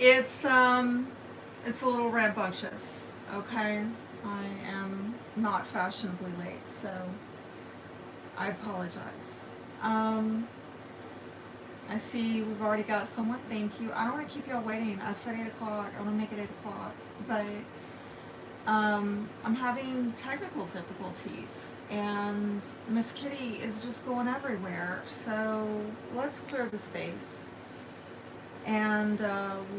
It's a little rambunctious, okay? I am not fashionably late, so I apologize. Um, I see we've already got someone. Thank you. I don't want to keep y'all waiting. I said 8 o'clock. I want to make it 8 o'clock. But I'm having technical difficulties, and Miss Kitty is just going everywhere. So let's clear the space, and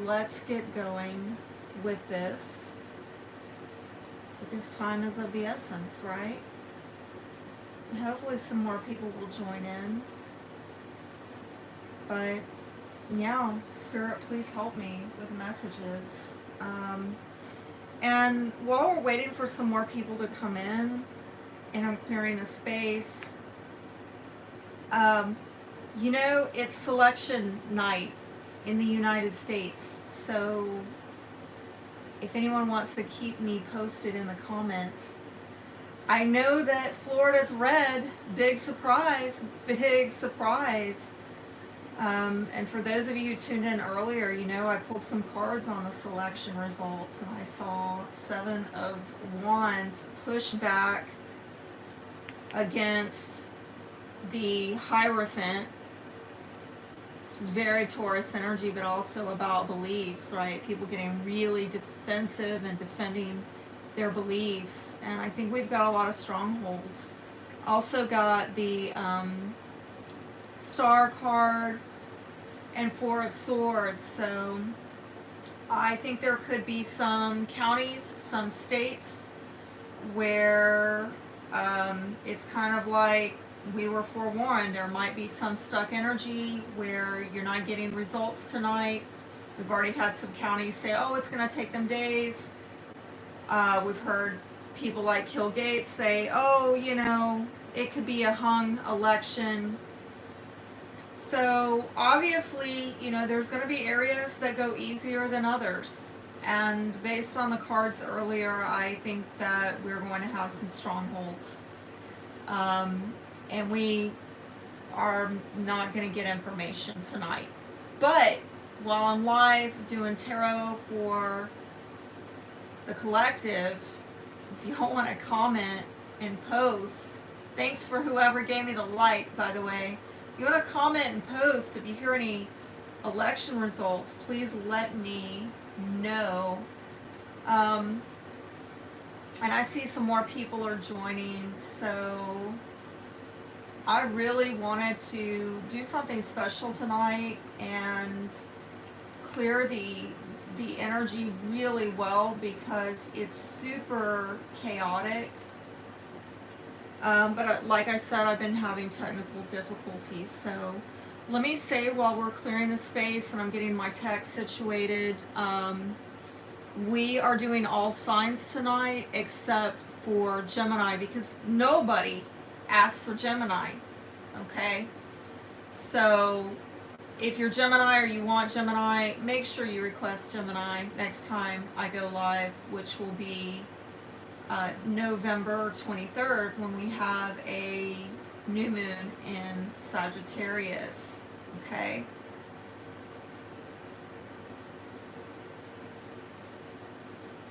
let's get going with this, because time is of the essence, right? Hopefully some more people will join in. But yeah, Spirit, please help me with messages. And while we're waiting for some more people to come in, and I'm clearing the space, you know, it's selection night in the United States. So if anyone wants to keep me posted in the comments, I know that Florida's red. Big surprise, big surprise. And for those of you who tuned in earlier, you know I pulled some cards on the selection results, and I saw 7 of Wands push back against the Hierophant, which is very Taurus energy, but also about beliefs, right? People getting really defensive and defending their beliefs. And I think we've got a lot of strongholds. Also got the Star card and 4 of Swords. So I think there could be some counties, some states where it's kind of like we were forewarned. There might be some stuck energy where you're not getting results tonight. We've already had some counties say, oh, it's going to take them days. We've heard people like Kill Gates say, oh, you know, it could be a hung election. So obviously, you know, there's going to be areas that go easier than others. And based on the cards earlier, I think that we're going to have some strongholds. And we are not going to get information tonight. But while I'm live doing tarot for the collective, if you all want to comment and post, thanks for whoever gave me the like, by the way. If you want to comment and post, if you hear any election results, please let me know. And I see some more people are joining, so I really wanted to do something special tonight and clear the energy really well, because it's super chaotic. But like I said, I've been having technical difficulties. So let me say, while we're clearing the space and I'm getting my tech situated, we are doing all signs tonight except for Gemini, because nobody asked for Gemini. Okay? So if you're Gemini or you want Gemini, make sure you request Gemini next time I go live, which will be November 23rd, when we have a new moon in Sagittarius. Okay?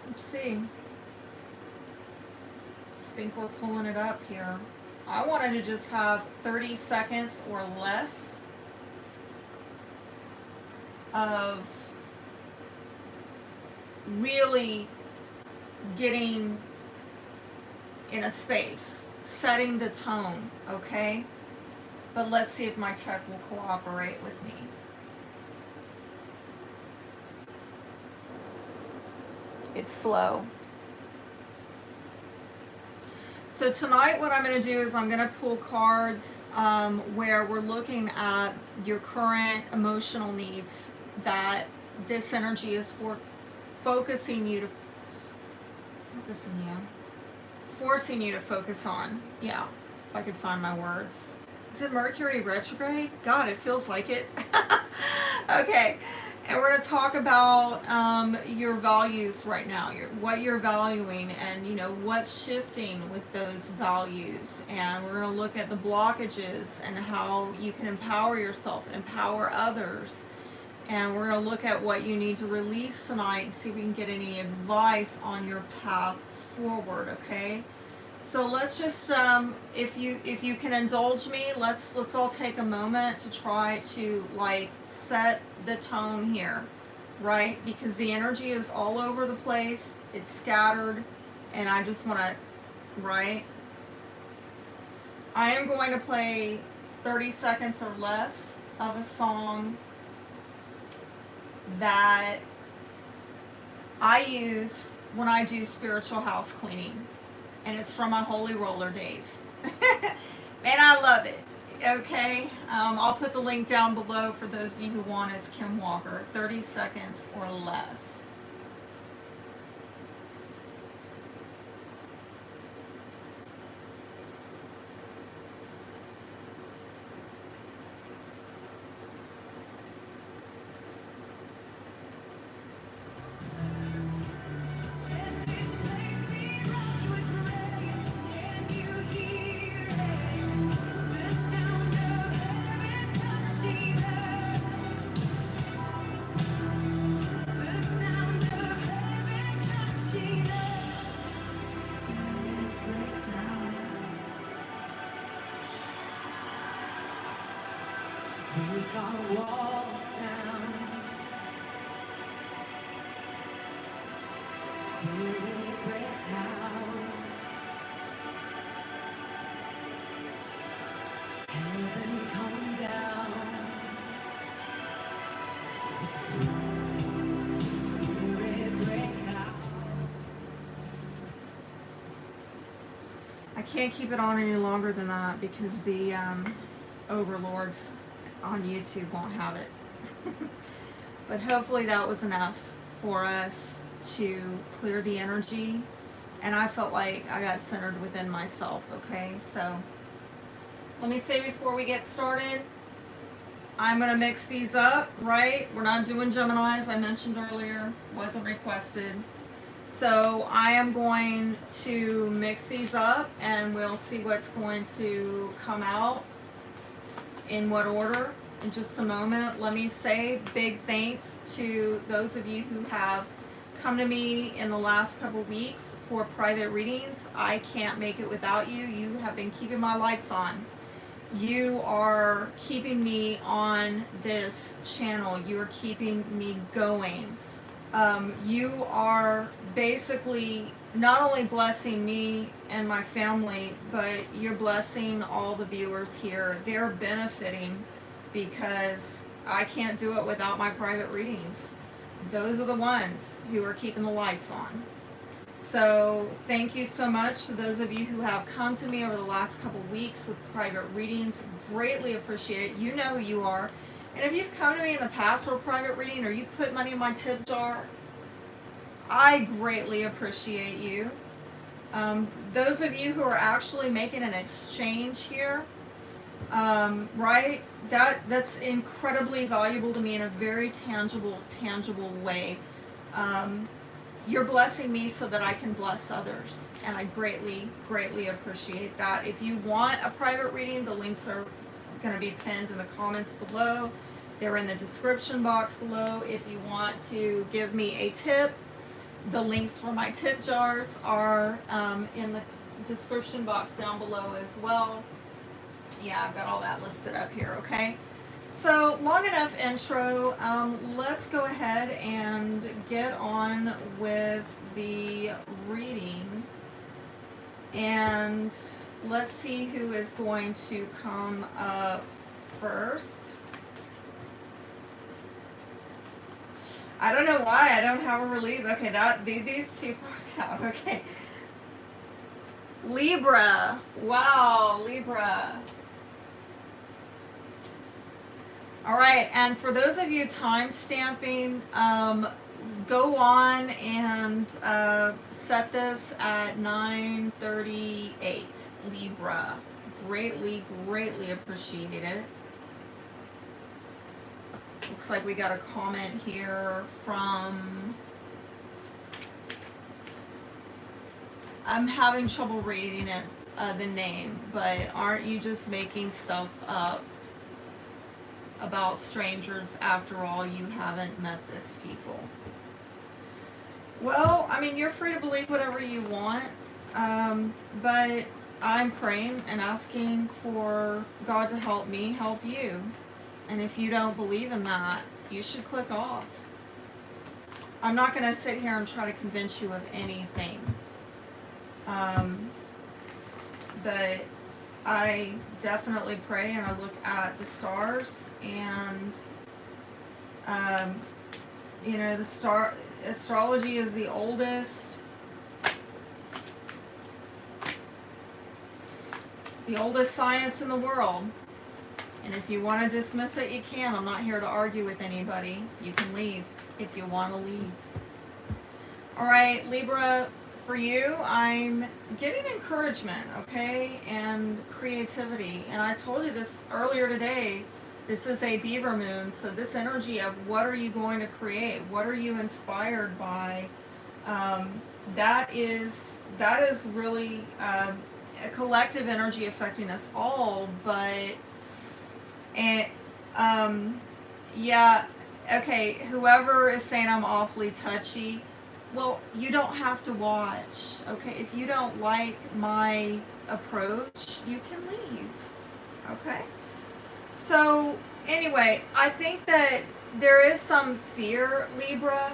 Let's see. I think we're pulling it up here. I wanted to just have 30 seconds or less of really getting in a space, setting the tone, okay? But let's see if my tech will cooperate with me. It's slow. So tonight what I'm going to do is I'm going to pull cards where we're looking at your current emotional needs that this energy is forcing you to focus on. Yeah, if I could find my words. Is it Mercury retrograde? God, it feels like it. Okay, and we're going to talk about your values right now, what you're valuing, and you know what's shifting with those values. And we're going to look at the blockages and how you can empower yourself and empower others, And we're going to look at what you need to release tonight and see if we can get any advice on your path forward, okay? So let's just, if you can indulge me, let's all take a moment to try to like set the tone here, right? Because the energy is all over the place, it's scattered, and I just want to, right? I am going to play 30 seconds or less of a song that I use when I do spiritual house cleaning. And it's from my holy roller days. And I love it. Okay? I'll put the link down below for those of you who want it. It's Kim Walker. 30 seconds or less. Break our walls down. Spirit break out. Heaven come down. Spirit break out. I can't keep it on any longer than that because the overlords on YouTube won't have it. But hopefully that was enough for us to clear the energy, and I felt like I got centered within myself, okay? So let me say before we get started, I'm going to mix these up, right? We're not doing Gemini, as I mentioned earlier, wasn't requested. So I am going to mix these up and we'll see what's going to come out in what order in just a moment. Let me say big thanks to those of you who have come to me in the last couple weeks for private readings. I can't make it without you. You have been keeping my lights on. You are keeping me on this channel. You are keeping me going. You are basically not only blessing me and my family, but you're blessing all the viewers here. They're benefiting because I can't do it without my private readings. Those are the ones who are keeping the lights on. So thank you so much to those of you who have come to me over the last couple weeks with private readings. Greatly appreciate it. You know who you are. And if you've come to me in the past for a private reading or you put money in my tip jar, I greatly appreciate you. Those of you who are actually making an exchange here, right? That's incredibly valuable to me in a very tangible way. You're blessing me so that I can bless others, and I greatly appreciate that. If you want a private reading, the links are going to be pinned in the comments below. They're in the description box below. If you want to give me a tip, the links for my tip jars are in the description box down below as well. Yeah, I've got all that listed up here, okay? So, long enough intro. Let's go ahead and get on with the reading. And let's see who is going to come up first. I don't know why I don't have a release. Okay, these two popped out. Okay. Libra. Wow, Libra. All right, and for those of you time stamping, go on and set this at 9:38. Libra. Greatly appreciate it. Looks like we got a comment here from... I'm having trouble reading it, the name, but aren't you just making stuff up? about strangers. After all, you haven't met this people. Well, I mean, you're free to believe whatever you want, but I'm praying and asking for God to help me help you. And if you don't believe in that, you should click off. I'm not going to sit here and try to convince you of anything. But I definitely pray and I look at the stars and, you know, astrology is the oldest science in the world. And if you want to dismiss it, you can. I'm not here to argue with anybody. You can leave if you want to leave. All right, Libra, for you, I'm getting encouragement, okay, and creativity. And I told you this earlier today. This is a Beaver moon, so this energy of what are you going to create? What are you inspired by? That is really a collective energy affecting us all. But yeah, okay. Whoever is saying I'm awfully touchy, well, you don't have to watch. Okay, if you don't like my approach, you can leave. Okay. So, anyway, I think that there is some fear, Libra.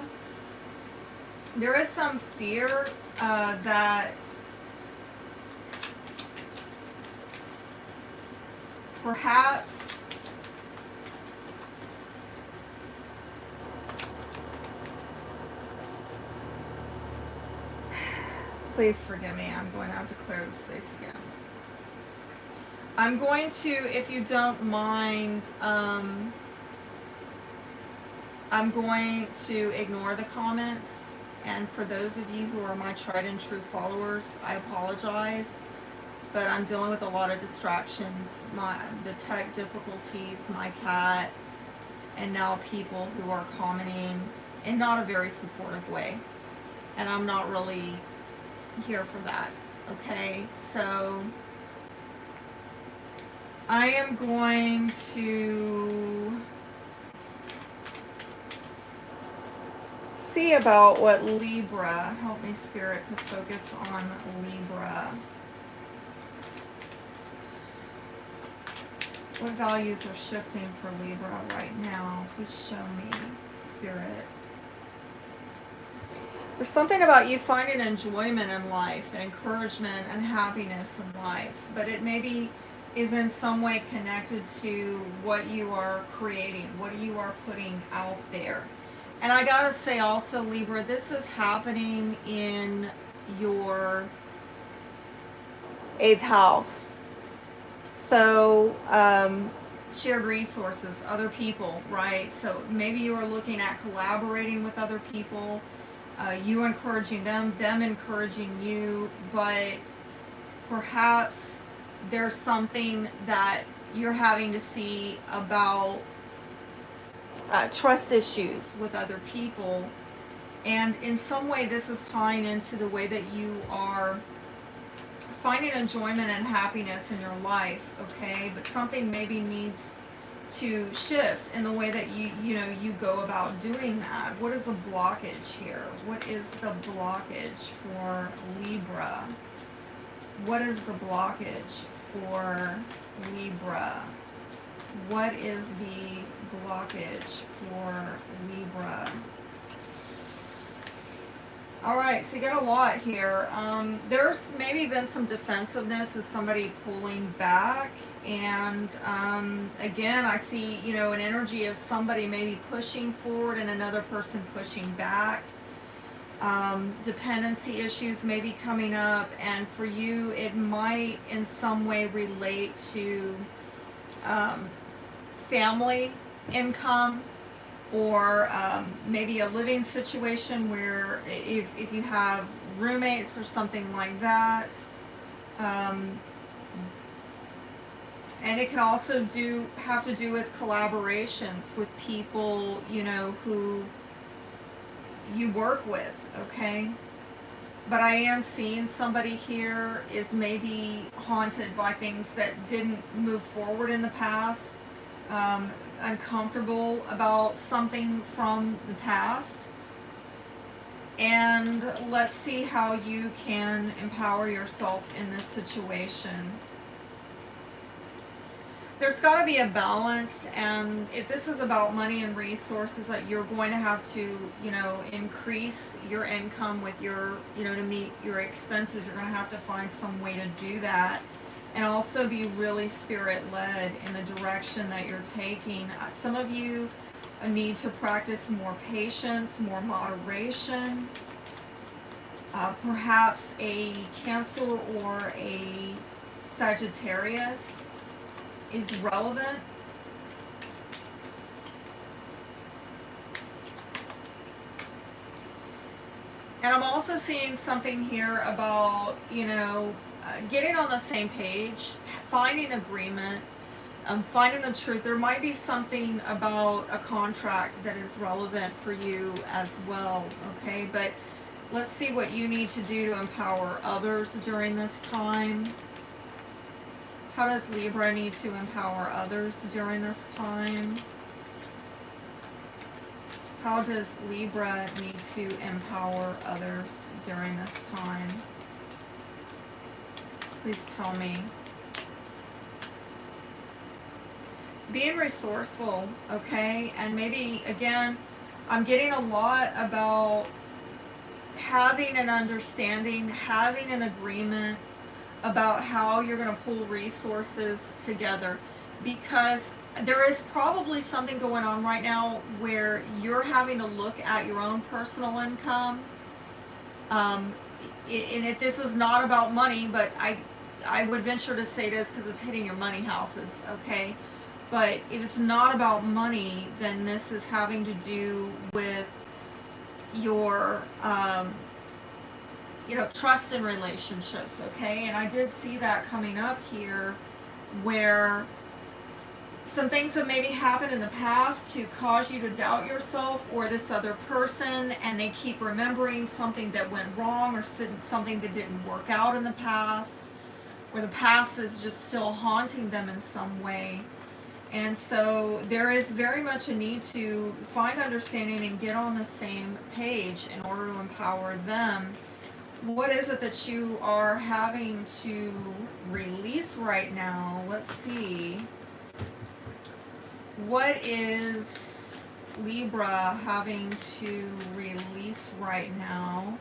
There is some fear that perhaps please forgive me, I'm going to have to clear the space again. I'm going to, if you don't mind, I'm going to ignore the comments. And for those of you who are my tried and true followers, I apologize. But I'm dealing with a lot of distractions, the tech difficulties, my cat, and now people who are commenting in not a very supportive way. And I'm not really here for that. Okay, so I am going to see about what Libra, help me Spirit to focus on Libra. What values are shifting for Libra right now? Please show me, Spirit. There's something about you finding enjoyment in life and encouragement and happiness in life, but it maybe is in some way connected to what you are creating, what you are putting out there. And I gotta say also, Libra, this is happening in your 8th house. So, shared resources, other people, right? So maybe you are looking at collaborating with other people, you encouraging them encouraging you, but perhaps there's something that you're having to see about trust issues with other people. And in some way, this is tying into the way that you are finding enjoyment and happiness in your life, okay? But something maybe needs to shift in the way that you go about doing that. What is the blockage here? What is the blockage for Libra? What is the blockage for Libra? What is the blockage for Libra? Alright, so you got a lot here. There's maybe been some defensiveness of somebody pulling back, and again, I see, an energy of somebody maybe pushing forward and another person pushing back. Dependency issues may be coming up, and for you, it might in some way relate to family income, or maybe a living situation where if you have roommates or something like that. And it can also have to do with collaborations with people, who you work with, okay? But I am seeing somebody here is maybe haunted by things that didn't move forward in the past. uncomfortable about something from the past. And let's see how you can empower yourself in this situation. There's got to be a balance, and if this is about money and resources, that you're going to have to, increase your income with your, to meet your expenses. You're going to have to find some way to do that, and also be really spirit led in the direction that you're taking. Some of you need to practice more patience, more moderation. Perhaps a Cancer or a Sagittarius is relevant. And I'm also seeing something here about, getting on the same page, finding agreement, finding the truth. There might be something about a contract that is relevant for you as well, okay? But let's see what you need to do to empower others during this time. How does Libra need to empower others during this time? How does Libra need to empower others during this time? Please tell me. Being resourceful, okay? And maybe, again, I'm getting a lot about having an understanding, having an agreement about how you're going to pull resources together, because there is probably something going on right now where you're having to look at your own personal income. And if this is not about money, but I would venture to say this because it's hitting your money houses, okay? But if it's not about money, then this is having to do with your trust in relationships, okay? And I did see that coming up here, where some things have maybe happened in the past to cause you to doubt yourself or this other person, and they keep remembering something that went wrong or something that didn't work out in the past, or the past is just still haunting them in some way. And so there is very much a need to find understanding and get on the same page in order to empower them. What is it that you are having to release right now? Let's see. What is Libra having to release right now?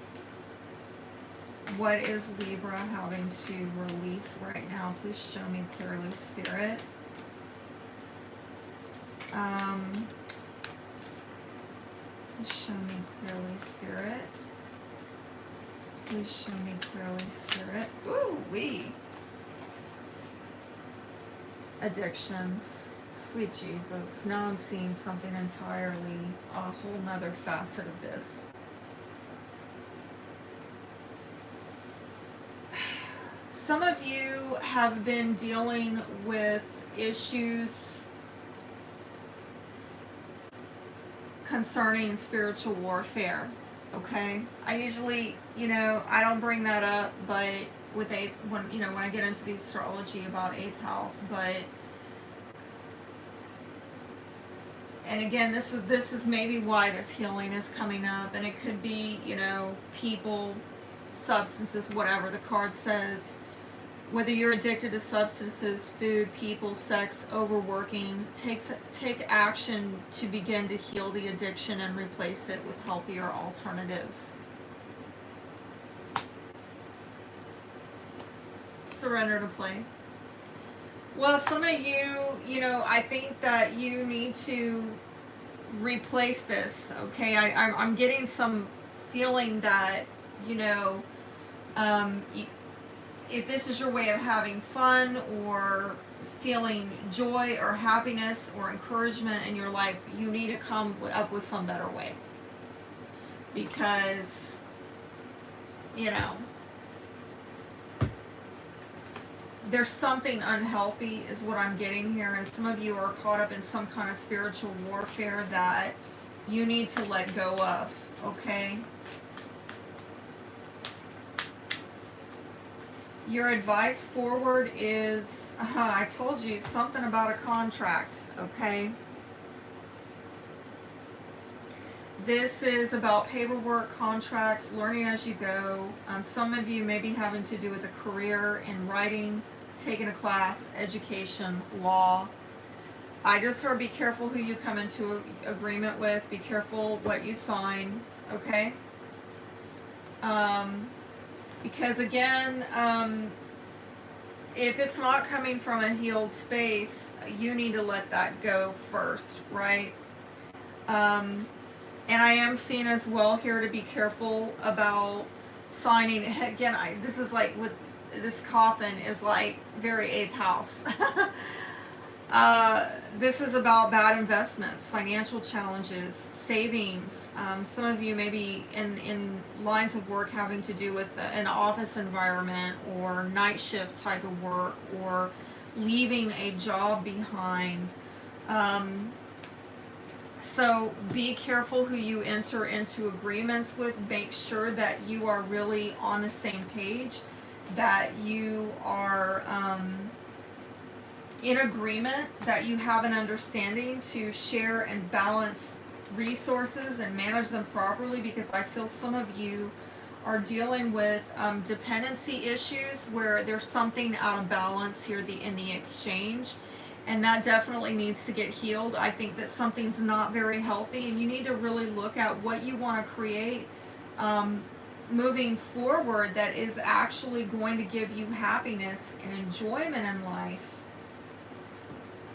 What is Libra having to release right now? Please show me clearly, Spirit. Please show me clearly, Spirit. Please show me clearly, Spirit. Ooh, wee. Addictions. Sweet Jesus. Now I'm seeing something entirely, a whole nother facet of this. Some of you have been dealing with issues concerning spiritual warfare, okay? I usually, I don't bring that up, but when I get into the astrology about 8th house, but, and again, this is maybe why this healing is coming up, and it could be, people, substances, whatever the card says. Whether you're addicted to substances, food, people, sex, overworking, take action to begin to heal the addiction and replace it with healthier alternatives. Surrender to play. Well, some of you, I think that you need to replace this, okay? I'm getting some feeling that, if this is your way of having fun or feeling joy or happiness or encouragement in your life, you need to come up with some better way. Because, there's something unhealthy is what I'm getting here, and some of you are caught up in some kind of spiritual warfare that you need to let go of, okay? Your advice forward is, I told you something about a contract, okay? This is about paperwork, contracts, learning as you go. Some of you may be having to do with a career in writing, taking a class, education, law. I just heard be careful who you come into agreement with. Be careful what you sign, okay? Because again, if it's not coming from a healed space, you need to let that go first, right? And I am seeing as well here to be careful about signing. Again, this is like with this coffin is like very eighth house. This is about bad investments, financial challenges, savings. Some of you may be in lines of work having to do with an office environment or night shift type of work or leaving a job behind. So be careful who you enter into agreements with. Make sure that you are really on the same page, that you are in agreement, that you have an understanding to share and balance resources and manage them properly, because I feel some of you are dealing with dependency issues where there's something out of balance here in the exchange. And that definitely needs to get healed. I think that something's not very healthy, and you need to really look at what you want to create moving forward that is actually going to give you happiness and enjoyment in life.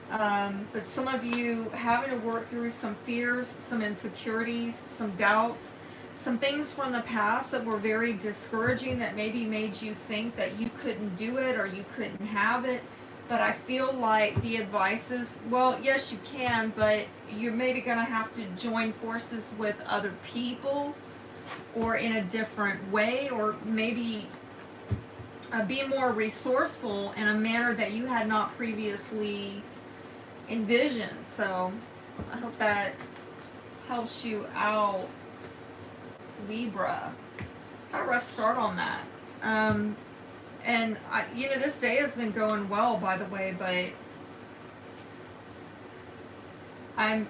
But some of you having to work through some fears, some insecurities, some doubts, some things from the past that were very discouraging that maybe made you think that you couldn't do it or you couldn't have it. But I feel like the advice is, well, yes, you can, but you're maybe going to have to join forces with other people or in a different way, or maybe be more resourceful in a manner that you had not previously envisioned. So I hope that helps you out, Libra. Had a rough start on that. And this day has been going well, by the way, but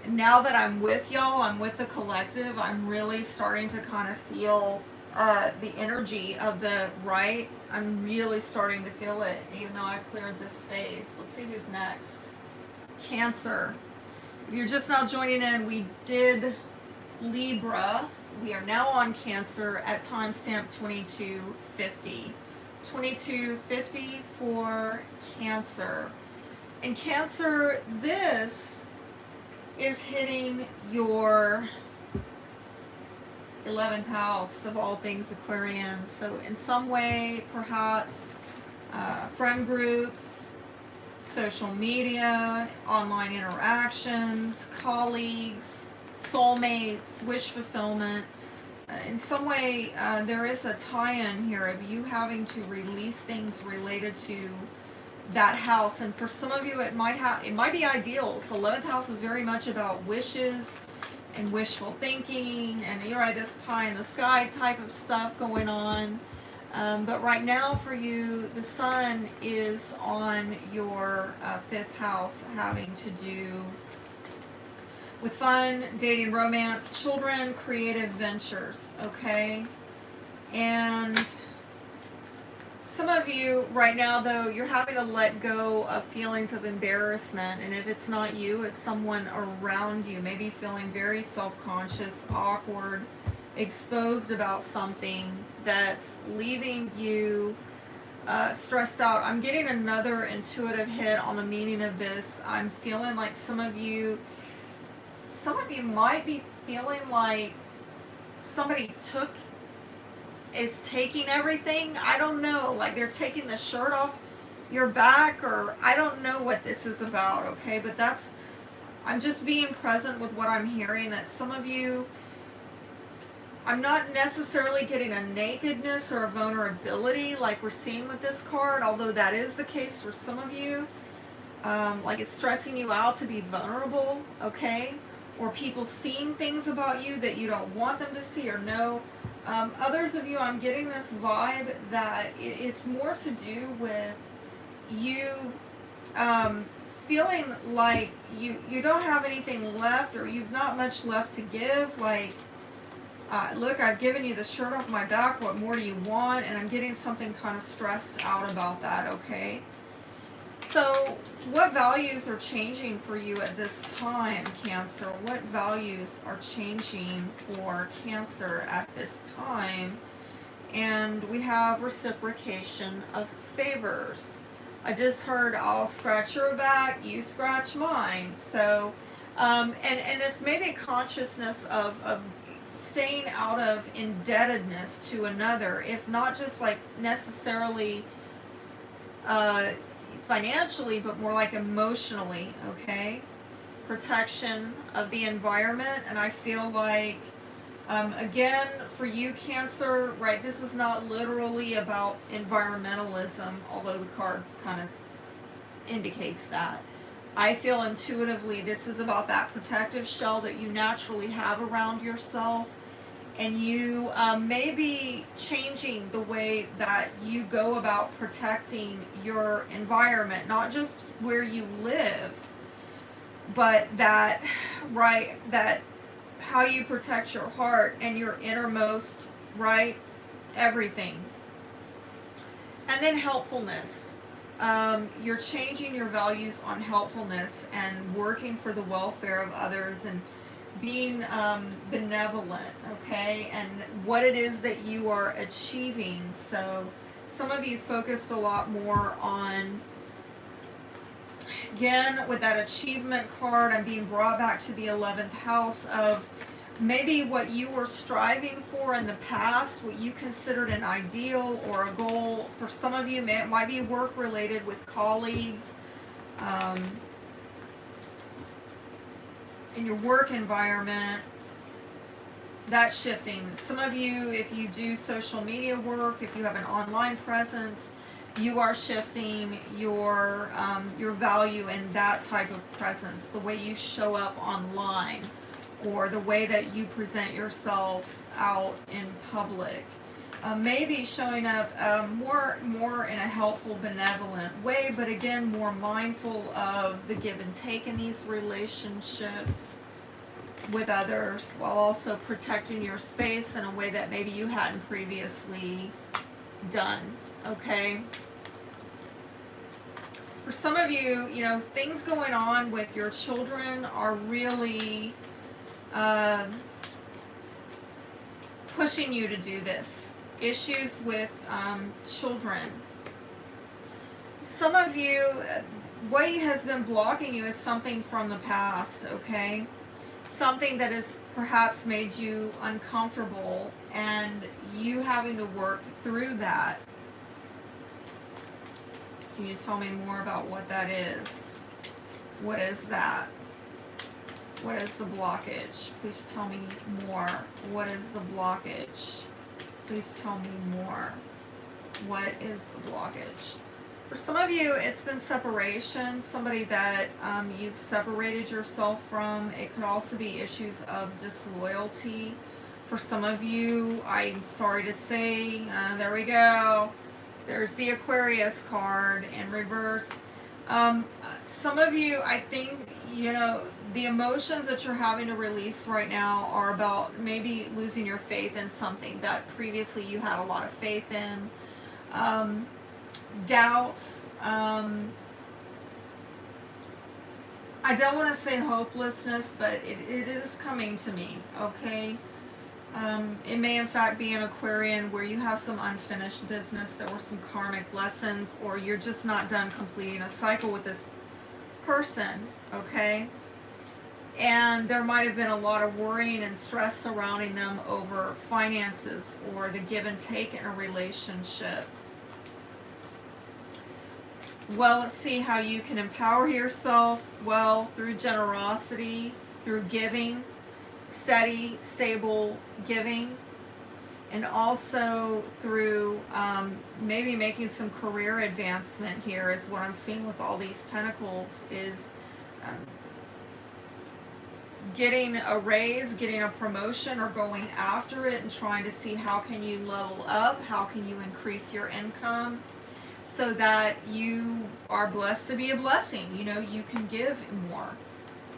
now that I'm with y'all, I'm with the collective, I'm really starting to kind of feel the energy of the right. I'm really starting to feel it, even though I cleared this space. Let's see who's next. Cancer. If you're just now joining in, we did Libra. We are now on Cancer at timestamp 2250. 2250 for Cancer. And Cancer, this is hitting your 11th house of all things Aquarian. So in some way, perhaps friend groups, social media, online interactions, colleagues, soulmates, wish fulfillment. In some way, there is a tie-in here of you having to release things related to that house. And for some of you, it might be ideals. 11th house is very much about wishes and wishful thinking, and this pie in the sky type of stuff going on. But right now for you, the sun is on your 5th house, having to do with fun, dating, romance, children, creative ventures, okay? And some of you right now, though, you're having to let go of feelings of embarrassment. And if it's not you, it's someone around you, maybe feeling very self-conscious, awkward, exposed about something that's leaving you stressed out. I'm getting another intuitive hit on the meaning of this. I'm feeling like some of you might be feeling like somebody is taking everything. I don't know, like they're taking the shirt off your back, or I don't know what this is about, okay? But I'm just being present with what I'm hearing, that some of you, I'm not necessarily getting a nakedness or a vulnerability like we're seeing with this card, although that is the case for some of you. Like it's stressing you out to be vulnerable, okay? Or people seeing things about you that you don't want them to see or know. Others of you, I'm getting this vibe that it's more to do with you feeling like you don't have anything left, or you've not much left to give. Like Look, I've given you the shirt off my back. What more do you want? And I'm getting something kind of stressed out about that, okay? So, what values are changing for you at this time, Cancer? What values are changing for Cancer at this time? And we have reciprocation of favors. I just heard I'll scratch your back, you scratch mine. So, and this may be consciousness of staying out of indebtedness to another, if not just like necessarily financially, but more like emotionally, okay? Protection of the environment, and I feel like, again, for you, Cancer, right, this is not literally about environmentalism, although the card kind of indicates that. I feel intuitively this is about that protective shell that you naturally have around yourself, and you may be changing the way that you go about protecting your environment, not just where you live, but that, right, that how you protect your heart and your innermost, right, everything. And then helpfulness. You're changing your values on helpfulness and working for the welfare of others and being benevolent, okay, and what it is that you are achieving. So some of you focused a lot more on, again, with that achievement card, I'm being brought back to the 11th house of maybe what you were striving for in the past, what you considered an ideal or a goal. For some of you, it might be work related with colleagues, in your work environment. That's shifting. Some of you, if you do social media work, if you have an online presence, you are shifting your value in that type of presence, the way you show up online, or the way that you present yourself out in public. Maybe showing up more in a helpful, benevolent way, but again, more mindful of the give and take in these relationships with others, while also protecting your space in a way that maybe you hadn't previously done, okay? For some of you, you know, things going on with your children are really pushing you to do this. Issues with children. Some of you, what has been blocking you is something from the past, okay? Something that has perhaps made you uncomfortable, and you having to work through that. Can you tell me more about what that is? What is that? What is the blockage? Please tell me more. What is the blockage? Please tell me more. What is the blockage? For some of you, it's been separation. Somebody that you've separated yourself from. It could also be issues of disloyalty. For some of you, I'm sorry to say, there we go. There's the Aquarius card in reverse. Some of you, I think, you know, the emotions that you're having to release right now are about maybe losing your faith in something that previously you had a lot of faith in. Doubts. I don't want to say hopelessness, but it is coming to me, okay? It may in fact be an Aquarian where you have some unfinished business, there were some karmic lessons, or you're just not done completing a cycle with this person, okay? And there might have been a lot of worrying and stress surrounding them over finances or the give and take in a relationship. Well, let's see how you can empower yourself. Well, through generosity, through giving, steady, stable giving, and also through maybe making some career advancement here is what I'm seeing with all these pentacles, is getting a raise, getting a promotion, or going after it and trying to see how can you level up, how can you increase your income so that you are blessed to be a blessing. You know, you can give more.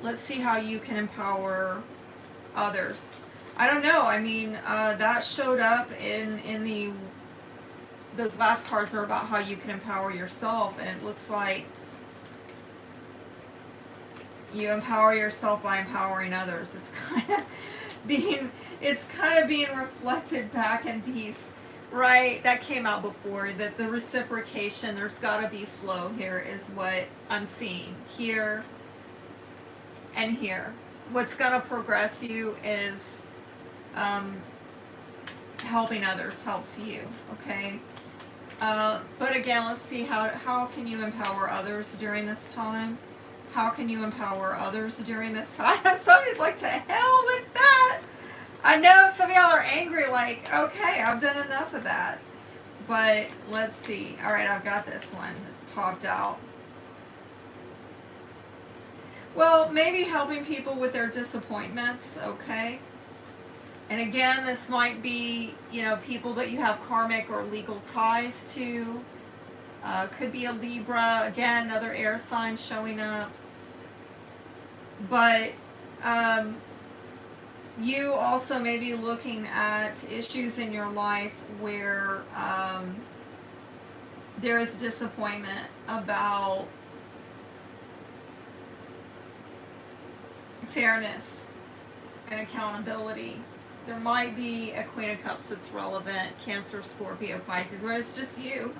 Let's see how you can empower others. I don't know. I mean, that showed up in the those last cards are about how you can empower yourself, and it looks like you empower yourself by empowering others. Being it's kind of being reflected back in these, right? That came out before, that the reciprocation, there's got to be flow here, is what I'm seeing here and here. What's going to progress you is helping others helps you, okay? But again, let's see, how can you empower others during this time? How can you empower others during this time? Somebody's like, to hell with that. I know some of y'all are angry, like, okay, I've done enough of that. But let's see. All right, I've got this one popped out. Well, maybe helping people with their disappointments, okay? And again, this might be, people that you have karmic or legal ties to. Could be a Libra, again, another air sign showing up. But you also may be looking at issues in your life where there is disappointment about fairness and accountability. There might be a Queen of Cups that's relevant, Cancer, Scorpio, Pisces, where it's just you,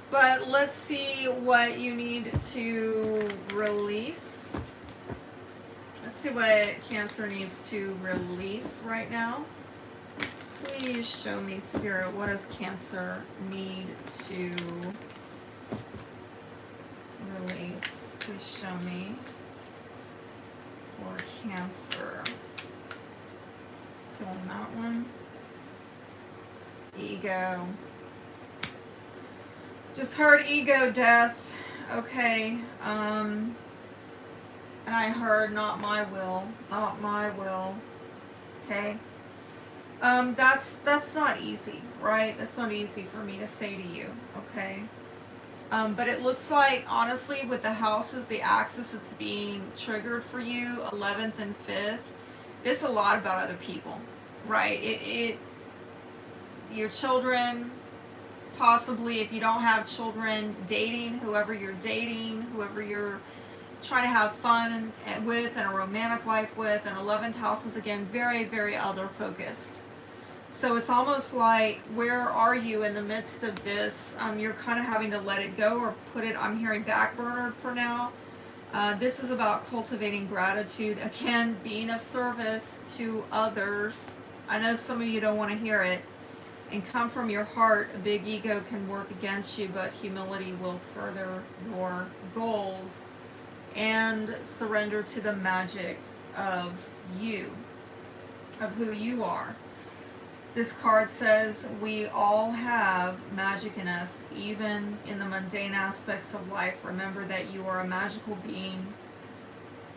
But let's see what you need to release. Let's see what Cancer needs to release right now. Please show me, Spirit, what does Cancer need to release? Please show me for Cancer. Feeling that one. Ego. Just heard ego death. Okay. And I heard not my will. Not my will. Okay. That's not easy, right? That's not easy for me to say to you. Okay. But it looks like, honestly, with the houses, the axis it's being triggered for you, 11th and 5th, it's a lot about other people, right? Your children, possibly, if you don't have children, dating, whoever you're trying to have fun with and a romantic life with, and 11th house is, again, very, very other focused. So it's almost like, where are you in the midst of this? You're kind of having to let it go or put it, I'm hearing, backburnered for now. This is about cultivating gratitude. Again, being of service to others. I know some of you don't want to hear it. And come from your heart. A big ego can work against you, but humility will further your goals. And surrender to the magic of you, of who you are. This card says we all have magic in us, even in the mundane aspects of life. Remember that you are a magical being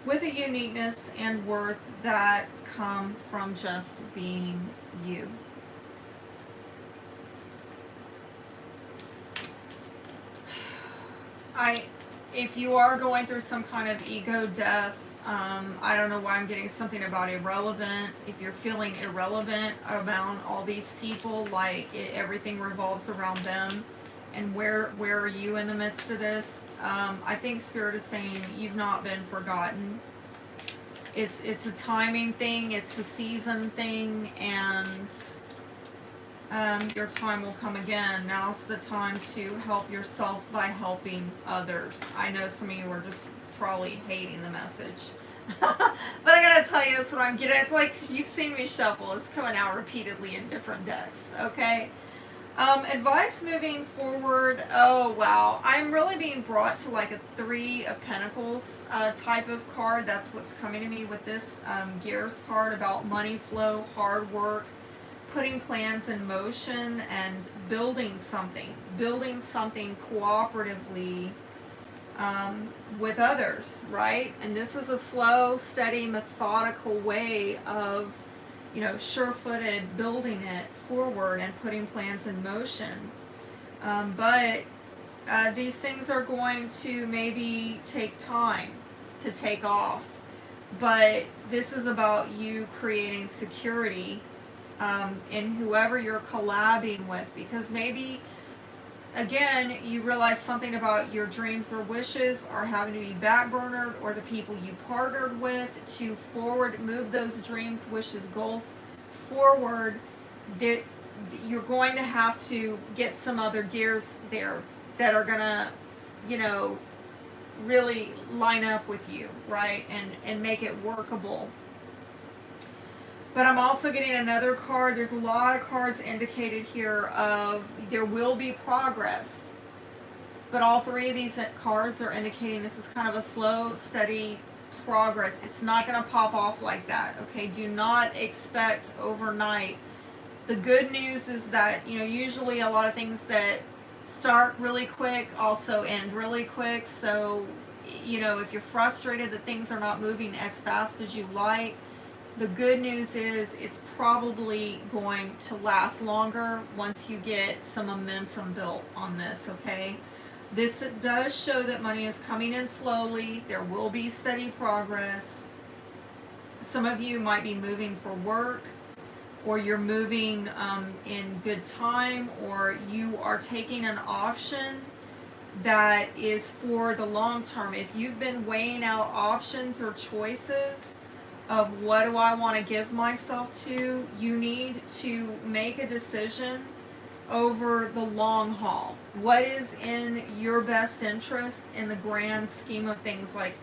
with a uniqueness and worth that come from just being you. If you are going through some kind of ego death, I don't know why I'm getting something about irrelevant. If you're feeling irrelevant around all these people, like everything revolves around them, and where are you in the midst of this? I think Spirit is saying you've not been forgotten. It's a timing thing, it's a season thing, and your time will come again. Now's the time to help yourself by helping others. I know some of you are just probably hating the message. But I gotta tell you, that's what I'm getting. It's like you've seen me shuffle. It's coming out repeatedly in different decks, okay? Advice moving forward. Oh, wow. I'm really being brought to like a 3 of Pentacles type of card. That's what's coming to me with this Gears card, about money flow, hard work, putting plans in motion, and building something cooperatively with others, right? And this is a slow, steady, methodical way of, sure-footed building it forward and putting plans in motion. But these things are going to maybe take time to take off. but this is about you creating security in whoever you're collabing with, because maybe again you realize something about your dreams or wishes are having to be backburnered, or the people you partnered with to forward move those dreams, wishes, goals forward. That you're going to have to get some other gears there that are gonna, you know, really line up with you, right? And make it workable. But I'm also getting another card. There's a lot of cards indicated here of there will be progress. But all three of these cards are indicating this is kind of a slow, steady progress. It's not going to pop off like that, okay? Do not expect overnight. The good news is that, you know, usually a lot of things that start really quick also end really quick. So, you know, if you're frustrated that things are not moving as fast as you like, the good news is it's probably going to last longer once you get some momentum built on this, okay? This does show that money is coming in slowly. There will be steady progress. Some of you might be moving for work, or you're moving in good time, or you are taking an option that is for the long term. If you've been weighing out options or choices of what do I want to give myself to, you need to make a decision over the long haul. What is in your best interest in the grand scheme of things? Like,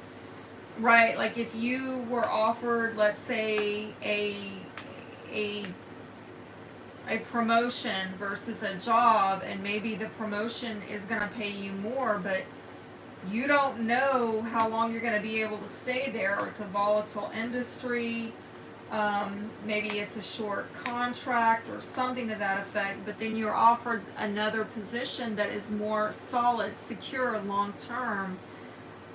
right, like if you were offered, let's say, a promotion versus a job, and maybe the promotion is going to pay you more, but you don't know how long you're going to be able to stay there, or it's a volatile industry, maybe it's a short contract or something to that effect, but then you're offered another position that is more solid, secure, long term.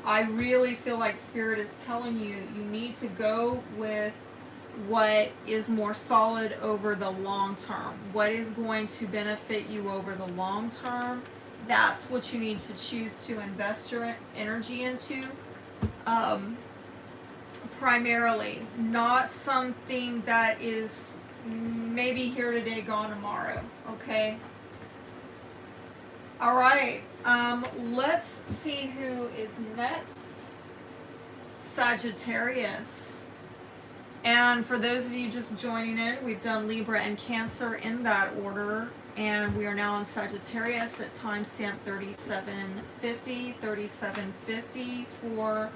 I really feel like Spirit is telling you, you need to go with what is more solid over the long term. What is going to benefit you over the long term? That's what you need to choose to invest your energy into. Primarily, not something that is maybe here today, gone tomorrow. Okay. All right. Let's see who is next. Sagittarius. And for those of you just joining in, we've done Libra and Cancer in that order. And we are now on Sagittarius at timestamp 3750 for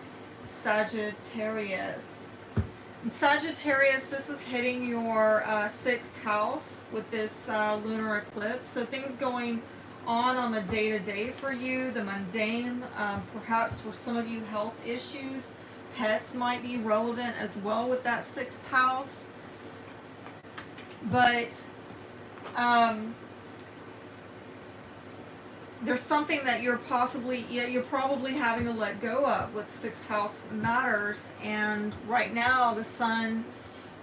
Sagittarius. And Sagittarius, this is hitting your 6th house with this lunar eclipse. So things going on the day-to-day for you, the mundane, perhaps for some of you health issues. Pets might be relevant as well with that 6th house. But there's something that you're probably having to let go of with 6th house matters. And right now the sun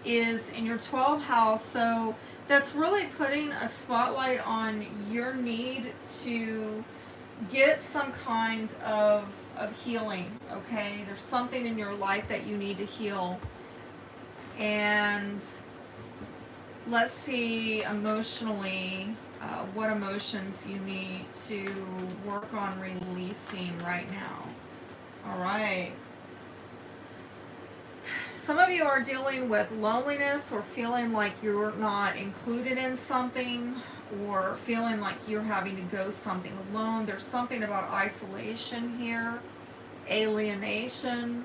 is in your 12th house, so that's really putting a spotlight on your need to get some kind of healing, okay? There's something in your life that you need to heal. And let's see emotionally, what emotions you need to work on releasing right now. All right. Some of you are dealing with loneliness, or feeling like you're not included in something, or feeling like you're having to go something alone. There's something about isolation here, alienation,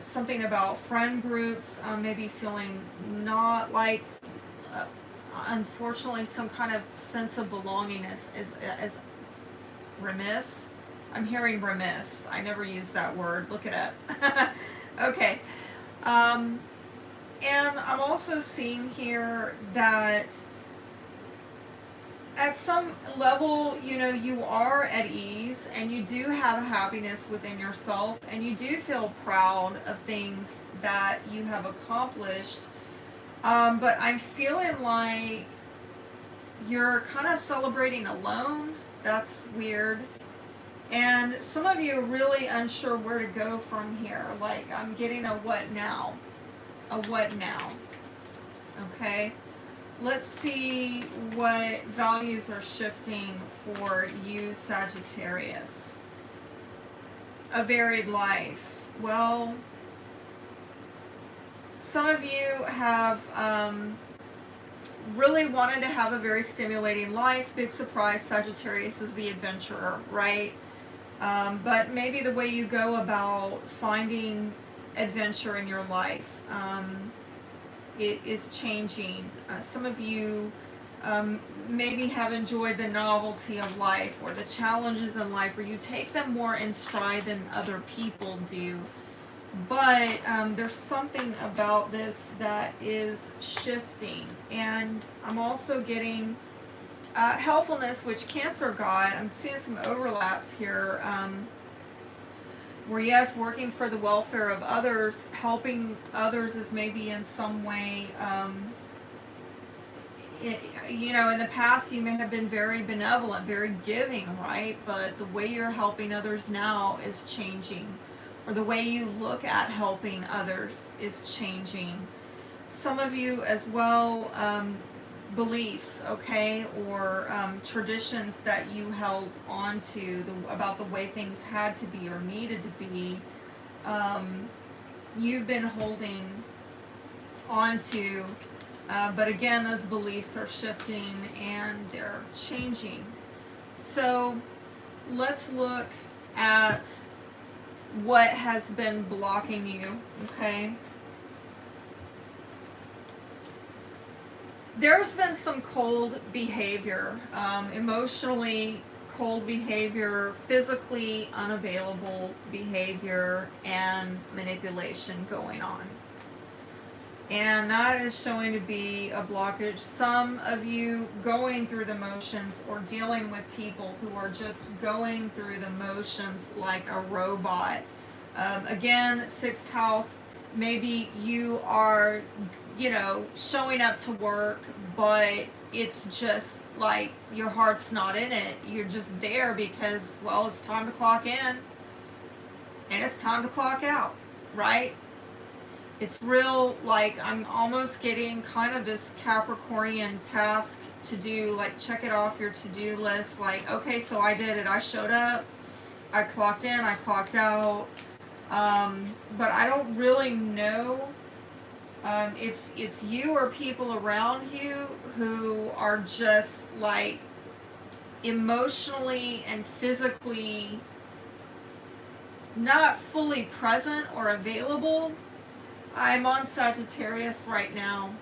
something about friend groups, maybe feeling not like, unfortunately, some kind of sense of belonging is remiss. I'm hearing remiss. I never use that word. Look it up. Okay. And I'm also seeing here that at some level, you know, you are at ease, and you do have happiness within yourself, and you do feel proud of things that you have accomplished. But I'm feeling like you're kind of celebrating alone. That's weird. And some of you are really unsure where to go from here. Like, I'm getting a what now? A what now? Okay. Let's see what values are shifting for you, Sagittarius. A varied life. Well, some of you have really wanted to have a very stimulating life. Big surprise, Sagittarius is the adventurer, right? But maybe the way you go about finding adventure in your life, it is changing. Some of you maybe have enjoyed the novelty of life or the challenges in life, or you take them more in stride than other people do. But there's something about this that is shifting. And I'm also getting helpfulness, which Cancer got. I'm seeing some overlaps here. Where, yes, working for the welfare of others, helping others is maybe in some way, in the past you may have been very benevolent, very giving, right? But the way you're helping others now is changing. Or the way you look at helping others is changing. Some of you as well, beliefs, okay, or traditions that you held onto about the way things had to be or needed to be, you've been holding onto, but again, those beliefs are shifting and they're changing. So let's look at what has been blocking you, okay? There's been some cold behavior, emotionally cold behavior, physically unavailable behavior, and manipulation going on. And that is showing to be a blockage. Some of you going through the motions or dealing with people who are just going through the motions like a robot. Again, sixth house, maybe you are, showing up to work, but it's just like your heart's not in it. You're just there because, well, it's time to clock in and it's time to clock out, right? It's real, like, I'm almost getting kind of this Capricornian task to do, like, check it off your to-do list. Like, okay, so I did it. I showed up. I clocked in. I clocked out. But I don't really know. It's you or people around you who are just, like, emotionally and physically not fully present or available. I'm on Sagittarius right now.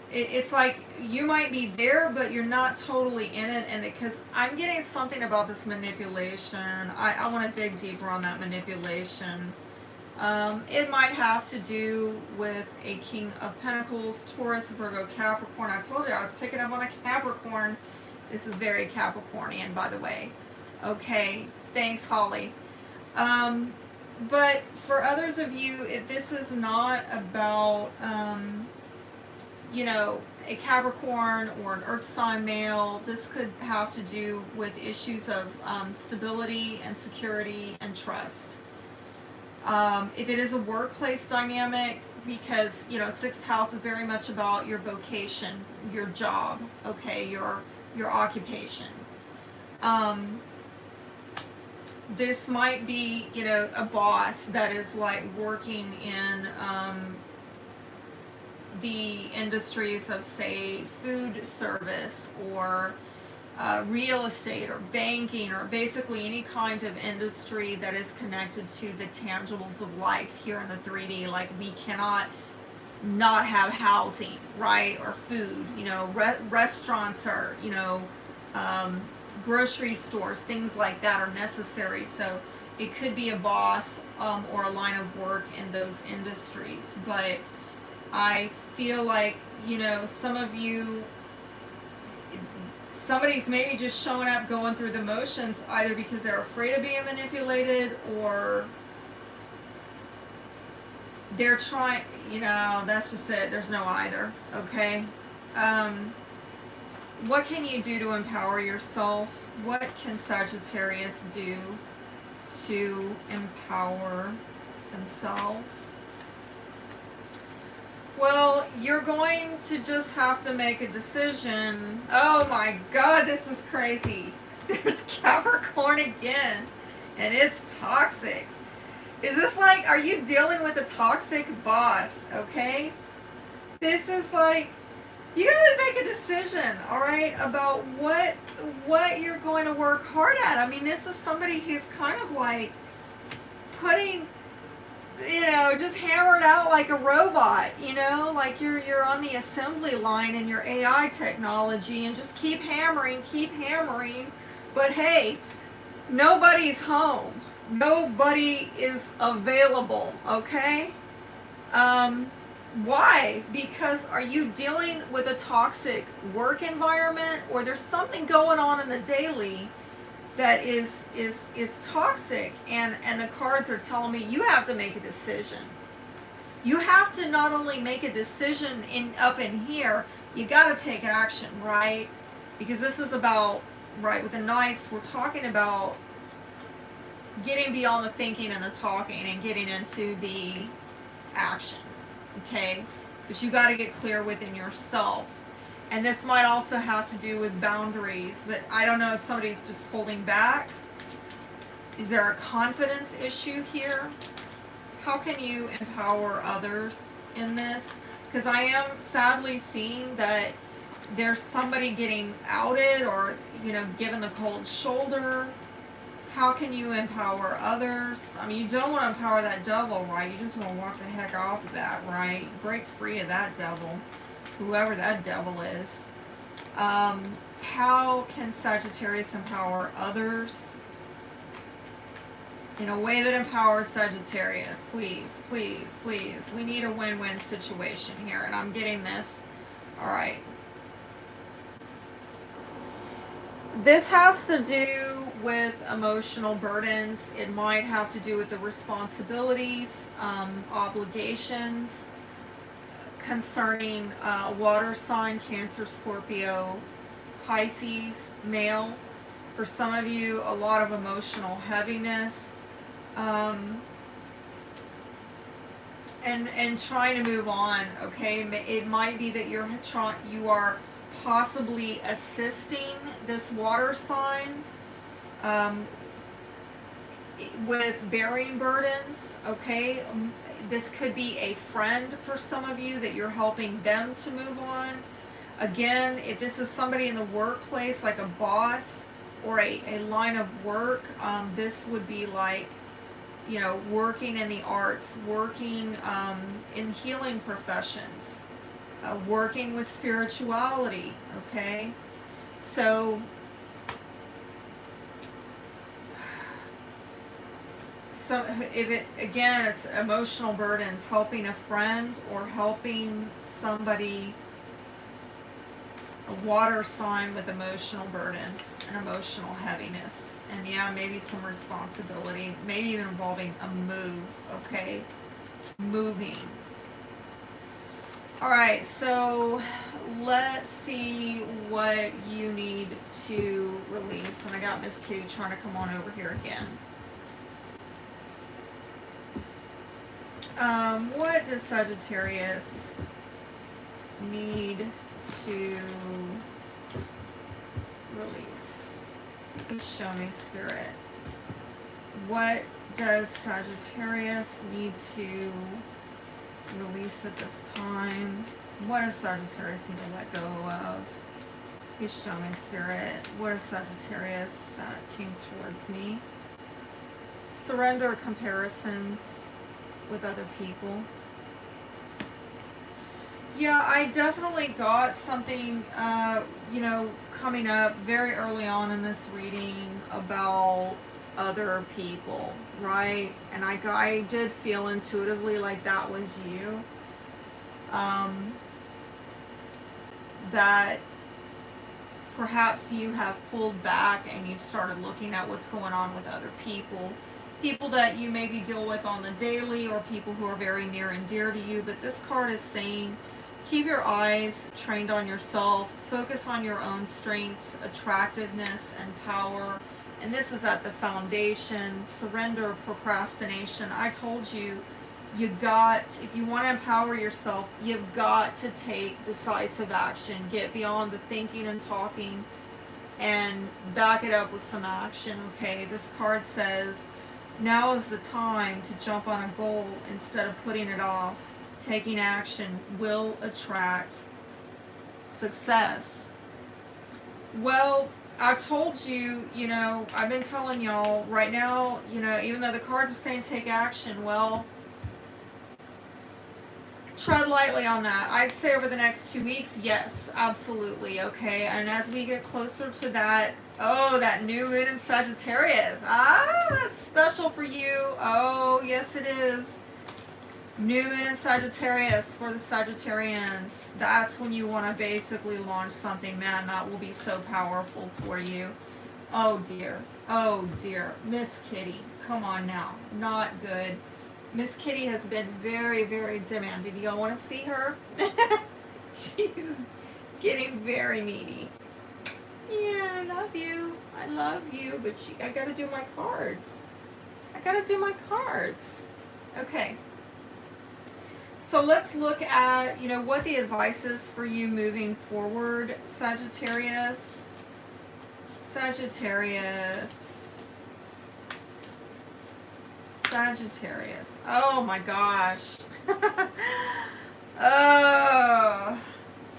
It's like you might be there, but you're not totally in it. And because I'm getting something about this manipulation, I want to dig deeper on that manipulation. It might have to do with a King of Pentacles, Taurus, Virgo, Capricorn. I told you I was picking up on a Capricorn. This is very Capricornian, by the way. Okay, thanks, Holly. But for others of you, if this is not about, a Capricorn or an Earth sign male, this could have to do with issues of stability and security and trust. If it is a workplace dynamic, because, sixth house is very much about your vocation, your job, okay, your occupation. This might be, a boss that is like working in the industries of, say, food service or real estate or banking, or basically any kind of industry that is connected to the tangibles of life here in the 3D. Like, we cannot not have housing, right, or food. Restaurants are, grocery stores, things like that are necessary. So it could be a boss or a line of work in those industries. But I feel like, some of you, somebody's maybe just showing up going through the motions either because they're afraid of being manipulated or they're trying, that's just it. There's no either, okay? What can you do to empower yourself? what can Sagittarius do to empower themselves? Well, you're going to just have to make a decision. Oh my God, this is crazy. There's Capricorn again, and it's toxic. Is this like, are you dealing with a toxic boss, okay? This is like, you gotta make a decision, all right, about what you're going to work hard at. I mean, this is somebody who's kind of like putting, just hammered out like a robot, like you're on the assembly line in your AI technology and just keep hammering. But hey, nobody's home. Nobody is available, okay? Why? Because are you dealing with a toxic work environment, or there's something going on in the daily that is toxic, and the cards are telling me you have to make a decision. You have to not only make a decision up in here, you got to take action, right? Because this is about, right, with the Knights, we're talking about getting beyond the thinking and the talking and getting into the action. Okay, but you got to get clear within yourself, and this might also have to do with boundaries. But I don't know if somebody's just holding back. Is there a confidence issue here? How can you empower others in this? Because I am sadly seeing that there's somebody getting outed or given the cold shoulder. How can you empower others? I mean, you don't want to empower that devil, right? You just want to walk the heck off of that, right? Break free of that devil, whoever that devil is. How can Sagittarius empower others in a way that empowers Sagittarius? Please, please, please. We need a win-win situation here, and I'm getting this. All right. This has to do with emotional burdens. It might have to do with the responsibilities, obligations concerning water sign, Cancer, Scorpio, Pisces, male. For some of you, a lot of emotional heaviness, and trying to move on. Okay, it might be that you are possibly assisting this water sign with bearing burdens. Okay, this could be a friend for some of you that you're helping them to move on. Again, if this is somebody in the workplace, like a boss or a line of work, this would be like, working in the arts, working in healing professions, working with spirituality, okay? So if it's emotional burdens, helping a friend or helping somebody, a water sign with emotional burdens and emotional heaviness, and maybe some responsibility, maybe even involving a move, okay? Moving. All right, so let's see what you need to release. And I got Miss Kitty trying to come on over here again. What does Sagittarius need to release? Please show me, Spirit. What does Sagittarius need to release at this time? What does Sagittarius need to let go of? Please show me, Spirit. What is Sagittarius that came towards me? Surrender comparisons with other people. Yeah, I definitely got something, coming up very early on in this reading about other people, right? And I did feel intuitively like that was you. That perhaps you have pulled back and you've started looking at what's going on with other people that you maybe deal with on the daily, or people who are very near and dear to you. But this card is saying Keep your eyes trained on yourself. Focus on your own strengths, attractiveness, and power. And this is at the foundation. Surrender procrastination. I told you, if you want to empower yourself, you've got to take decisive action. Get beyond the thinking and talking and back it up with some action, okay? This card says, now is the time to jump on a goal instead of putting it off. Taking action will attract success. Well, I told you, I've been telling y'all right now, even though the cards are saying take action, well, tread lightly on that. I'd say over the next 2 weeks, yes, absolutely, okay? And as we get closer to that, that new moon in Sagittarius, that's special for you. Oh, yes, it is. New moon in Sagittarius for the Sagittarians. That's when you want to basically launch something. Man, that will be so powerful for you. Oh, dear. Oh, dear. Miss Kitty, come on now. Not good. Miss Kitty has been very, very demanding. Do y'all want to see her? She's getting very needy. Yeah, I love you. I love you, but I gotta do my cards. Okay. So let's look at, what the advice is for you moving forward, Sagittarius. Oh my gosh. Oh,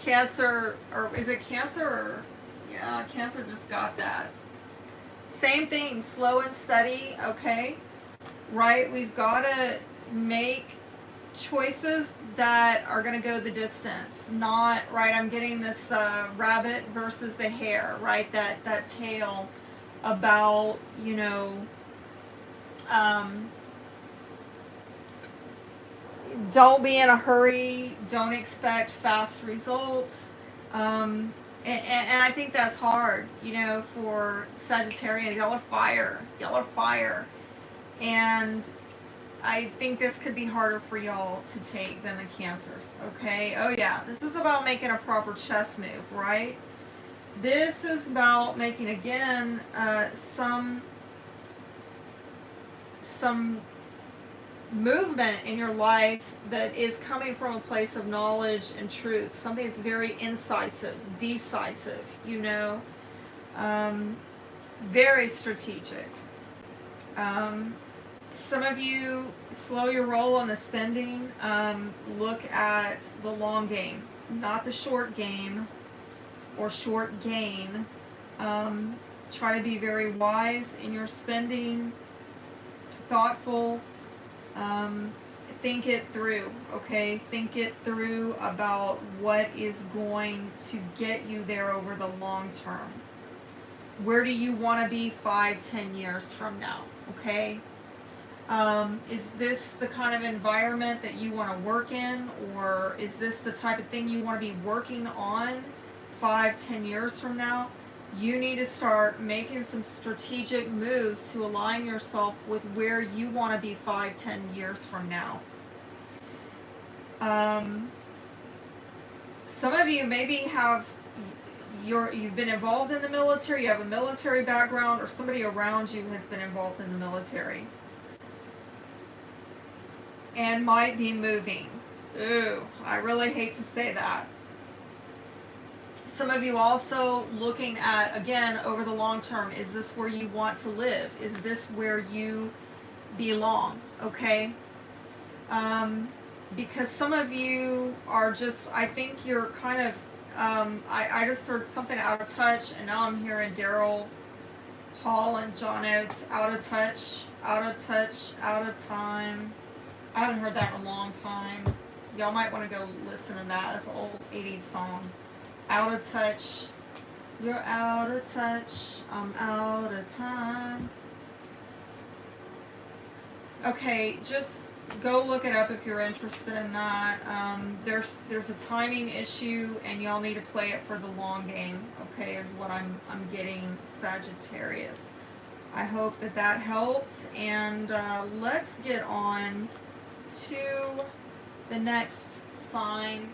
Cancer, or is it Cancer? Yeah, Cancer just got that. Same thing, slow and steady, okay? Right, we've got to make choices that are going to go the distance. Not, right, I'm getting this rabbit versus the hare, right? That tale about, don't be in a hurry. Don't expect fast results. And I think that's hard, for Sagittarius. Y'all are fire. And I think this could be harder for y'all to take than the Cancers, okay? Oh yeah, this is about making a proper chess move, right? This is about making, again, some movement in your life that is coming from a place of knowledge and truth. Something that's very incisive, decisive, very strategic. Some of you slow your roll on the spending. Look at the long game, not the short game or short gain. Try to be very wise in your spending, thoughtful. Think it through, okay? Think it through about what is going to get you there over the long term. Where do you want to be 5-10 years from now, okay? Is this the kind of environment that you want to work in, or is this the type of thing you want to be working on 5-10 years from now? You need to start making some strategic moves to align yourself with where you want to be 5-10 years from now. Some of you maybe you've been involved in the military, you have a military background, or somebody around you has been involved in the military and might be moving. Ooh, I really hate to say that. Some of you also looking at, again, over the long term, is this where you want to live? Is this where you belong? Okay? Because some of you are just, I think you're kind of, I just heard something out of touch, and now I'm hearing Daryl Hall and John Oates, out of touch, out of time. I haven't heard that in a long time. Y'all might want to go listen to that. That's an old 80s song. Out of touch. You're out of touch. I'm out of time. Okay, just go look it up if you're interested in that. There's a timing issue, and y'all need to play it for the long game. Okay, is what I'm getting, Sagittarius. I hope that helped, and let's get on to the next sign.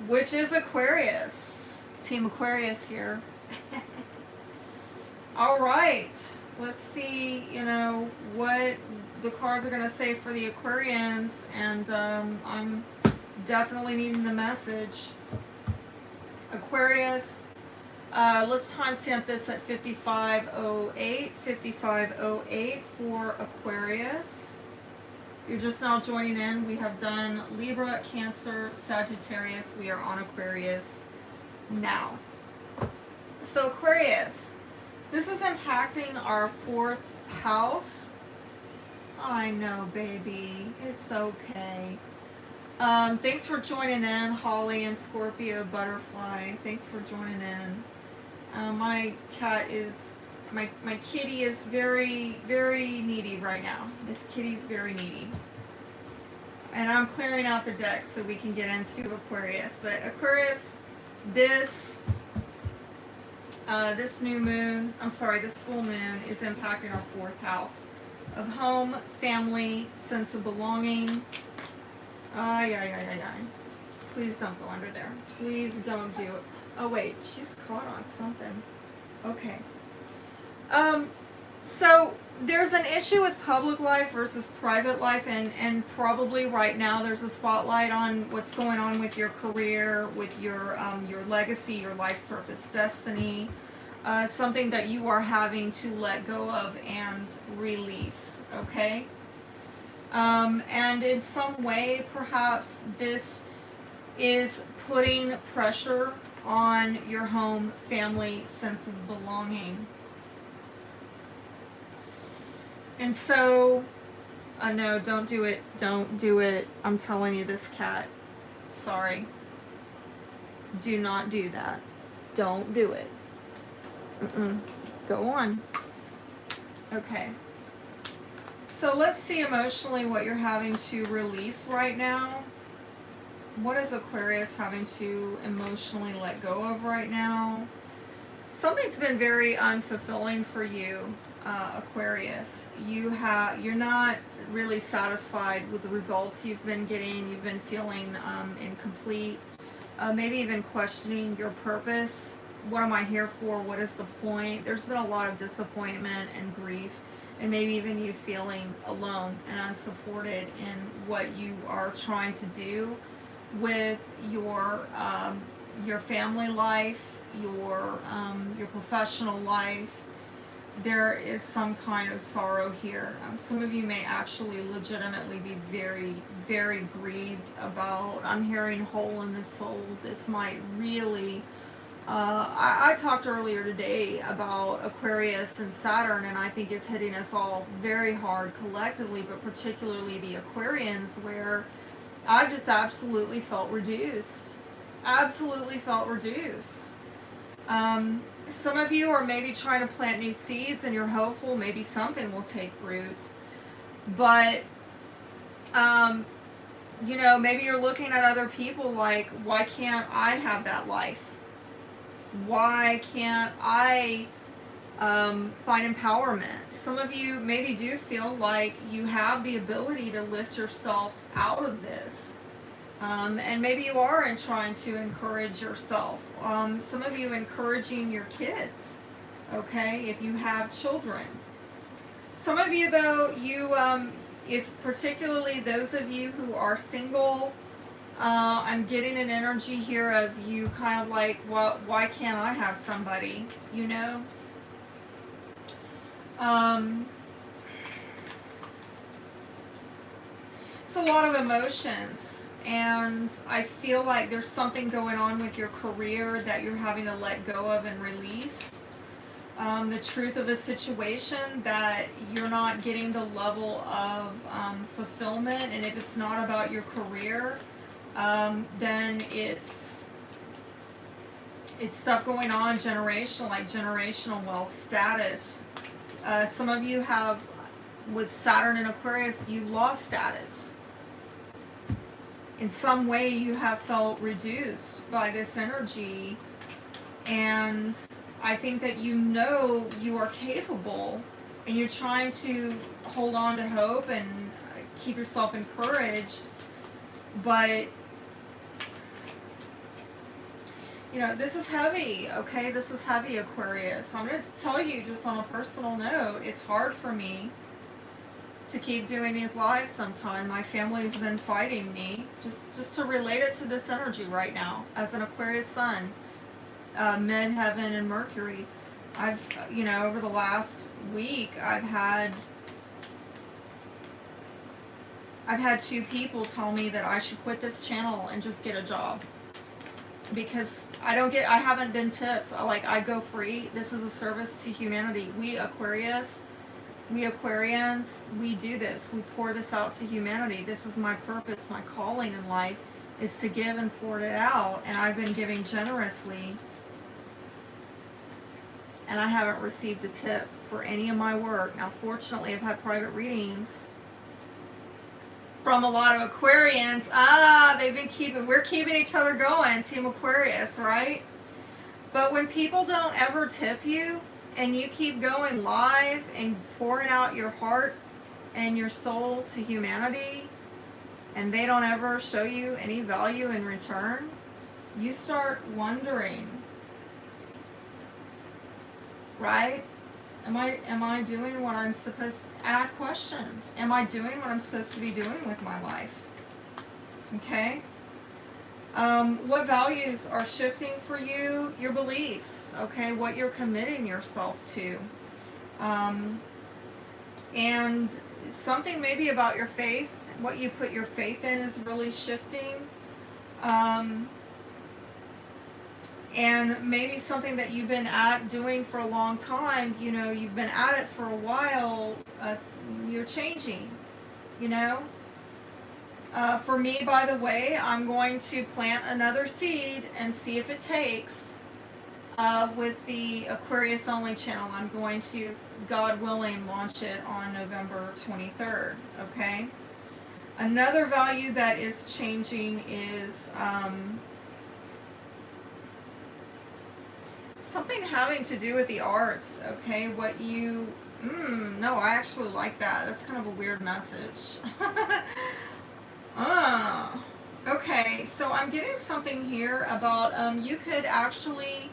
which is Aquarius. Team Aquarius here. All right. Let's see, what the cards are going to say for the Aquarians. And I'm definitely needing the message. Aquarius, let's timestamp this at 5508. 5508 for Aquarius. You're just now joining in. We have done Libra, Cancer, Sagittarius. We are on Aquarius now. So Aquarius, this is impacting our 4th house. I know, baby. It's okay. Thanks for joining in, Holly and Scorpio Butterfly. Thanks for joining in. My cat is, my kitty is very, very needy right now. This kitty's very needy. And I'm clearing out the deck so we can get into Aquarius. But Aquarius, this new moon, this full moon is impacting our 4th house of home, family, sense of belonging. Please don't go under there. Please don't do it. Oh wait, she's caught on something. Okay. So there's an issue with public life versus private life, and probably right now there's a spotlight on what's going on with your career, with your legacy, your life purpose, destiny, something that you are having to let go of and release. Okay. And in some way, perhaps this is putting pressure on your home, family, sense of belonging. And so, no, don't do it. Don't do it. I'm telling you, this cat. Sorry. Do not do that. Don't do it. Go on. Okay. So let's see emotionally what you're having to release right now. What is Aquarius having to emotionally let go of right now? Something's been very unfulfilling for you, Aquarius. You're not really satisfied with the results you've been getting. You've been feeling incomplete, maybe even questioning your purpose. What am I here for? What is the point? There's been a lot of disappointment and grief, and maybe even you feeling alone and unsupported in what you are trying to do with your family life, your professional life. There is some kind of sorrow here. Some of you may actually legitimately be very, very grieved about, I'm hearing hole in the soul. This might really, I talked earlier today about Aquarius and Saturn, and I think it's hitting us all very hard collectively, but particularly the Aquarians, where I've just absolutely felt reduced. Absolutely felt reduced. Some of you are maybe trying to plant new seeds and you're hopeful maybe something will take root. But, maybe you're looking at other people like, why can't I have that life? Why can't I find empowerment? Some of you maybe do feel like you have the ability to lift yourself out of this. And maybe you are trying to encourage yourself. Some of you encouraging your kids, okay, if you have children. Some of you, though, if particularly those of you who are single, I'm getting an energy here of you kind of like, well, why can't I have somebody, It's a lot of emotions. And I feel like there's something going on with your career that you're having to let go of and release. The truth of the situation, that you're not getting the level of fulfillment. And if it's not about your career, then it's stuff going on generational, like generational wealth status. Some of you have, with Saturn and Aquarius, you lost status. In some way you have felt reduced by this energy, and I think that you are capable, and you're trying to hold on to hope and keep yourself encouraged, but You know, this is heavy, okay? This is heavy, Aquarius. I'm going to tell you just on a personal note, it's hard for me to keep doing these lives sometimes. My family's been fighting me just to relate it to this energy right now as an Aquarius sun, midheaven and Mercury. I've, you know, over the last week, I've had two people tell me that I should quit this channel and just get a job because I haven't been tipped. Like, I go free. This is a service to humanity. We Aquarians, we do this. We pour this out to humanity. This is my purpose, my calling in life is to give and pour it out. And I've been giving generously. And I haven't received a tip for any of my work. Now, fortunately, I've had private readings from a lot of Aquarians. We're keeping each other going, Team Aquarius, right? But when people don't ever tip you and you keep going live and pouring out your heart and your soul to humanity and they don't ever show you any value in return, you start wondering, right? Am I doing what I'm supposed to? And I've questioned, am I doing what I'm supposed to be doing with my life? Okay? What values are shifting for you? Your beliefs, okay? What you're committing yourself to. And something maybe about your faith, what you put your faith in is really shifting. And maybe something that you've been doing for a long time, you know, you've been at it for a while, you're changing, you know. For me, by the way, I'm going to plant another seed and see if it takes with the Aquarius Only channel. I'm going to, God willing, launch it on November 23rd, okay? Another value that is changing is something having to do with the arts, okay? What you, no, I actually like that. That's kind of a weird message. Okay, so I'm getting something here about you could actually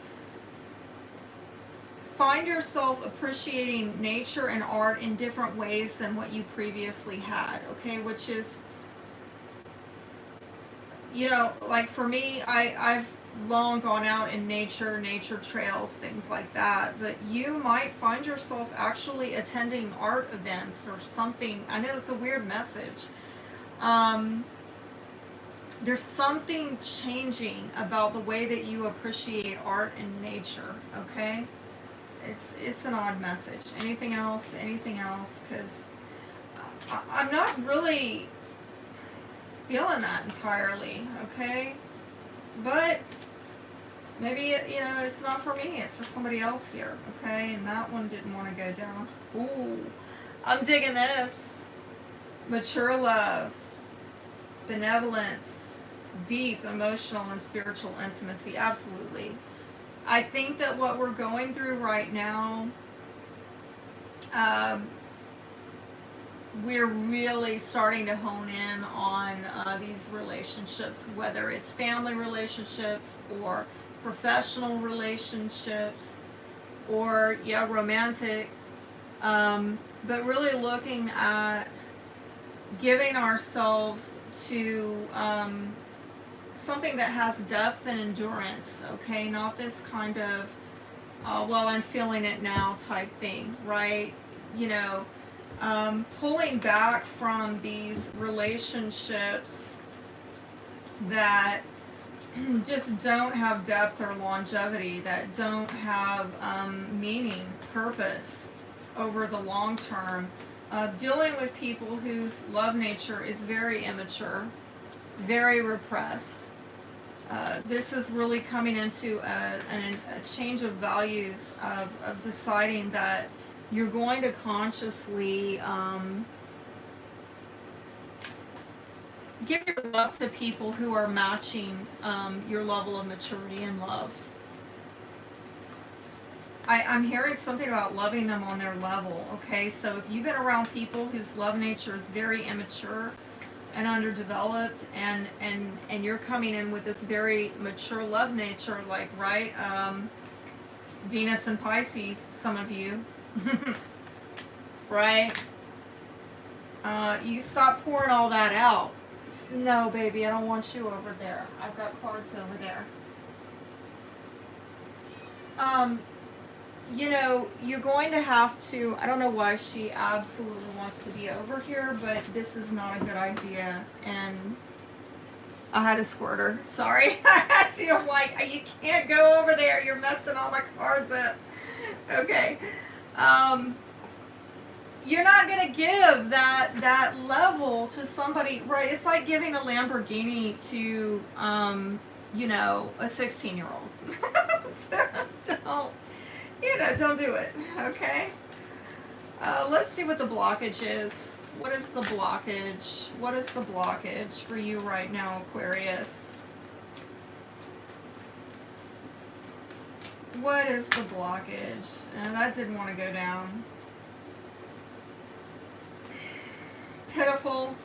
find yourself appreciating nature and art in different ways than what you previously had, okay? Which is, you know, like for me, I've long gone out in nature trails, things like that, but you might find yourself actually attending art events or something. I know it's a weird message. There's something changing about the way that you appreciate art and nature, okay? It's an odd message. Anything else? Because I'm not really feeling that entirely, okay? But maybe, you know, it's not for me. It's for somebody else here, okay? And that one didn't want to go down. Ooh, I'm digging this. Mature love, benevolence, deep emotional and spiritual intimacy. Absolutely. I think that what we're going through right now, we're really starting to hone in on these relationships, whether it's family relationships or professional relationships or, yeah, romantic, but really looking at giving ourselves to something that has depth and endurance, okay? Not this kind of, well, I'm feeling it now type thing, right? You know, pulling back from these relationships that just don't have depth or longevity, that don't have meaning, purpose over the long term. Dealing with people whose love nature is very immature, very repressed. This is really coming into a change of values of deciding that you're going to consciously give your love to people who are matching your level of maturity and love. I'm hearing something about loving them on their level, okay? So if you've been around people whose love nature is very immature, and underdeveloped, and you're coming in with this very mature love nature, like, right, Venus and Pisces, some of you. Right? You stop pouring all that out. No, baby, I don't want you over there. I've got cards over there. You know, you're going to have to, I don't know why she absolutely wants to be over here, but this is not a good idea. And I had a squirter. Sorry. I had to. I'm like, you can't go over there. You're messing all my cards up. Okay. You're not going to give that level to somebody, right? It's like giving a Lamborghini to, you know, a 16-year-old. Don't do it, okay? Let's see what the blockage is. What is the blockage? What is the blockage for you right now, Aquarius? What is the blockage? That didn't want to go down. Pitiful.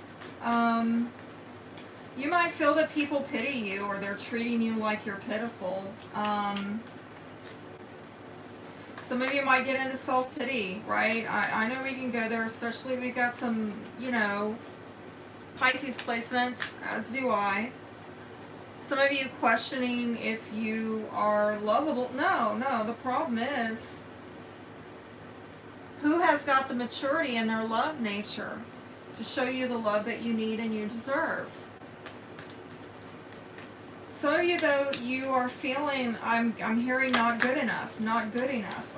You might feel that people pity you, or they're treating you like you're pitiful. Some of you might get into self-pity, right? I know we can go there, especially we got some, you know, Pisces placements, as do I. Some of you questioning if you are lovable. No, the problem is, who has got the maturity in their love nature to show you the love that you need and you deserve? Some of you, though, you are feeling, I'm hearing not good enough,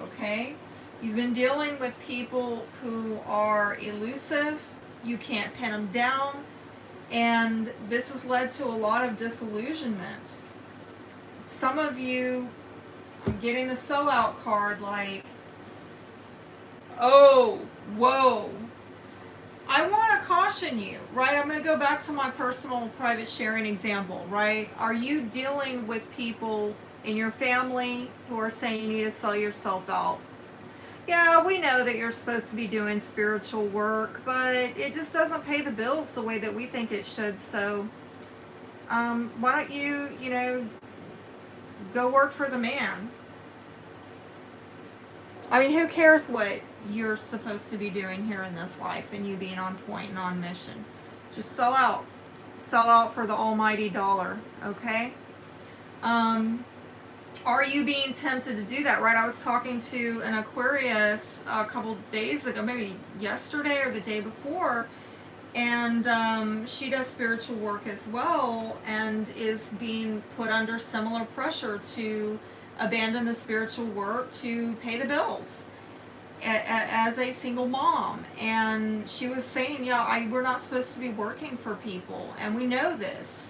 okay? You've been dealing with people who are elusive, you can't pin them down, and this has led to a lot of disillusionment. Some of you, I'm getting the sellout card, like, oh, whoa. I want to caution you, right? I'm going to go back to my personal private sharing example, right? Are you dealing with people in your family who are saying you need to sell yourself out? Yeah, we know that you're supposed to be doing spiritual work, but it just doesn't pay the bills the way that we think it should. So why don't you, you know, go work for the man? I mean, who cares what you're supposed to be doing here in this life and you being on point and on mission? Just sell out. Sell out for the almighty dollar, okay? Are you being tempted to do that, right? I was talking to an Aquarius a couple days ago, maybe yesterday or the day before, and she does spiritual work as well and is being put under similar pressure to abandon the spiritual work to pay the bills as a single mom. And she was saying, yeah, we're not supposed to be working for people, and we know this.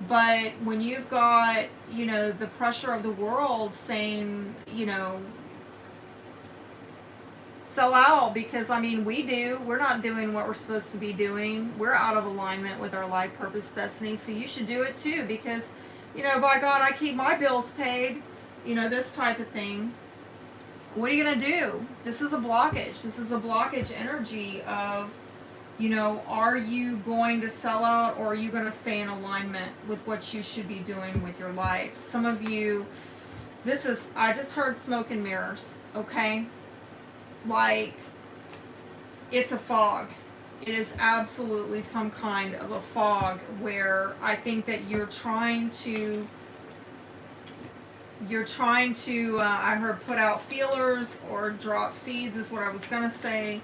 But when you've got, you know, the pressure of the world saying, you know, sell out, because, I mean, we're not doing what we're supposed to be doing. We're out of alignment with our life purpose destiny, so you should do it too, because, you know, by God, I keep my bills paid, you know, this type of thing. What are you going to do? This is a blockage. This is a blockage energy of, you know, are you going to sell out, or are you going to stay in alignment with what you should be doing with your life? Some of you, I just heard smoke and mirrors, okay? Like, it's a fog. It is absolutely some kind of a fog where I think that you're trying to, I heard put out feelers or drop seeds is what I was going to say.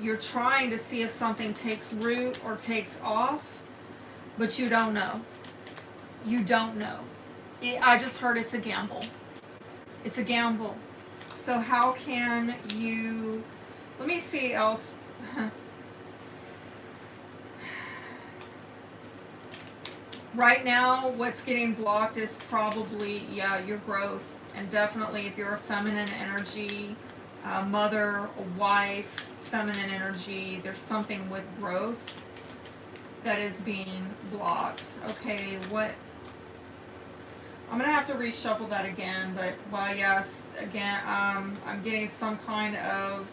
You're trying to see if something takes root or takes off, but you don't know. You don't know. I just heard it's a gamble. It's a gamble. So how can you, let me see else. Right now, what's getting blocked is probably, your growth. And definitely if you're a feminine energy, mother, a wife, feminine energy, there's something with growth that is being blocked. Okay, what? I'm going to have to reshuffle that again, but, well, yes, again, I'm getting some kind of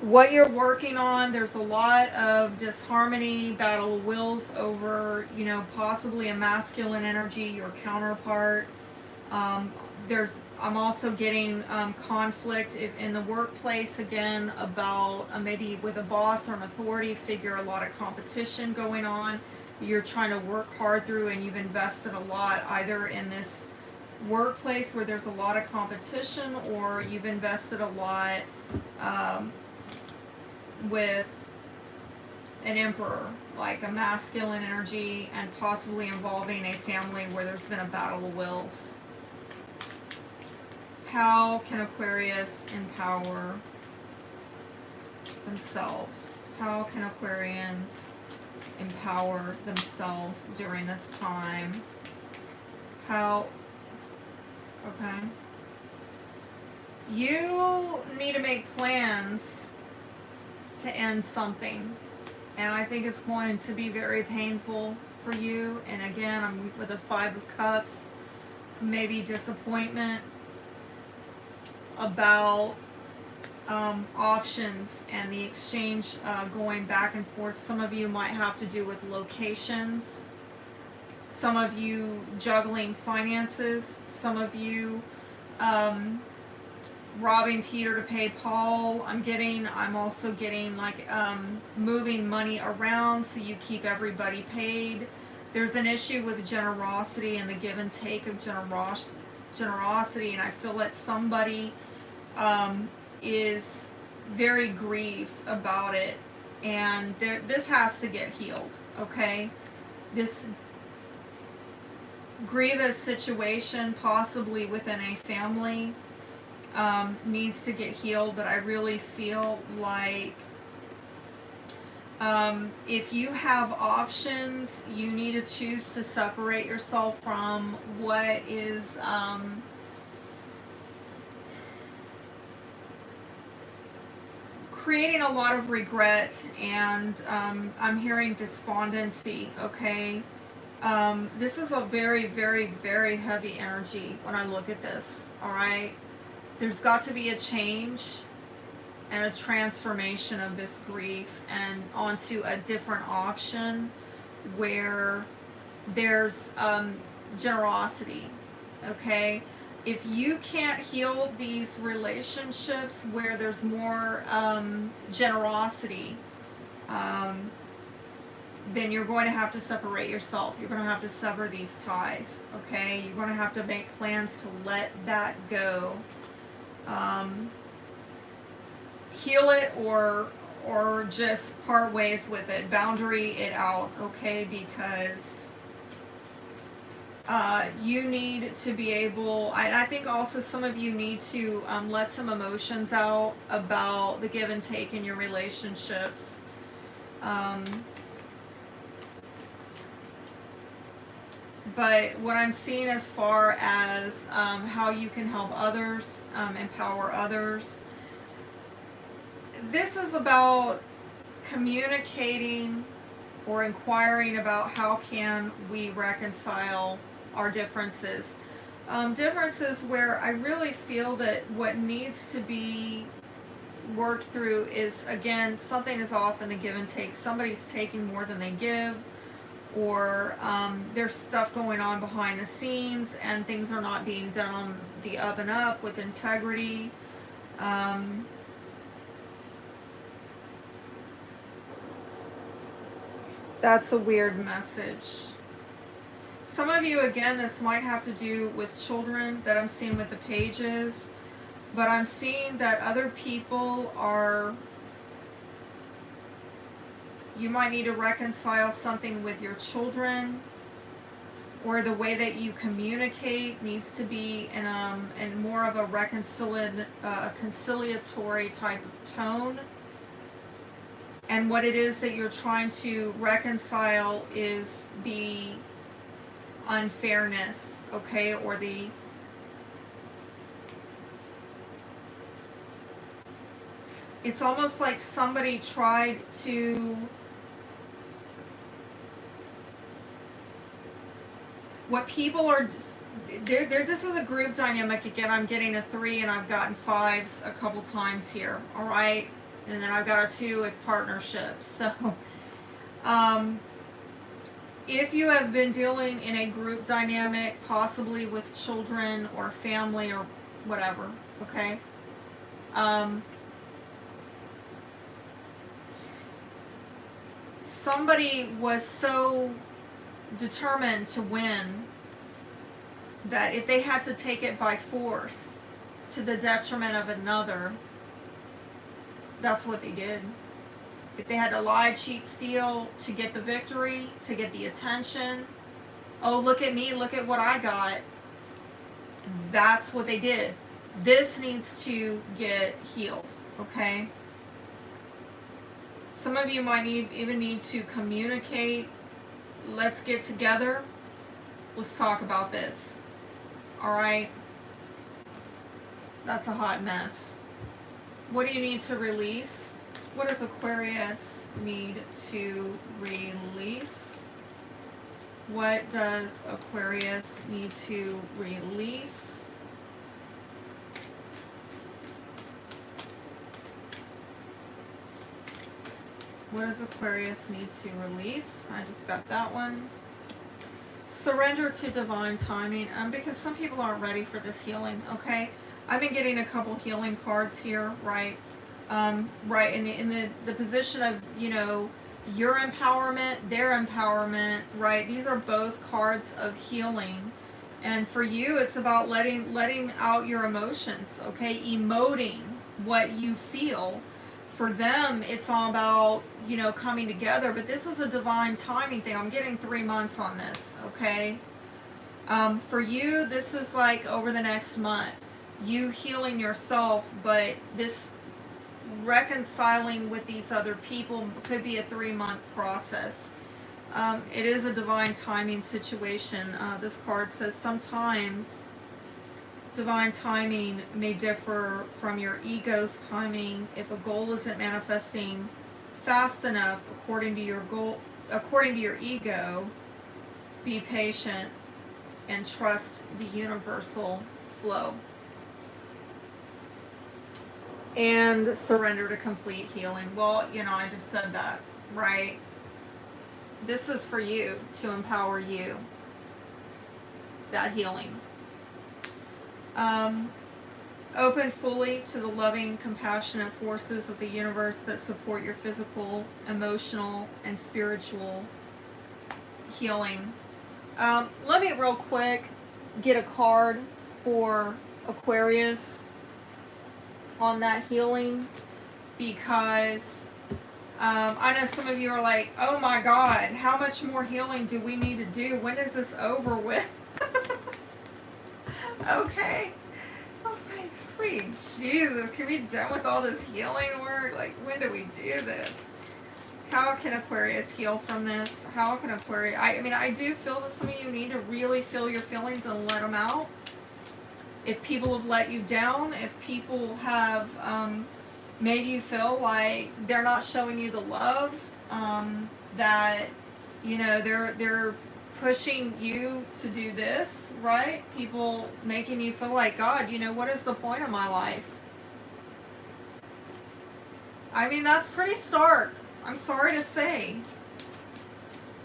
what you're working on. There's a lot of disharmony, battle of wills over, possibly a masculine energy, your counterpart. Um, I'm also getting conflict in the workplace again about maybe with a boss or an authority figure, a lot of competition going on. You're trying to work hard through, and you've invested a lot either in this workplace where there's a lot of competition, or you've invested a lot um, with an emperor, like a masculine energy, and possibly involving a family where there's been a battle of wills. How can Aquarius empower themselves? How can Aquarians empower themselves during this time? How? Okay. You need to make plans to end something. And I think it's going to be very painful for you. And again, I'm with the Five of Cups, maybe disappointment about options and the exchange going back and forth. Some of you might have to do with locations. Some of you juggling finances. Some of you robbing Peter to pay Paul. I'm also getting like moving money around so you keep everybody paid. There's an issue with generosity and the give and take of generosity, and I feel that somebody is very grieved about it, and this has to get healed, okay? This grievous situation, possibly within a family, needs to get healed, but I really feel like if you have options, you need to choose to separate yourself from what is creating a lot of regret, and I'm hearing despondency, okay? This is a very, very, very heavy energy when I look at this, all right? There's got to be a change and a transformation of this grief and onto a different option where there's generosity, okay? If you can't heal these relationships where there's more generosity, then you're going to have to separate yourself. You're going to have to sever these ties, okay? You're going to have to make plans to let that go. Heal it or just part ways with it. Boundary it out, okay? Because you need to be able, I think also some of you need to let some emotions out about the give and take in your relationships. But what I'm seeing as far as how you can help others, empower others, this is about communicating or inquiring about how can we reconcile our differences. Differences where I really feel that what needs to be worked through is, again, something is off in the give and take. Somebody's taking more than they give, or there's stuff going on behind the scenes and things are not being done on the up and up with integrity. That's a weird message. Some of you, again, this might have to do with children that I'm seeing with the pages, but I'm seeing that other people are, you might need to reconcile something with your children, or the way that you communicate needs to be in more of a conciliatory type of tone. And what it is that you're trying to reconcile is the unfairness, okay, or the it's almost like somebody tried to, what people are there this is a group dynamic again. I'm getting a 3 and I've gotten 5s a couple times here, all right? And then I've got a 2 with partnerships. So, um, if you have been dealing in a group dynamic, possibly with children or family or whatever, okay? Somebody was so determined to win that if they had to take it by force to the detriment of another, that's what they did. If they had to lie, cheat, steal to get the victory, to get the attention, oh, look at me, look at what I got, that's what they did. This needs to get healed, okay? Some of you might even need to communicate. Let's get together. Let's talk about this. All right? That's a hot mess. What do you need to release? What does Aquarius need to release? What does Aquarius need to release? What does Aquarius need to release? I just got that one. Surrender to divine timing. Because some people aren't ready for this healing, okay? I've been getting a couple healing cards here, right? Right, in the position of, you know, your empowerment, their empowerment, right? These are both cards of healing. And for you, it's about letting out your emotions, okay? Emoting what you feel. For them, it's all about, you know, coming together. But this is a divine timing thing. I'm getting 3 months on this, okay? For you, this is like over the next month. You healing yourself, but this reconciling with these other people could be a 3-month process. It is a divine timing situation. This card says sometimes divine timing may differ from your ego's timing. If a goal isn't manifesting fast enough according to your ego, be patient and trust the universal flow. And surrender to complete healing. Well, you know, I just said that, right? This is for you, to empower you. That healing. Open fully to the loving, compassionate forces of the universe that support your physical, emotional, and spiritual healing. Let me real quick get a card for Aquarius on that healing, because I know some of you are like, oh my God, how much more healing do we need to do? When is this over with? Okay. I was like, sweet Jesus, can we be done with all this healing work? Like, when do we do this? How can Aquarius heal from this? How can Aquarius... I mean, I do feel that some of you need to really feel your feelings and let them out. If people have let you down, if people have made you feel like they're not showing you the love, that, you know, they're pushing you to do this, right? People making you feel like, God, you know, what is the point of my life? I mean, that's pretty stark. I'm sorry to say.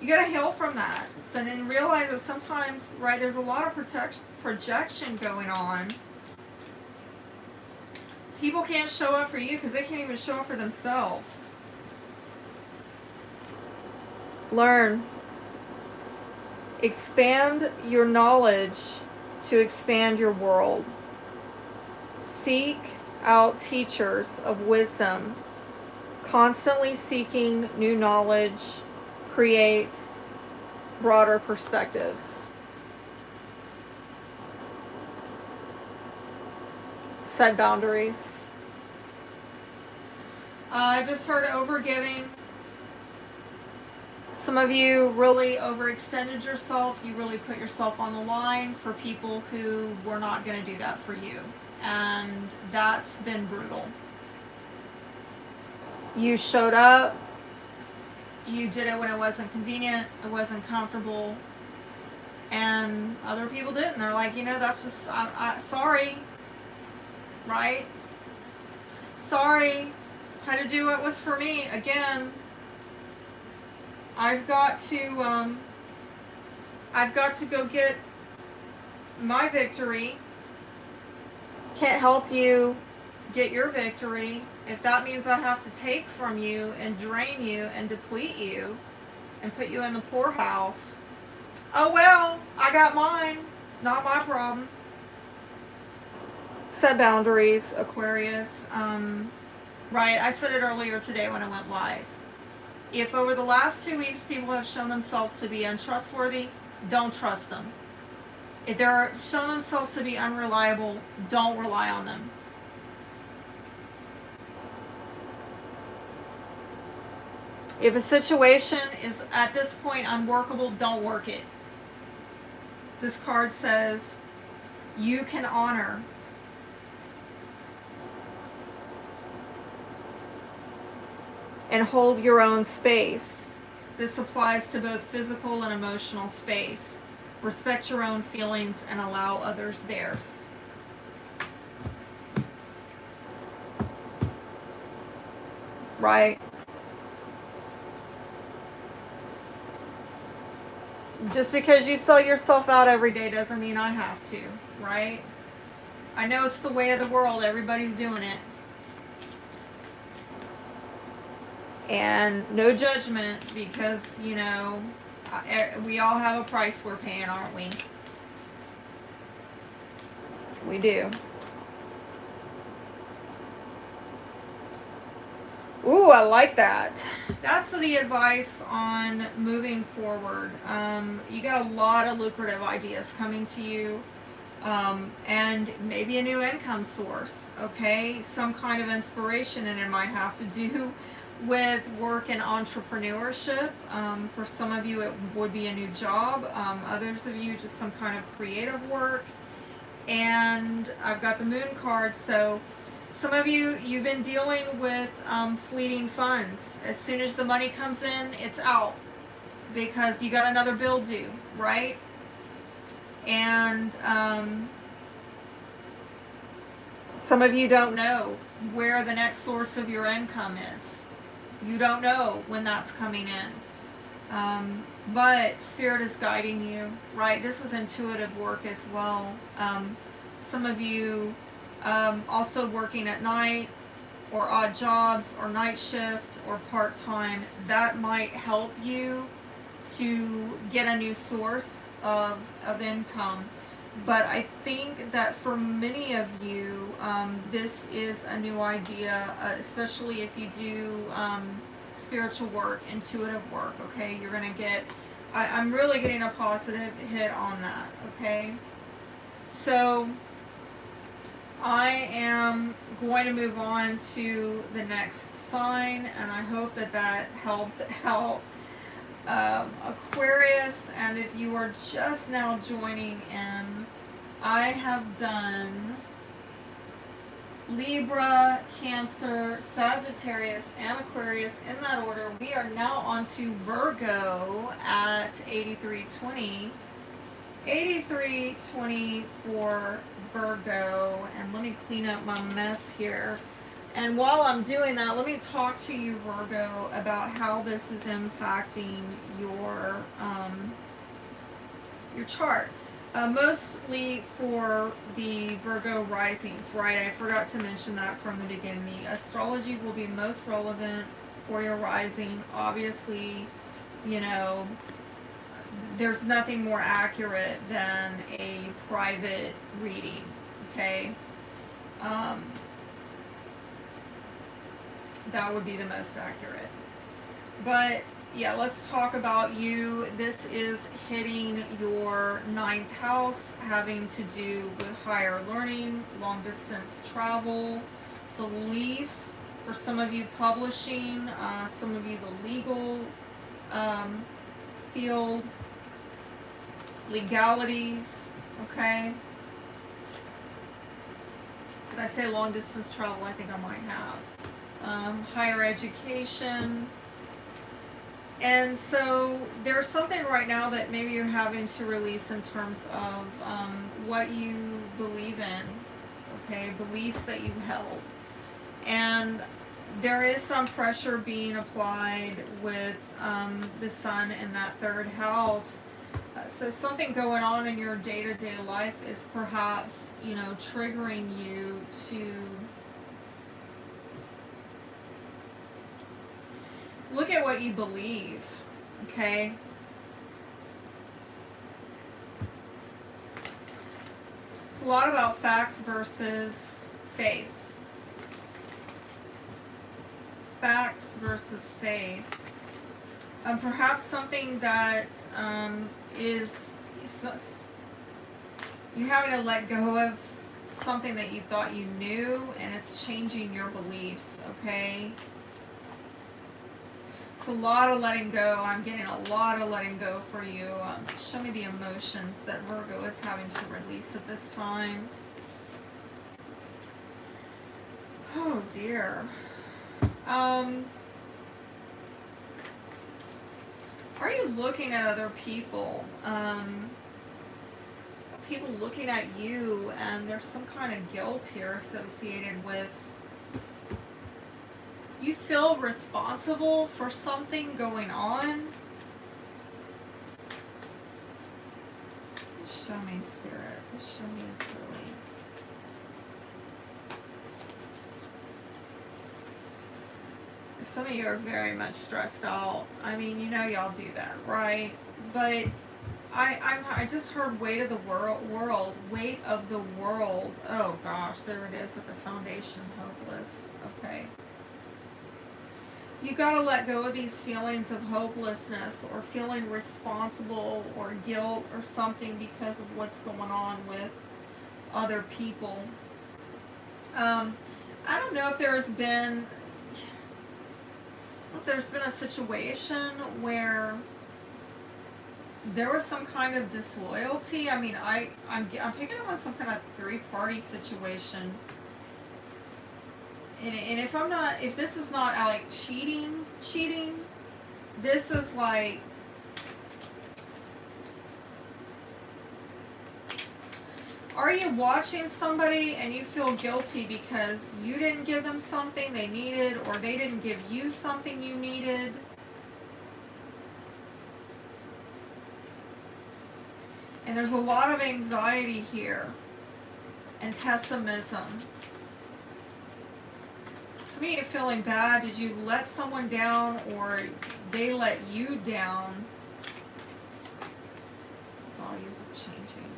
You gotta heal from that. So then realize that sometimes, right, there's a lot of projection going on. People can't show up for you because they can't even show up for themselves. Learn. Expand your knowledge to expand your world. Seek out teachers of wisdom. Constantly seeking new knowledge creates broader perspectives. Set boundaries. I just heard overgiving. Some of you really overextended yourself. You really put yourself on the line for people who were not going to do that for you. And that's been brutal. You showed up. You did it when it wasn't convenient. It wasn't comfortable. And other people didn't. They're like, you know, that's just, sorry. Right? Sorry. how to do what was for me. Again, I've got to go get my victory. Can't help you get your victory. If that means I have to take from you and drain you and deplete you and put you in the poorhouse, oh well, I got mine. Not my problem. Set boundaries, Aquarius. Right, I said it earlier today when I went live. If over the last 2 weeks people have shown themselves to be untrustworthy, don't trust them. If they're shown themselves to be unreliable, don't rely on them. If a situation is at this point unworkable, don't work it. This card says you can honor and hold your own space. This applies to both physical and emotional space. Respect your own feelings and allow others theirs. Right? Just because you sell yourself out every day doesn't mean I have to, right? I know it's the way of the world. Everybody's doing it. And no judgment, because, you know, we all have a price we're paying, aren't we? We do. Ooh, I like that. That's the advice on moving forward. You got a lot of lucrative ideas coming to you. And maybe a new income source, okay? Some kind of inspiration, and it might have to do with work and entrepreneurship. For some of you, it would be a new job. Others of you, just some kind of creative work. And I've got the moon card, so some of you, you've been dealing with fleeting funds. As soon as the money comes in, it's out because you got another bill due, right? And some of you don't know where the next source of your income is. You don't know when that's coming in. But Spirit is guiding you, right? This is intuitive work as well. Some of you also working at night, or odd jobs, or night shift, or part-time, that might help you to get a new source of income. But I think that for many of you, this is a new idea, especially if you do spiritual work, intuitive work, okay? You're going to get, I'm really getting a positive hit on that, okay? So I am going to move on to the next sign, and I hope that that helped out Aquarius. And if you are just now joining in, I have done Libra, Cancer, Sagittarius, and Aquarius in that order. We are now on to Virgo at 8320. 8320 for Virgo. And let me clean up my mess here. And while I'm doing that, let me talk to you, Virgo, about how this is impacting your chart. Mostly for the Virgo risings, right? I forgot to mention that from the beginning. The astrology will be most relevant for your rising. Obviously, you know, there's nothing more accurate than a private reading, okay? That would be the most accurate. But yeah, let's talk about you. This is hitting your 9th house, having to do with higher learning, long distance travel, beliefs. For some of you, publishing, some of you, the legal field, legalities, okay? Did I say long distance travel? I think I might have. Higher education. And so there's something right now that maybe you're having to release in terms of what you believe in, okay? Beliefs that you held. And There is some pressure being applied with the sun in that third house. So something going on in your day-to-day life is perhaps, triggering you to look at what you believe, okay? It's a lot about facts versus faith. Facts versus faith. Perhaps something that is you're having to let go of something that you thought you knew, and it's changing your beliefs, okay? It's a lot of letting go. I'm getting a lot of letting go for you. Show me the emotions that Virgo is having to release at this time. Oh dear. Are you looking at other people? People looking at you, and there's some kind of guilt here associated with you feel responsible for something going on. Show me, Spirit. Show me clearly. Some of you are very much stressed out. I mean, y'all do that, right? But I just heard weight of the world, weight of the world. Oh gosh, there it is at the foundation, hopeless. Okay. You got to let go of these feelings of hopelessness or feeling responsible or guilt or something because of what's going on with other people. I don't know if there's been a situation where there was some kind of disloyalty. I mean, I'm picking up on some kind of three-party situation. And if this is not like cheating, this is like, are you watching somebody and you feel guilty because you didn't give them something they needed, or they didn't give you something you needed? And there's a lot of anxiety here and pessimism. Some of you feeling bad. Did you let someone down, or they let you down? Values are changing.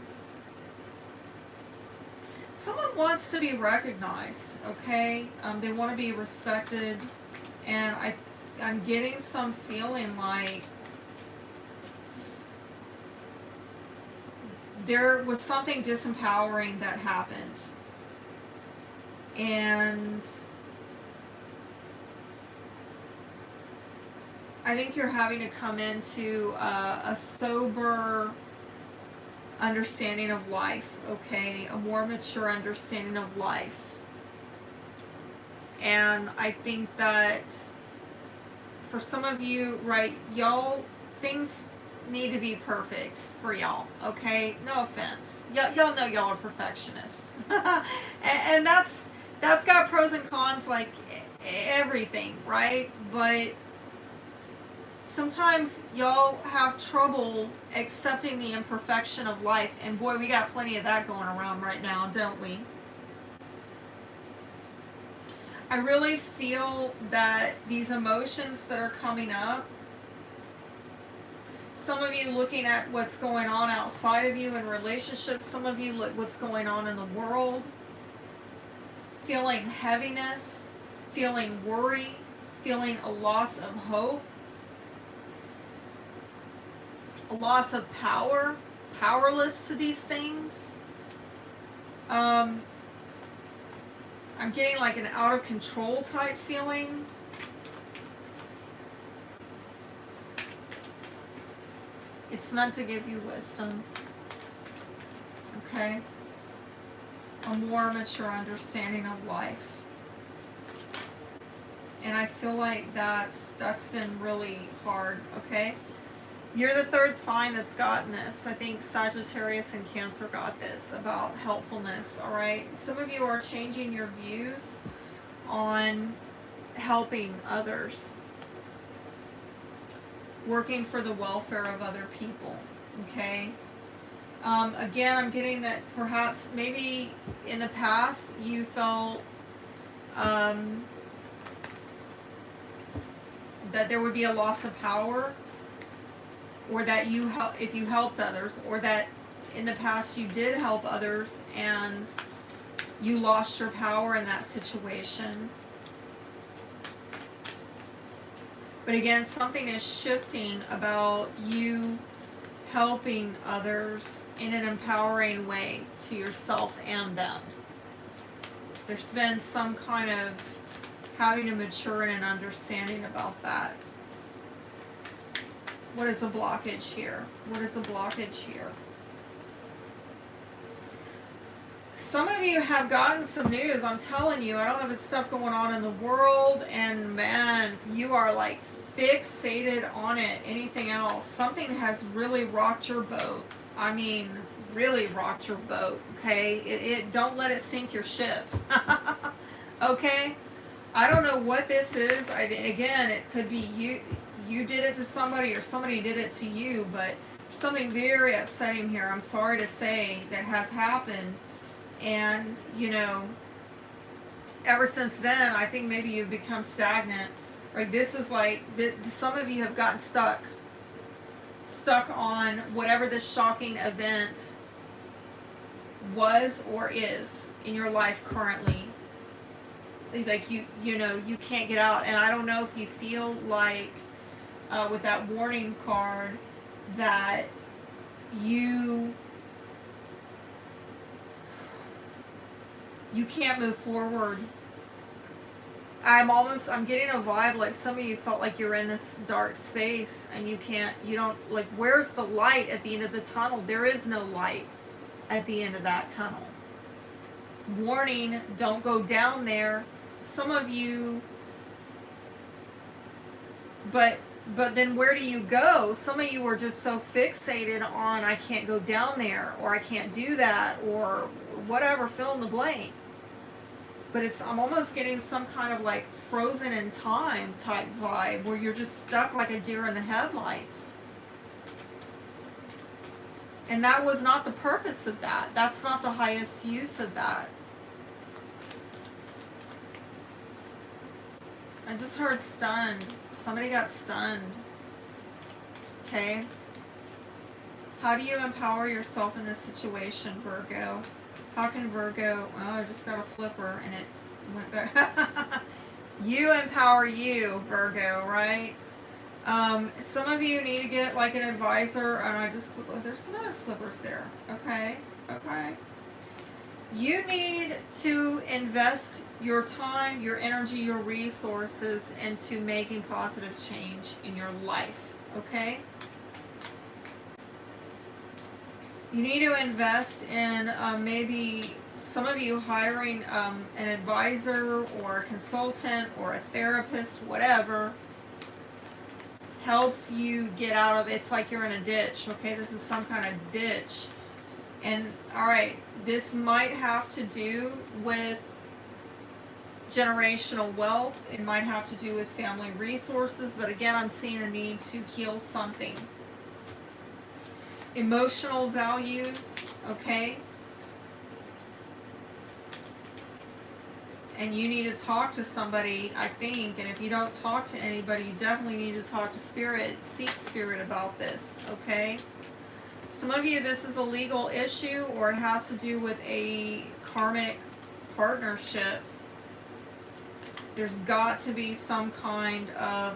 Someone wants to be recognized, okay? They want to be respected, and I'm getting some feeling like there was something disempowering that happened, and I think you're having to come into a sober understanding of life, okay? A more mature understanding of life. And I think that for some of you, right, y'all, things need to be perfect for y'all, okay? No offense. Y'all know y'all are perfectionists. and that's got pros and cons like everything, right? But sometimes y'all have trouble accepting the imperfection of life, and boy, we got plenty of that going around right now, don't we? I really feel that these emotions that are coming up, some of you looking at what's going on outside of you in relationships, some of you look what's going on in the world, feeling heaviness, feeling worry, feeling a loss of hope, a loss of power, powerless to these things. I'm getting like an out of control type feeling. It's meant to give you wisdom. Okay? A more mature understanding of life. And I feel like that's been really hard, okay? You're the third sign that's gotten this. I think Sagittarius and Cancer got this about helpfulness, all right? Some of you are changing your views on helping others, working for the welfare of other people. Okay. Again, I'm getting that perhaps maybe in the past you felt that there would be a loss of power, or that if you helped others, or that in the past you did help others and you lost your power in that situation. But again, something is shifting about you helping others in an empowering way to yourself and them. There's been some kind of having to mature in an understanding about that. What is the blockage here? What is the blockage here? Some of you have gotten some news. I'm telling you, I don't know if it's stuff going on in the world, and man, you are like fixated on it. Anything else? Something has really rocked your boat. I mean, really rocked your boat. Okay, it don't let it sink your ship. Okay, I don't know what this is. Again, it could be you did it to somebody, or somebody did it to you, but something very upsetting here, I'm sorry to say, that has happened. And you know, ever since then, I think maybe you've become stagnant. Right? This is like some of you have gotten stuck on whatever this shocking event was or is in your life currently. Like you know, you can't get out. And I don't know if you feel like with that warning card that you can't move forward. I'm getting a vibe like some of you felt like you're in this dark space and you don't, like, where's the light at the end of the tunnel? There is no light at the end of that tunnel. Warning, don't go down there. Some of you, but then where do you go? Some of you are just so fixated on, I can't go down there, or I can't do that, or whatever, fill in the blank. But I'm almost getting some kind of like frozen in time type vibe where you're just stuck like a deer in the headlights. And that was not the purpose of that. That's not the highest use of that. I just heard stunned. Somebody got stunned. Okay. How do you empower yourself in this situation, Virgo? How can Virgo... Oh, I just got a flipper and it went back. You empower you, Virgo, right? Some of you need to get like an advisor, and there's some other flippers there. Okay. You need to invest your time, your energy, your resources into making positive change in your life. Okay? You need to invest in maybe some of you hiring an advisor or a consultant or a therapist, whatever, helps you get out of, it's like you're in a ditch, okay? This is some kind of ditch. And, all right, this might have to do with generational wealth. It might have to do with family resources. But again, I'm seeing a need to heal something. Emotional values, okay? And you need to talk to somebody, I think. And if you don't talk to anybody, you definitely need to talk to Spirit. Seek Spirit about this, okay? Some of you, this is a legal issue, or it has to do with a karmic partnership. There's got to be some kind of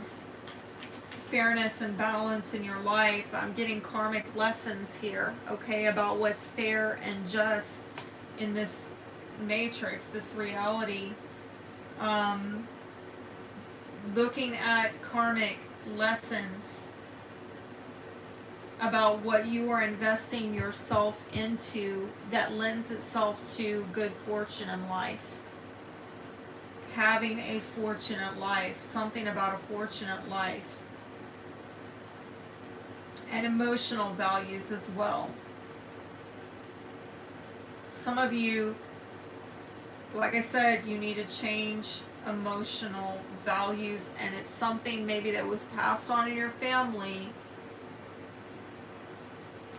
fairness and balance in your life. I'm getting karmic lessons here, okay, about what's fair and just in this matrix, this reality. Looking at karmic lessons about what you are investing yourself into that lends itself to good fortune in life. Having a fortunate life, something about a fortunate life. And emotional values as well. Some of you, like I said, you need to change emotional values, and it's something maybe that was passed on in your family,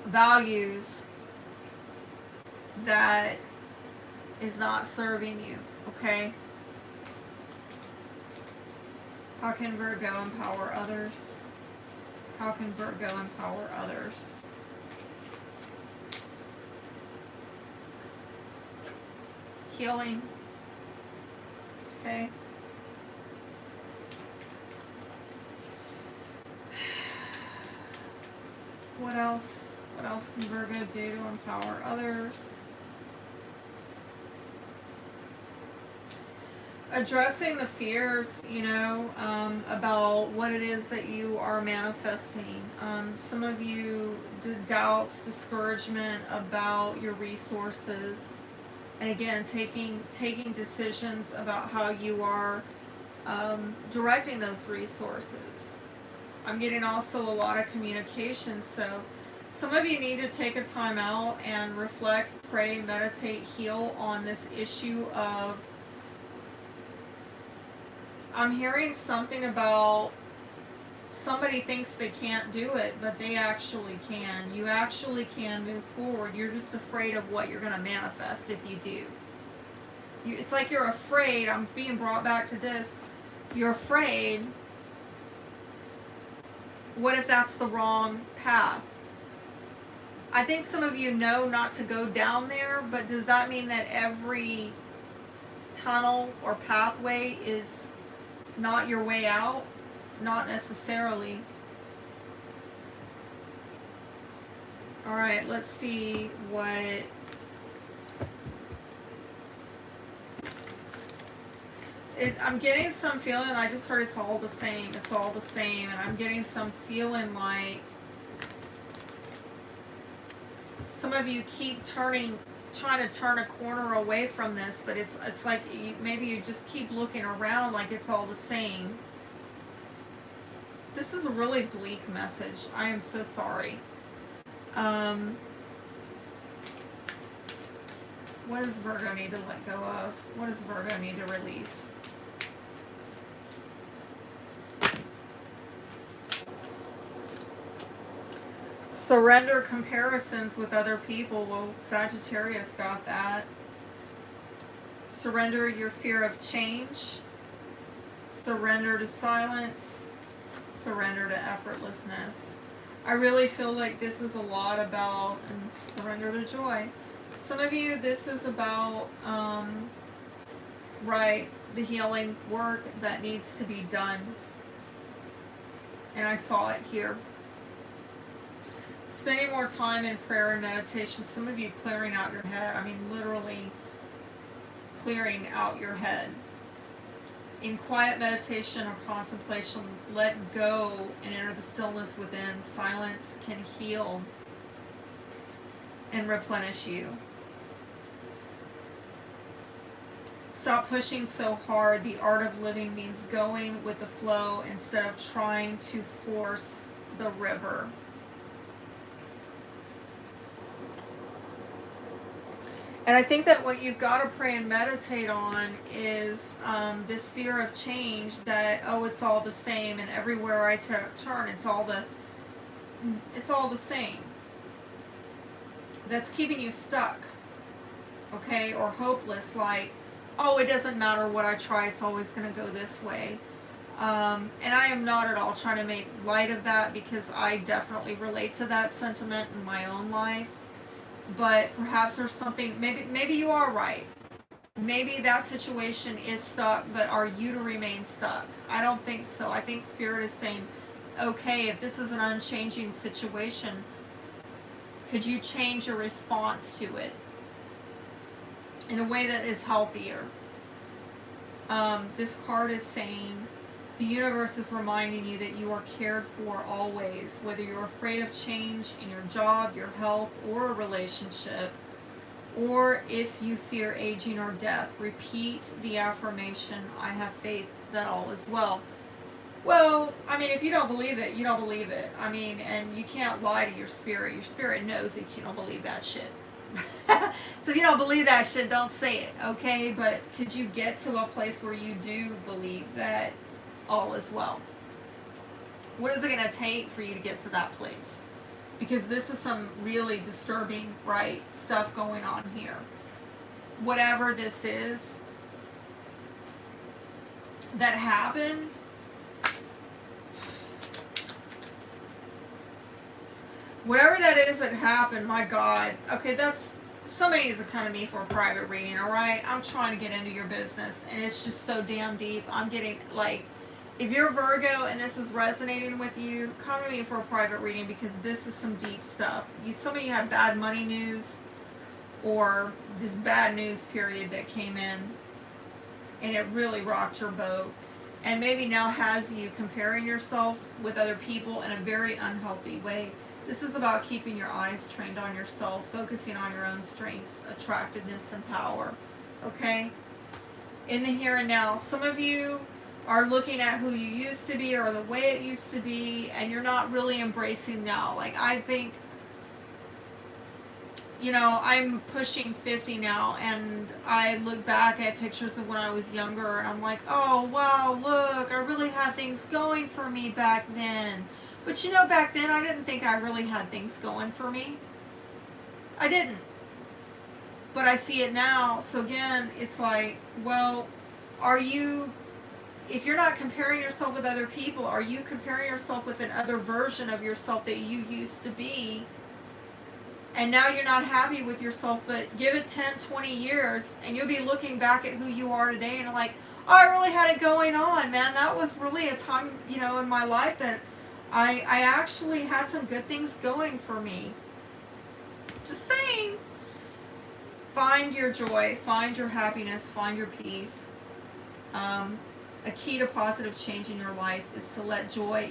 values that is not serving you, okay? How can Virgo empower others? How can Virgo empower others? Healing. Okay. What else? What else can Virgo do to empower others? Addressing the fears, about what it is that you are manifesting. Some of you, doubts, discouragement about your resources. And again, taking decisions about how you are directing those resources. I'm getting also a lot of communication, so some of you need to take a time out and reflect, pray, meditate, heal on this issue of, I'm hearing something about somebody thinks they can't do it, but they actually can. You actually can move forward. You're just afraid of what you're going to manifest if you do. It's like you're afraid. I'm being brought back to this. You're afraid. What if that's the wrong path? I think some of you know not to go down there, but does that mean that every tunnel or pathway is not your way out? Not necessarily. All right, let's see what... I'm getting some feeling, I just heard it's all the same. It's all the same. And I'm getting some feeling like some of you keep trying to turn a corner away from this, but it's like maybe you just keep looking around like it's all the same. This is a really bleak message. I am so sorry. What does Virgo need to let go of? What does Virgo need to release? Surrender comparisons with other people. Well, Sagittarius got that. Surrender your fear of change. Surrender to silence. Surrender to effortlessness. I really feel like this is a lot about, and surrender to joy. Some of you, this is about, the healing work that needs to be done. And I saw it here. Spending more time in prayer and meditation. Some of you clearing out your head. I mean, literally clearing out your head. In quiet meditation or contemplation, let go and enter the stillness within. Silence can heal and replenish you. Stop pushing so hard. The art of living means going with the flow instead of trying to force the river. And I think that what you've got to pray and meditate on is this fear of change, that, it's all the same, and everywhere I turn, it's all the same. That's keeping you stuck, okay, or hopeless, like, it doesn't matter what I try, it's always going to go this way. And I am not at all trying to make light of that, because I definitely relate to that sentiment in my own life. But perhaps there's something, maybe you are right. Maybe that situation is stuck, but are you to remain stuck? I don't think so. I think Spirit is saying, okay, if this is an unchanging situation, could you change your response to it in a way that is healthier? This card is saying, the universe is reminding you that you are cared for always, whether you're afraid of change in your job, your health, or a relationship, or if you fear aging or death. Repeat the affirmation, I have faith that all is well. Well, I mean, if you don't believe it, you don't believe it. I mean, and you can't lie to your spirit. Your spirit knows that you don't believe that shit. So if you don't believe that shit, don't say it, okay? But could you get to a place where you do believe that all is well? What is it going to take for you to get to that place? Because this is some really disturbing, right, stuff going on here. Whatever this is that happened, whatever that is that happened, my God. Okay, that's, somebody needs to come to me for a private reading, all right? I'm trying to get into your business, and it's just so damn deep. I'm getting, like, if you're Virgo and this is resonating with you, come to me for a private reading, because this is some deep stuff. Some of you have bad money news, or just bad news, period, that came in, and it really rocked your boat. And maybe now has you comparing yourself with other people in a very unhealthy way. This is about keeping your eyes trained on yourself, focusing on your own strengths, attractiveness, and power. Okay? In the here and now. Some of you are looking at who you used to be or the way it used to be, and you're not really embracing now. Like, I think, you know, I'm pushing 50 now, and I look back at pictures of when I was younger, and I'm like, oh, wow, look, I really had things going for me back then. But you know, back then, I didn't think I really had things going for me. I didn't. But I see it now. So again, it's like, well, are you, if you're not comparing yourself with other people, are you comparing yourself with another version of yourself that you used to be? And now you're not happy with yourself, but give it 10, 20 years, and you'll be looking back at who you are today, and like, oh, I really had it going on, man. That was really a time, you know, in my life that I actually had some good things going for me. Just saying. Find your joy, find your happiness, find your peace. A key to positive change in your life is to let joy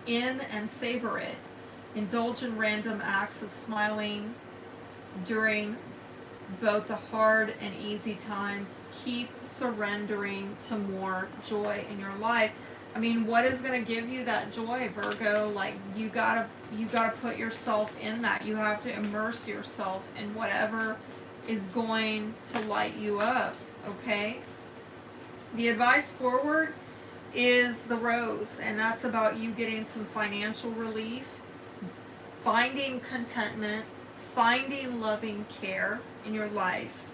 in and savor it. Indulge in random acts of smiling during both the hard and easy times. Keep surrendering to more joy in your life. I mean, what is going to give you that joy, Virgo? Like, you gotta put yourself in that. You have to immerse yourself in whatever is going to light you up, okay? The advice forward is the rose, and that's about you getting some financial relief, finding contentment, finding loving care in your life.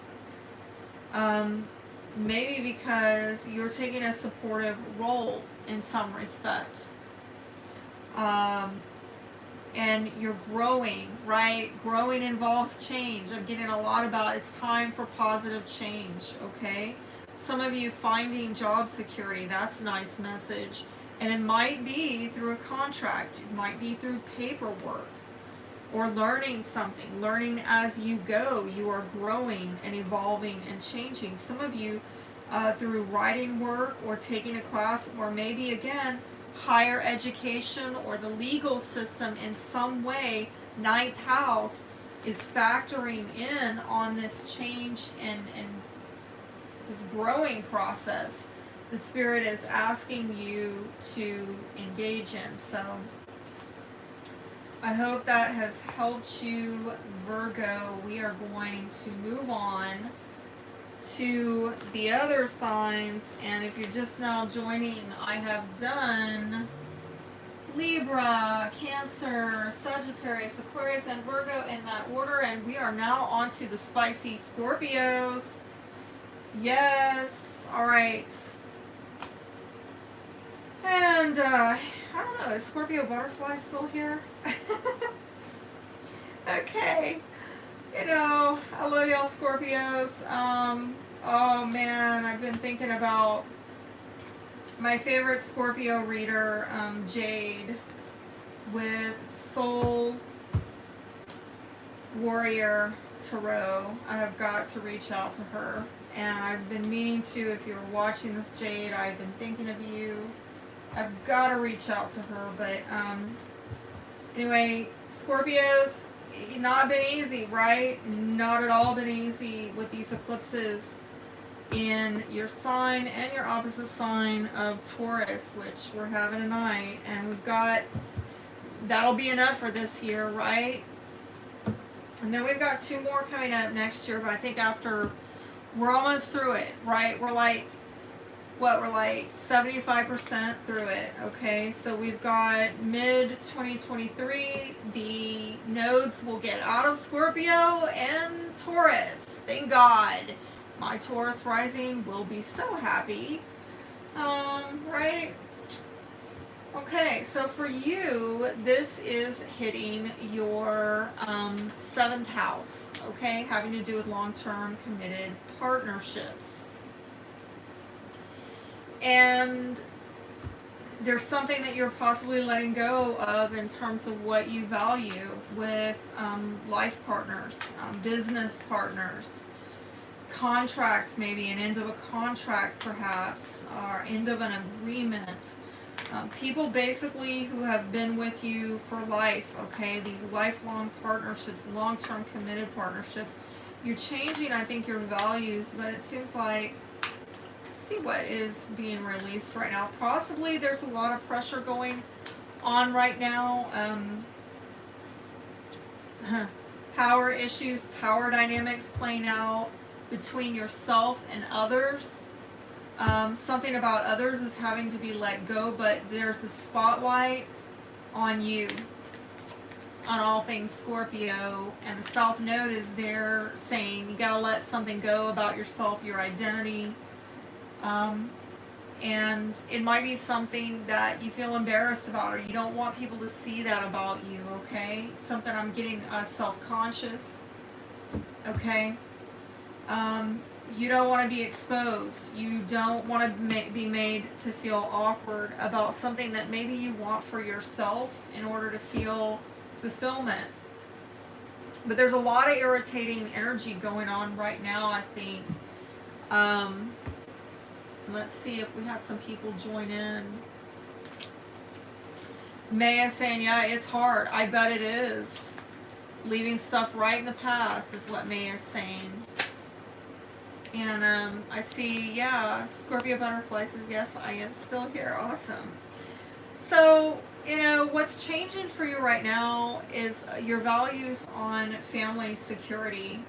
Maybe because you're taking a supportive role in some respect. And you're growing, right? Growing involves change. I'm getting a lot about it's time for positive change, okay? Some of you finding job security, that's a nice message. And it might be through a contract. It might be through paperwork. Or learning something. Learning as you go. You are growing and evolving and changing. Some of you through writing work or taking a class, or maybe again higher education or the legal system in some way. Ninth house is factoring in on this change and this growing process the Spirit is asking you to engage in. So I hope that has helped you, Virgo. We are going to move on to the other signs, and if you're just now joining, I have done Libra, Cancer, Sagittarius, Aquarius, and Virgo in that order, and we are now on to the spicy Scorpios. Yes, alright. And, I don't know, is Scorpio Butterfly still here? Okay. You know, I love y'all Scorpios. Oh man, I've been thinking about my favorite Scorpio reader, Jade, with Soul Warrior Tarot. I have got to reach out to her. And I've been meaning to. If you're watching this, Jade, I've been thinking of you. I've got to reach out to her. But anyway, Scorpios, not been easy, right? Not at all been easy with these eclipses in your sign and your opposite sign of Taurus, which we're having tonight. And we've got, that'll be enough for this year, right? And then we've got 2 more coming up next year, but I think after we're almost through it, right? We're like, what, we're like 75% through it, okay? So we've got mid 2023, the nodes will get out of Scorpio and Taurus. Thank God. My Taurus rising will be so happy. Right? Okay, so for you, this is hitting your 7th house, okay? Having to do with long-term committed partnerships. And there's something that you're possibly letting go of in terms of what you value with life partners, business partners, contracts, maybe an end of a contract perhaps, or end of an agreement. People basically who have been with you for life, okay, these lifelong partnerships, long-term committed partnerships. You're changing, I think, your values, but it seems like, see what is being released right now. Possibly there's a lot of pressure going on right now. Power issues, power dynamics playing out between yourself and others. Something about others is having to be let go, but there's a spotlight on you, on all things Scorpio, and the South Node is there saying you gotta let something go about yourself, your identity. And it might be something that you feel embarrassed about, or you don't want people to see that about you, okay? Something I'm getting self-conscious, okay? You don't want to be exposed. You don't want to be made to feel awkward about something that maybe you want for yourself in order to feel fulfillment. But there's a lot of irritating energy going on right now, I think. Let's see if we had some people join in. Maya saying, yeah, it's hard. I bet it is. Leaving stuff right in the past is what Maya is saying. And I see, yeah, Scorpio Butterfly says, yes, I am still here. Awesome. So, what's changing for you right now is your values on family security.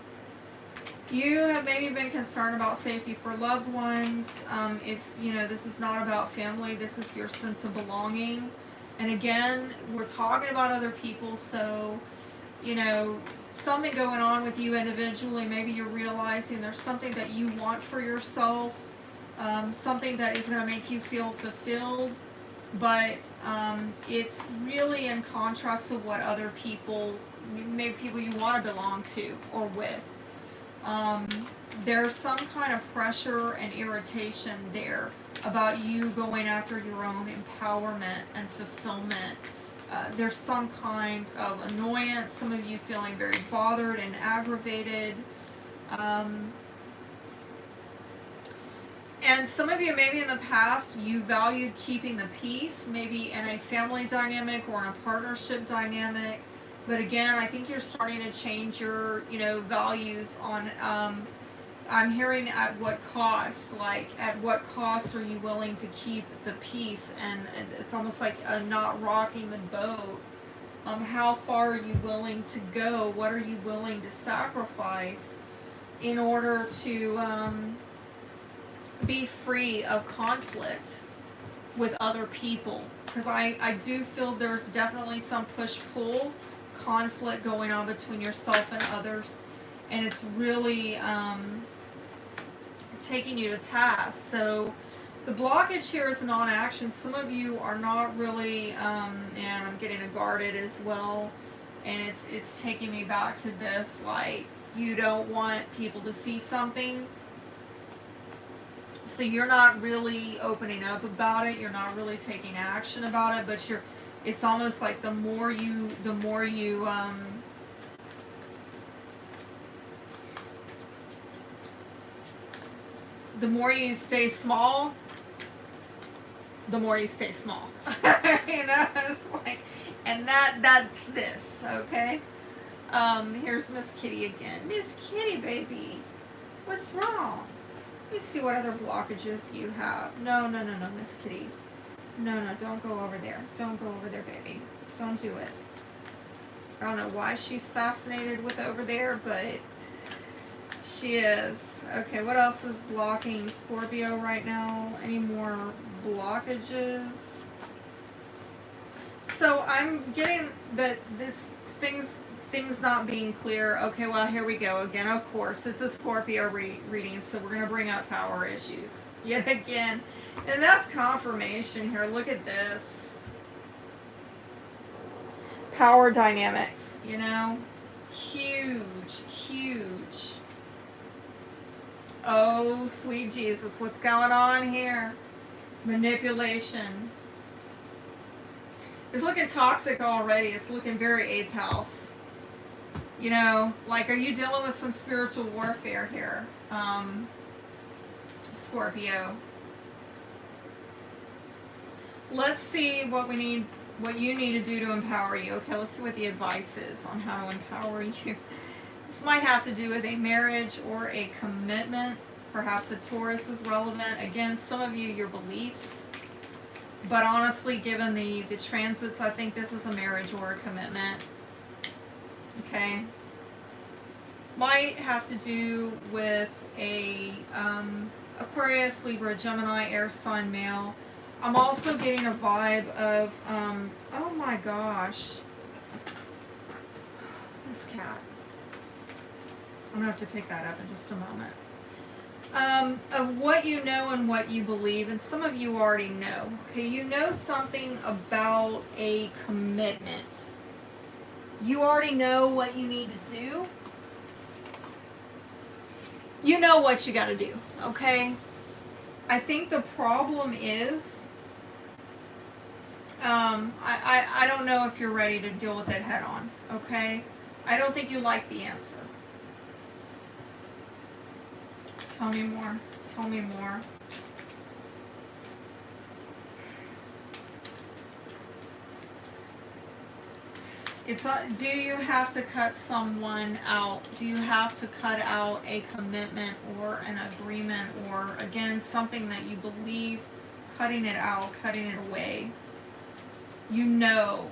You have maybe been concerned about safety for loved ones. If, this is not about family, this is your sense of belonging. And again, we're talking about other people, so, something going on with you individually. Maybe you're realizing there's something that you want for yourself, something that is going to make you feel fulfilled, but it's really in contrast to what other people, maybe people you want to belong to or with. There's some kind of pressure and irritation there about you going after your own empowerment and fulfillment. There's some kind of annoyance, some of you feeling very bothered and aggravated. And some of you, maybe in the past, you valued keeping the peace, maybe in a family dynamic or in a partnership dynamic. But again, I think you're starting to change your, values on, I'm hearing at what cost, like at what cost are you willing to keep the peace? And it's almost like not rocking the boat. How far are you willing to go? What are you willing to sacrifice in order to be free of conflict with other people? Because I do feel there's definitely some push-pull conflict going on between yourself and others, and it's really taking you to task. So the blockage here is non-action. Some of you are not really, and I'm getting a guarded as well, and it's taking me back to this, like, you don't want people to see something, so you're not really opening up about it, you're not really taking action about it, but it's almost like the more you stay small, the more you stay small. It's like, and that's this, okay? Here's Miss Kitty again. Miss Kitty, baby, what's wrong? Let me see what other blockages you have. No, Miss Kitty. No, don't go over there. Don't go over there, baby. Don't do it. I don't know why she's fascinated with over there, but she is. Okay, what else is blocking Scorpio right now? Any more blockages? So I'm getting that this things not being clear. Okay, well, here we go again. Of course, it's a Scorpio reading, so we're going to bring up power issues yet again. And that's confirmation here. Look at this. Power dynamics, you know? Huge, huge. Oh, sweet Jesus, what's going on here? Manipulation. It's looking toxic already. It's looking very 8th house. You know, like, are you dealing with some spiritual warfare here, Scorpio? Let's see what you need to do to empower you. Okay, let's see what the advice is on how to empower you. This might have to do with a marriage or a commitment. Perhaps a Taurus is relevant. Again, some of you, your beliefs. But honestly, given the transits, I think this is a marriage or a commitment. Okay. Might have to do with a Aquarius, Libra, Gemini, air sign male. I'm also getting a vibe of, oh my gosh. This cat. I'm going to have to pick that up in just a moment. Of what you know and what you believe, and some of you already know. Okay, you know something about a commitment. You already know what you need to do. You know what you got to do, okay? I think the problem is, I don't know if you're ready to deal with it head on, okay? I don't think you like the answer. Tell me more. Tell me more. It's do you have to cut someone out? Do you have to cut out a commitment or an agreement, or again something that you believe? Cutting it out, cutting it away. You know.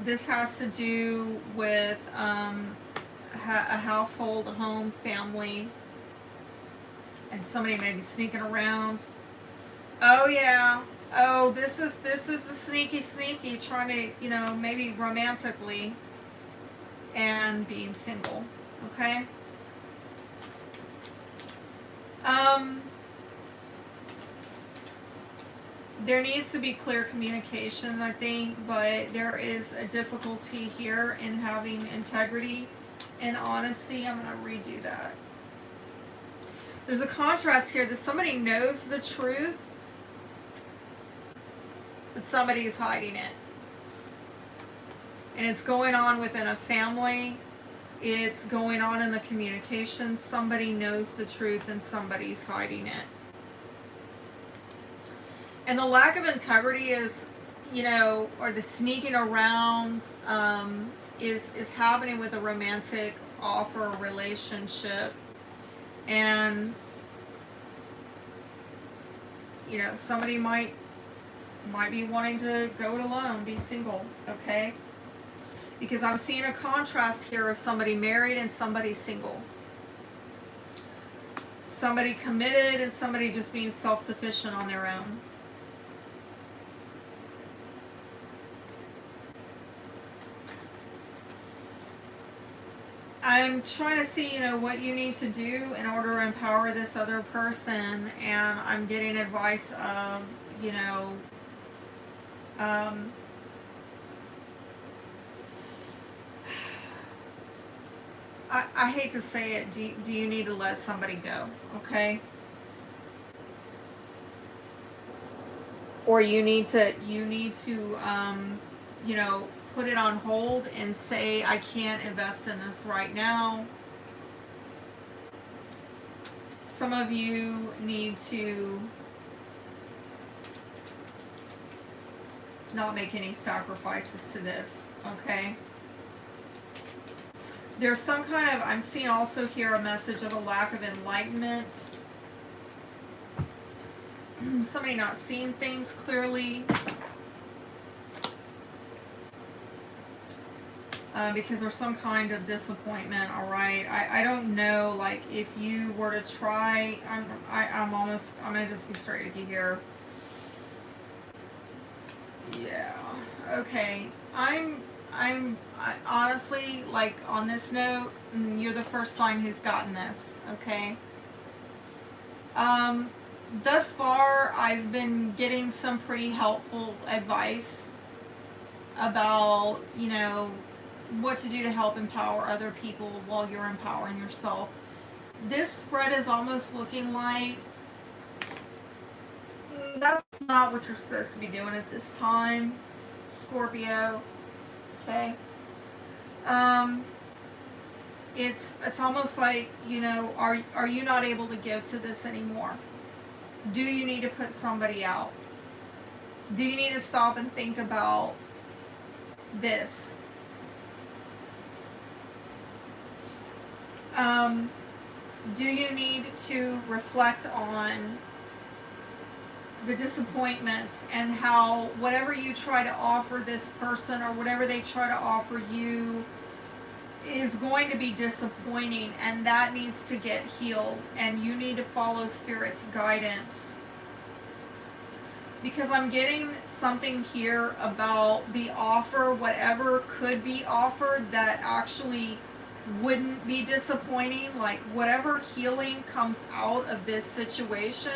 This has to do with a household, a home, family, and somebody maybe sneaking around. Oh yeah. Oh, this is the sneaky trying to, you know, maybe romantically, and being single. Okay. There needs to be clear communication, I think, but there is a difficulty here in having integrity and honesty. I'm going to redo that. There's a contrast here that somebody knows the truth, but somebody is hiding it. And it's going on within a family. It's going on in the communication. Somebody knows the truth and somebody's hiding it. And the lack of integrity is, you know, or the sneaking around is happening with a romantic offer relationship. And, you know, somebody might be wanting to go it alone, be single, okay? Because I'm seeing a contrast here of somebody married and somebody single. Somebody committed and somebody just being self-sufficient on their own. I'm trying to see, you know, what you need to do in order to empower this other person, and I'm getting advice of, you know, I hate to say it, do you need to let somebody go, okay? Or you need to, you know, put it on hold and say, I can't invest in this right now. Some of you need to not make any sacrifices to this, okay? There's some kind of, I'm seeing also here a message of a lack of enlightenment somebody not seeing things clearly. Because there's some kind of disappointment, all right? I don't know, like, if you were to try, I'm going to just be straight with you here. Yeah, okay. I honestly, like, on this note, you're the first sign who's gotten this, okay? Thus far, I've been getting some pretty helpful advice about, you know, what to do to help empower other people while you're empowering yourself. This spread is almost looking like that's not what you're supposed to be doing at this time, Scorpio. Okay. It's almost like, you know, are you not able to give to this anymore? Do you need to put somebody out? Do you need to stop and think about this? Do you need to reflect on the disappointments and how whatever you try to offer this person or whatever they try to offer you is going to be disappointing, and that needs to get healed, and you need to follow Spirit's guidance? Because I'm getting something here about the offer, whatever could be offered, that actually wouldn't be disappointing. Like, whatever healing comes out of this situation,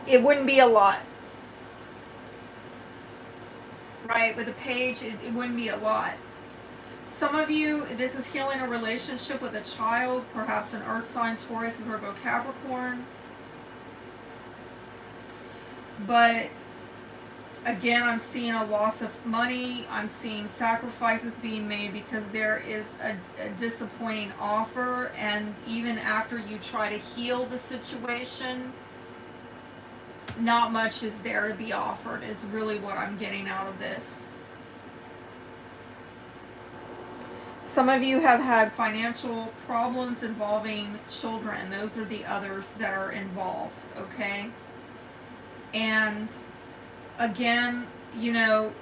it wouldn't be a lot. Right? With a page, it wouldn't be a lot. Some of you, this is healing a relationship with a child, perhaps an earth sign, Taurus, Virgo, Capricorn. But again, I'm seeing a loss of money. I'm seeing sacrifices being made because there is a disappointing offer. And even after you try to heal the situation, not much is there to be offered, is really what I'm getting out of this. Some of you have had financial problems involving children. Those are the others that are involved, okay? And again, you know,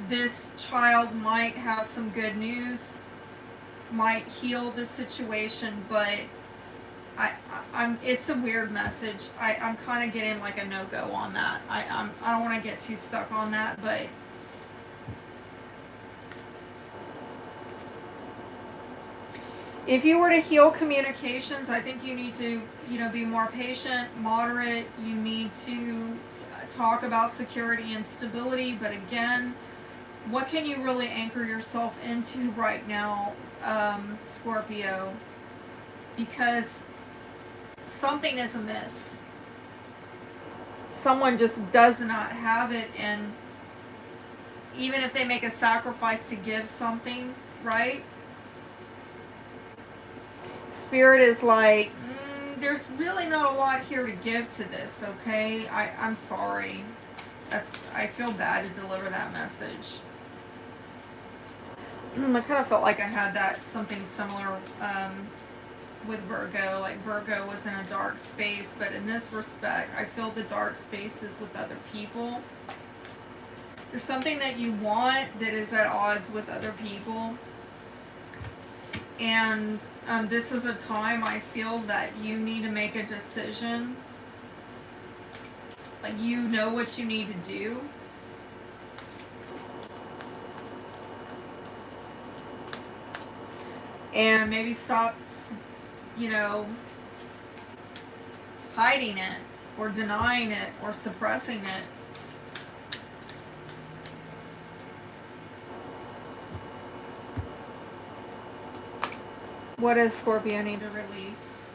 this child might have some good news, might heal the situation, but it's a weird message. I'm kind of getting like a no-go on that. I don't want to get too stuck on that, but if you were to heal communications, I think you need to, you know, be more patient, moderate. You need to talk about security and stability. But again, what can you really anchor yourself into right now, Scorpio? Because something is amiss. Someone just does not have it, and even if they make a sacrifice to give something, right? Spirit is like, there's really not a lot here to give to this, okay? I'm sorry. I feel bad to deliver that message. I kind of felt like I had that something similar with Virgo. Like, Virgo was in a dark space, but in this respect, I feel the dark spaces with other people. There's something that you want that is at odds with other people. And this is a time I feel that you need to make a decision. Like, you know what you need to do. And maybe stop, you know, hiding it or denying it or suppressing it. What does Scorpio need to release?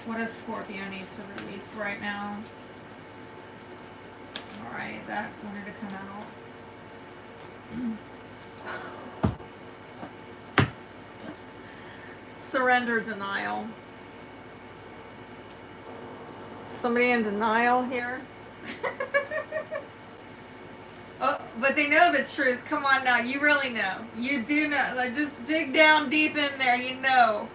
What does Scorpio need to release right now? Alright, that wanted to come out. Surrender, denial. Somebody in denial here? Oh, but they know the truth. Come on now, you really know. You do know. Like, just dig down deep in there, you know.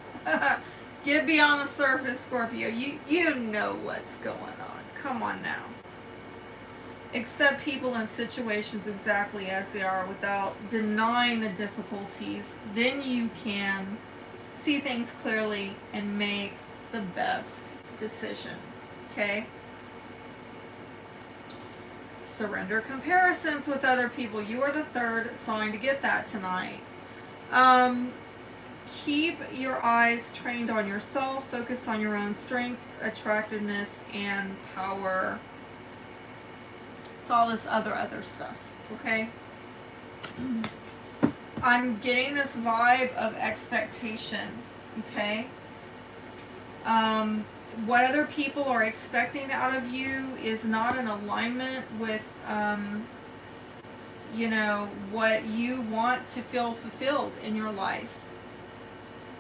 Get beyond the surface, Scorpio. You know what's going on. Come on now. Accept people and situations exactly as they are without denying the difficulties. Then you can see things clearly and make the best decision. Okay? Surrender comparisons with other people. You are the third sign to get that tonight. Keep your eyes trained on yourself. Focus on your own strengths, attractiveness, and power. It's all this other stuff. Okay? I'm getting this vibe of expectation. Okay? What other people are expecting out of you is not in alignment with, what you want to feel fulfilled in your life.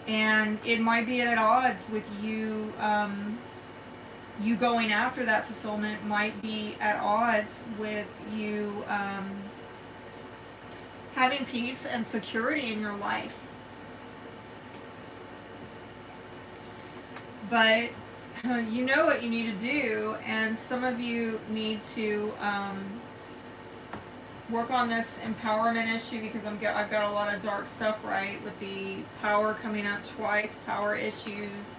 And it might be at odds with you, you going after that fulfillment might be at odds with you having peace and security in your life. But you know what you need to do, and some of you need to work on this empowerment issue, because I've got a lot of dark stuff, right, with the power coming up twice, power issues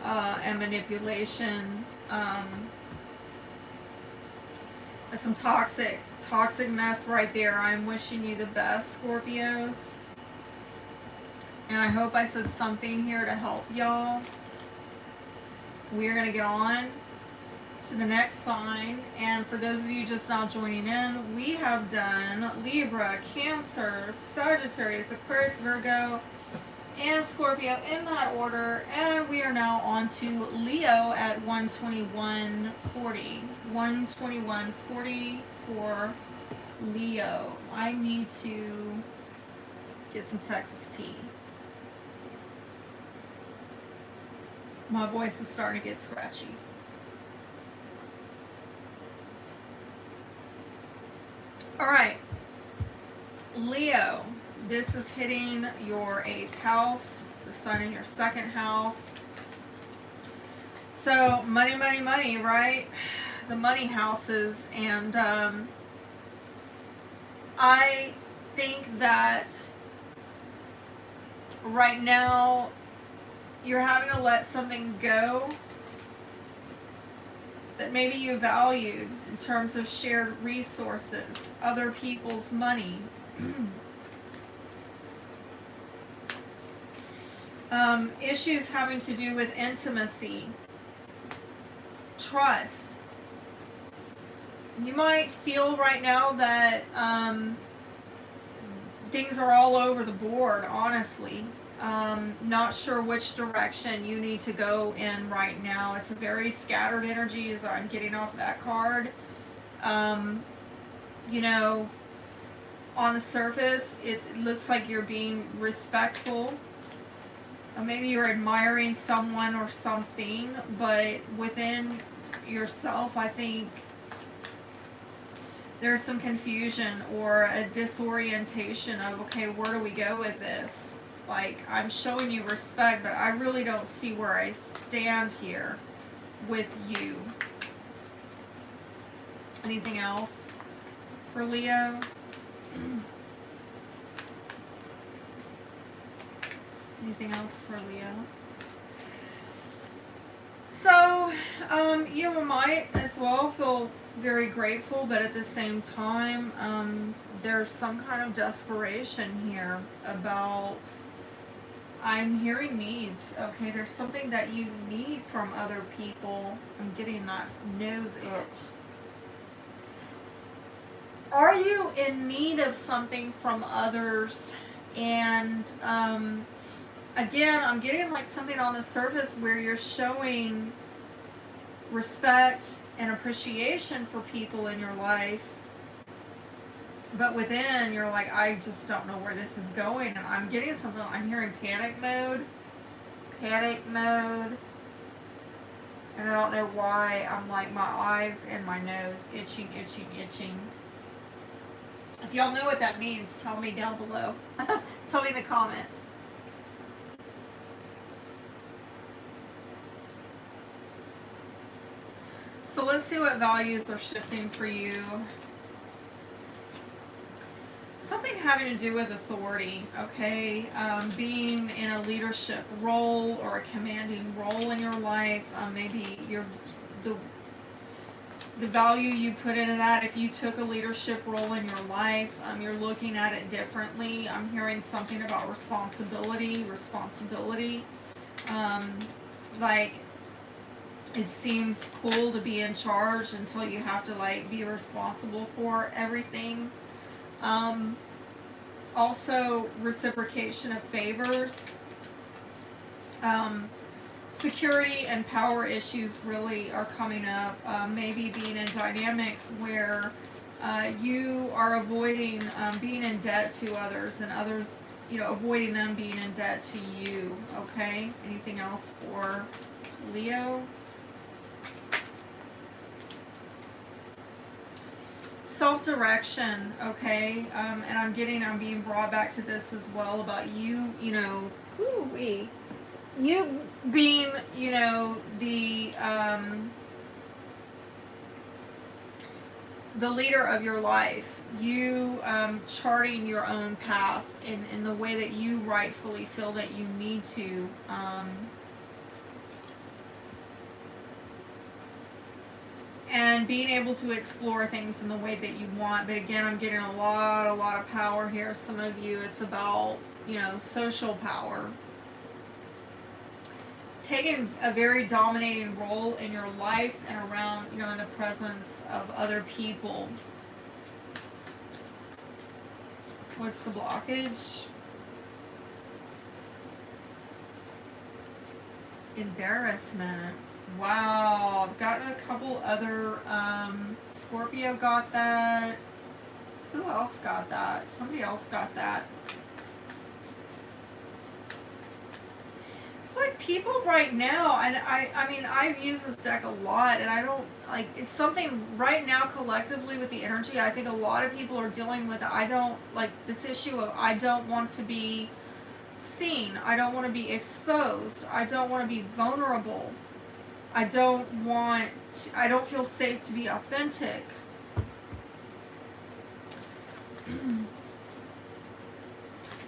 and manipulation. That's some toxic mess right there. I'm wishing you the best, Scorpios, and I hope I said something here to help y'all. We're going to get on to the next sign, and for those of you just now joining in, we have done Libra, Cancer, Sagittarius, Aquarius, Virgo, and Scorpio in that order, and we are now on to Leo at 121.40. 121.40 for Leo. I need to get some Texas tea. My voice is starting to get scratchy. All right, Leo, this is hitting your 8th house, the sun in your 2nd house. So money, right? The money houses, and I think that right now you're having to let something go that maybe you valued in terms of shared resources, other people's money. Issues having to do with intimacy, trust. You might feel right now that things are all over the board, honestly. Not sure which direction you need to go in right now. It's a very scattered energy as I'm getting off that card. On the surface, it looks like you're being respectful. Maybe you're admiring someone or something, but within yourself, I think there's some confusion or a disorientation of, okay, where do we go with this? Like, I'm showing you respect, but I really don't see where I stand here with you. Anything else for Leo? Anything else for Leo? So, you might as well feel very grateful, but at the same time, there's some kind of desperation here about, I'm hearing needs. Okay, there's something that you need from other people. I'm getting that nose itch. Are you in need of something from others? And again, I'm getting like something on the surface where you're showing respect and appreciation for people in your life, but within you're like, I just don't know where this is going. And I'm getting something, I'm hearing panic mode, and I don't know why. I'm like, my eyes and my nose itching. If y'all know what that means, tell me down below. Tell me in the comments. So let's see what values are shifting for you. Something having to do with authority, okay? Being in a leadership role or a commanding role in your life. Maybe the value you put into that. If you took a leadership role in your life, you're looking at it differently. I'm hearing something about responsibility. Like, it seems cool to be in charge until you have to like be responsible for everything. Also reciprocation of favors. Security and power issues really are coming up. Maybe being in dynamics where you are avoiding being in debt to others, and others, avoiding them being in debt to you. Okay? Anything else for Leo? Self-direction, okay? And I'm being brought back to this as well about you, you being, the leader of your life, you charting your own path in the way that you rightfully feel that you need to. And being able to explore things in the way that you want. But again, I'm getting a lot of power here. Some of you, it's about, social power. Taking a very dominating role in your life and around, in the presence of other people. What's the blockage? Embarrassment. Wow, I've gotten a couple other, Scorpio got that. Who else got that? Somebody else got that. It's like people right now, and I mean, I've used this deck a lot, and I don't, like, it's something right now collectively with the energy, I think a lot of people are dealing with, this issue of, I don't want to be seen, I don't want to be exposed, I don't want to be vulnerable. I don't feel safe to be authentic.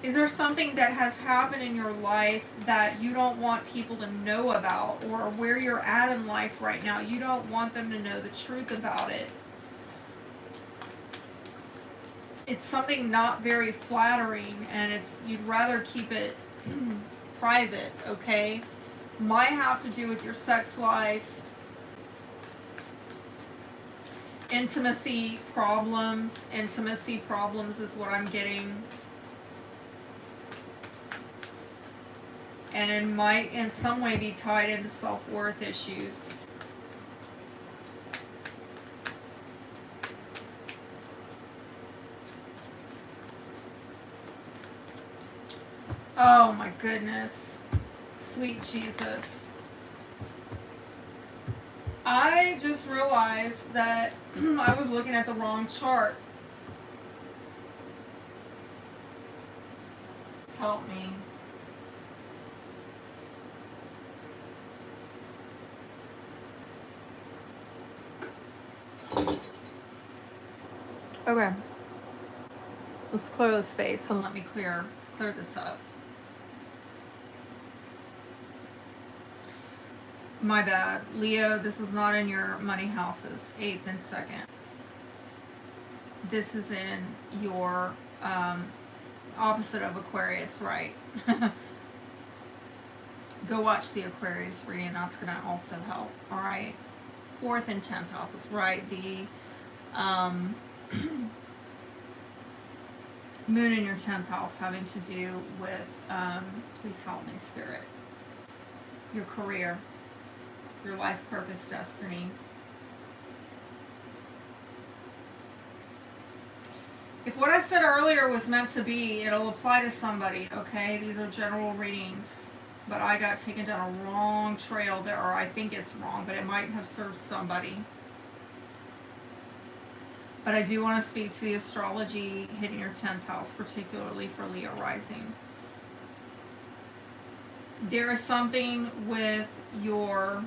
Is there something that has happened in your life that you don't want people to know about, or where you're at in life right now, you don't want them to know the truth about it? It's something not very flattering, and you'd rather keep it private, okay? Might have to do with your sex life, intimacy problems is what I'm getting, and it might in some way be tied into self-worth issues. Oh my goodness. Sweet Jesus. I just realized that I was looking at the wrong chart. Help me. Okay. Let's clear the space and let me clear this up. My bad. Leo, this is not in your money houses, 8th and 2nd. This is in your opposite of Aquarius, right? Go watch the Aquarius reading. That's going to also help. All right. 4th and 10th houses, right? The moon in your 10th house having to do with, please help me, Spirit, your career, your life purpose, destiny. If what I said earlier was meant to be, it'll apply to somebody, okay? These are general readings, but I got taken down a wrong trail there, or I think it's wrong, but it might have served somebody. But I do want to speak to the astrology hitting your 10th house, particularly for Leo rising. There is something with your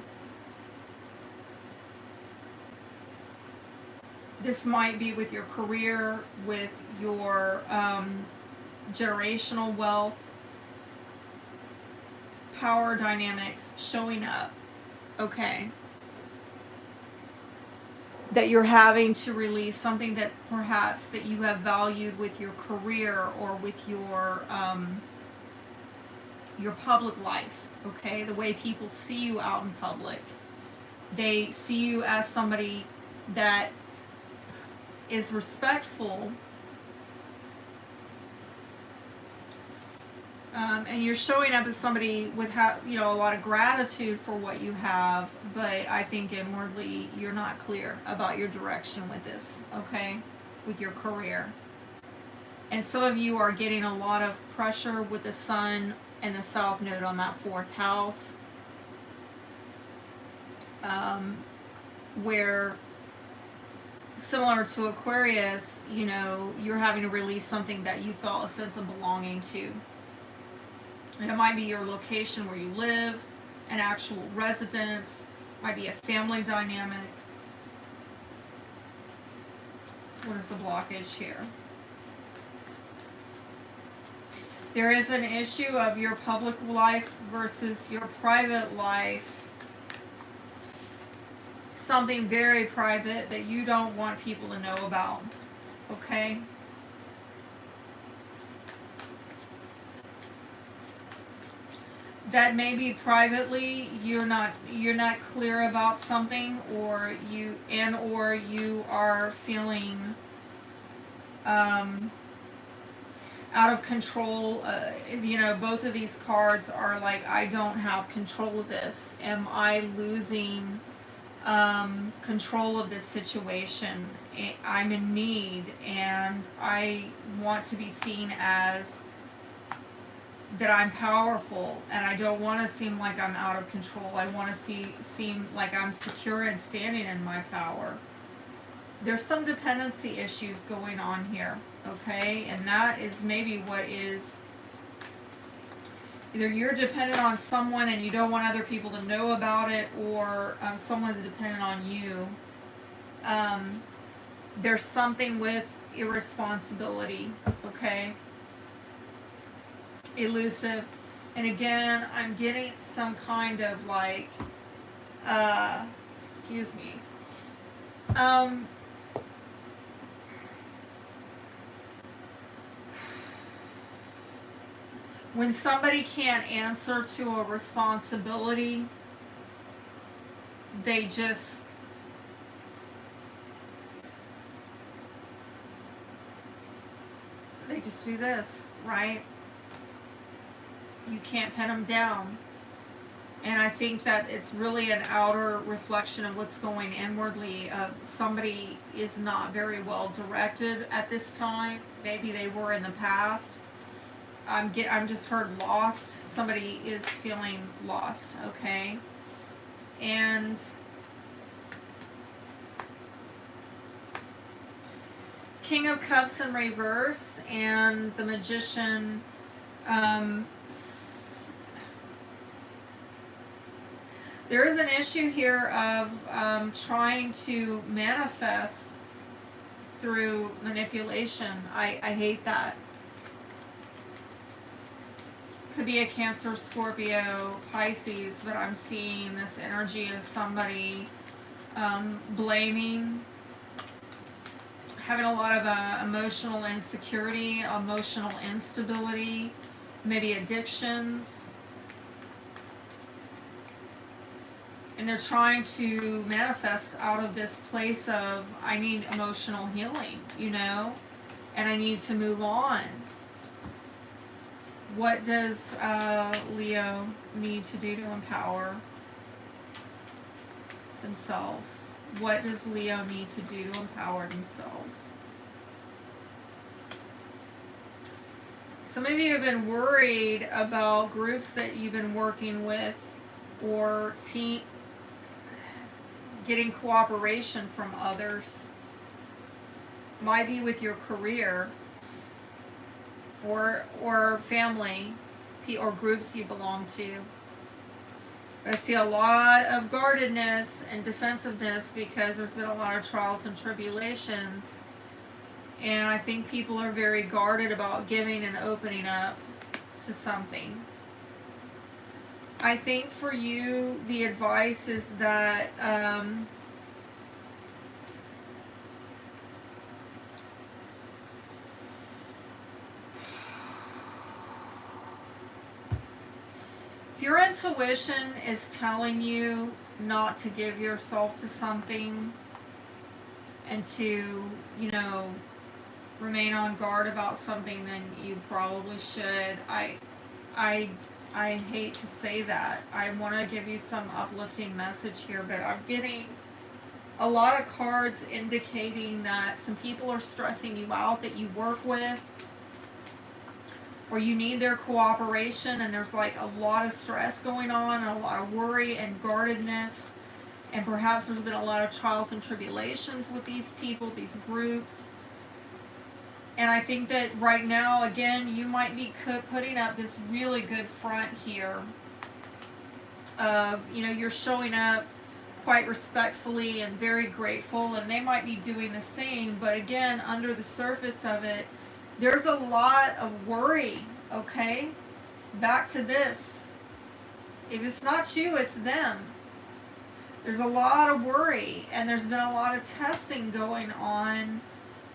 This might be with your career, with your generational wealth, power dynamics showing up. Okay. That you're having to release something that perhaps that you have valued with your career or with your public life. Okay, the way people see you out in public, they see you as somebody that is respectful, and you're showing up as somebody with a lot of gratitude for what you have, but I think inwardly you're not clear about your direction with this, okay, with your career. And some of you are getting a lot of pressure with the sun and the south node on that fourth house, where similar to Aquarius, you're having to release something that you felt a sense of belonging to. And it might be your location where you live, an actual residence, might be a family dynamic. What is the blockage here? There is an issue of your public life versus your private life. Something very private that you don't want people to know about. Okay? That maybe privately you're not clear about something, or you are feeling out of control. Both of these cards are like, I don't have control of this. Am I losing control of this situation? I'm in need, and I want to be seen as that I'm powerful, and I don't want to seem like I'm out of control. I want to seem like I'm secure and standing in my power. There's some dependency issues going on here, okay? And that is maybe what is, either you're dependent on someone and you don't want other people to know about it, or someone's dependent on you. There's something with irresponsibility, okay? Elusive. And again, I'm getting some kind of like, excuse me, when somebody can't answer to a responsibility, they just do this, right? You can't pin them down. And I think that it's really an outer reflection of what's going inwardly. Somebody is not very well directed at this time. Maybe they were in the past. I'm just heard lost. Somebody is feeling lost, okay? And King of Cups in reverse and the Magician. There is an issue here of trying to manifest through manipulation. I hate that. Could be a Cancer, Scorpio, Pisces, but I'm seeing this energy of somebody blaming, having a lot of emotional insecurity, emotional instability, maybe addictions. And they're trying to manifest out of this place of, I need emotional healing, and I need to move on. What does Leo need to do to empower themselves? What does Leo need to do to empower themselves? Some of you have been worried about groups that you've been working with, or getting cooperation from others. Might be with your career, or family, or groups you belong to. I see a lot of guardedness and defensiveness because there's been a lot of trials and tribulations. And I think people are very guarded about giving and opening up to something. I think for you, the advice is that if your intuition is telling you not to give yourself to something and to, remain on guard about something, then you probably should. I hate to say that. I want to give you some uplifting message here, but I'm getting a lot of cards indicating that some people are stressing you out that you work with, or you need their cooperation, and there's like a lot of stress going on and a lot of worry and guardedness, and perhaps there's been a lot of trials and tribulations with these people, these groups. And I think that right now, again, you might be putting up this really good front here of, you're showing up quite respectfully and very grateful, and they might be doing the same. But again, under the surface of it, there's a lot of worry, okay? Back to this. If it's not you, it's them. There's a lot of worry, and there's been a lot of testing going on.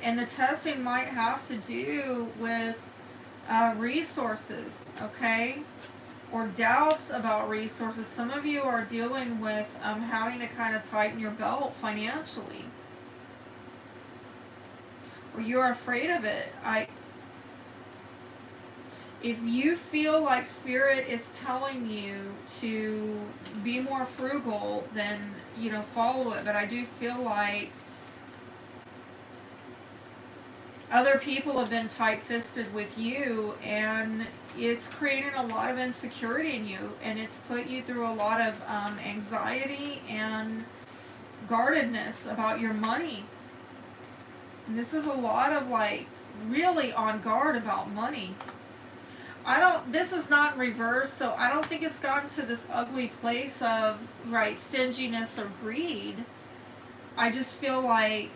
And the testing might have to do with resources, okay? Or doubts about resources. Some of you are dealing with having to kind of tighten your belt financially. Or you're afraid of it. If you feel like Spirit is telling you to be more frugal, then, follow it. But I do feel like other people have been tight-fisted with you, and it's created a lot of insecurity in you, and it's put you through a lot of anxiety and guardedness about your money. And this is a lot of really on guard about money. This is not in reverse, so I don't think it's gotten to this ugly place of, stinginess or greed. I just feel like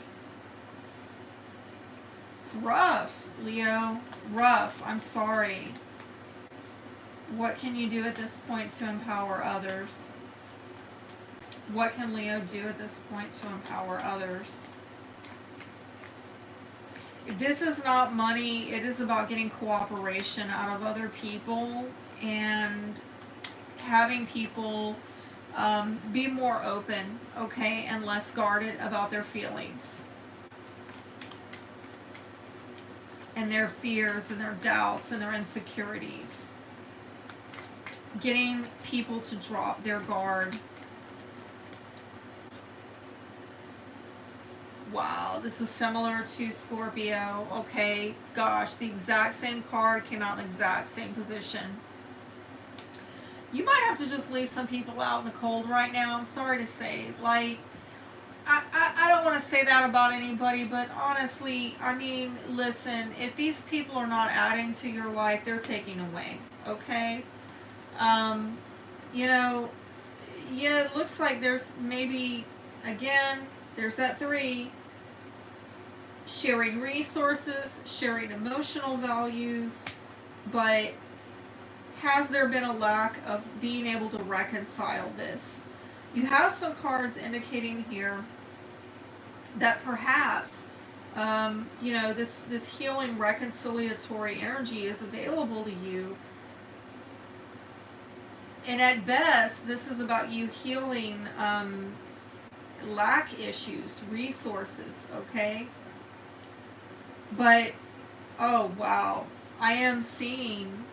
it's rough, Leo. Rough. I'm sorry. What can you do at this point to empower others? What can Leo do at this point to empower others? This is not money. It is about getting cooperation out of other people and having people be more open, okay, and less guarded about their feelings and their fears and their doubts and their insecurities. Getting people to drop their guard. Wow, this is similar to Scorpio. Okay, gosh, the exact same card came out in the exact same position. You might have to just leave some people out in the cold right now. I'm sorry to say. I don't want to say that about anybody, but honestly, listen, if these people are not adding to your life, they're taking away, okay? Yeah, it looks like there's maybe, again, there's that 3, sharing resources, sharing emotional values, but has there been a lack of being able to reconcile this? You have some cards indicating here that perhaps, this healing reconciliatory energy is available to you. And at best, this is about you healing lack issues, resources, okay? But, oh wow, I am seeing,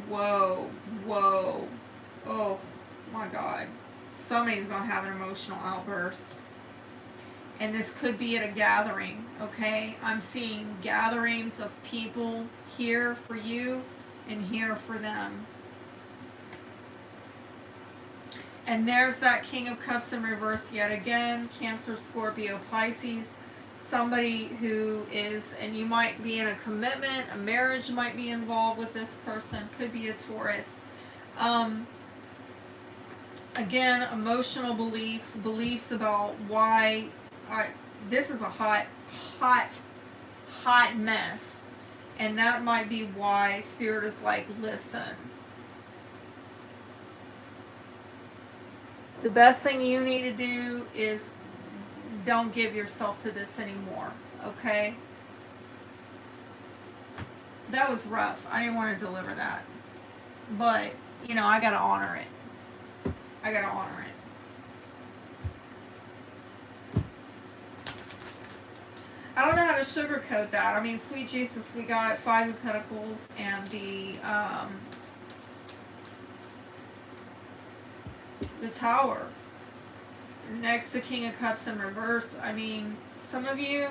whoa, oh my God. Somebody's going to have an emotional outburst. And this could be at a gathering, okay? I'm seeing gatherings of people here for you and here for them. And there's that King of Cups in reverse yet again. Cancer, Scorpio, Pisces. Somebody who is, and you might be in a commitment, a marriage might be involved with this person. Could be a Taurus. Again, emotional beliefs about why this is a hot, hot mess. And that might be why Spirit is like, listen. The best thing you need to do is don't give yourself to this anymore, okay? That was rough. I didn't want to deliver that. But, you know, I got to honor it. I got to honor it. I don't know how to sugarcoat that. I mean, sweet Jesus, we got 5 of Pentacles and the Tower next to King of Cups in reverse. I mean, some of you,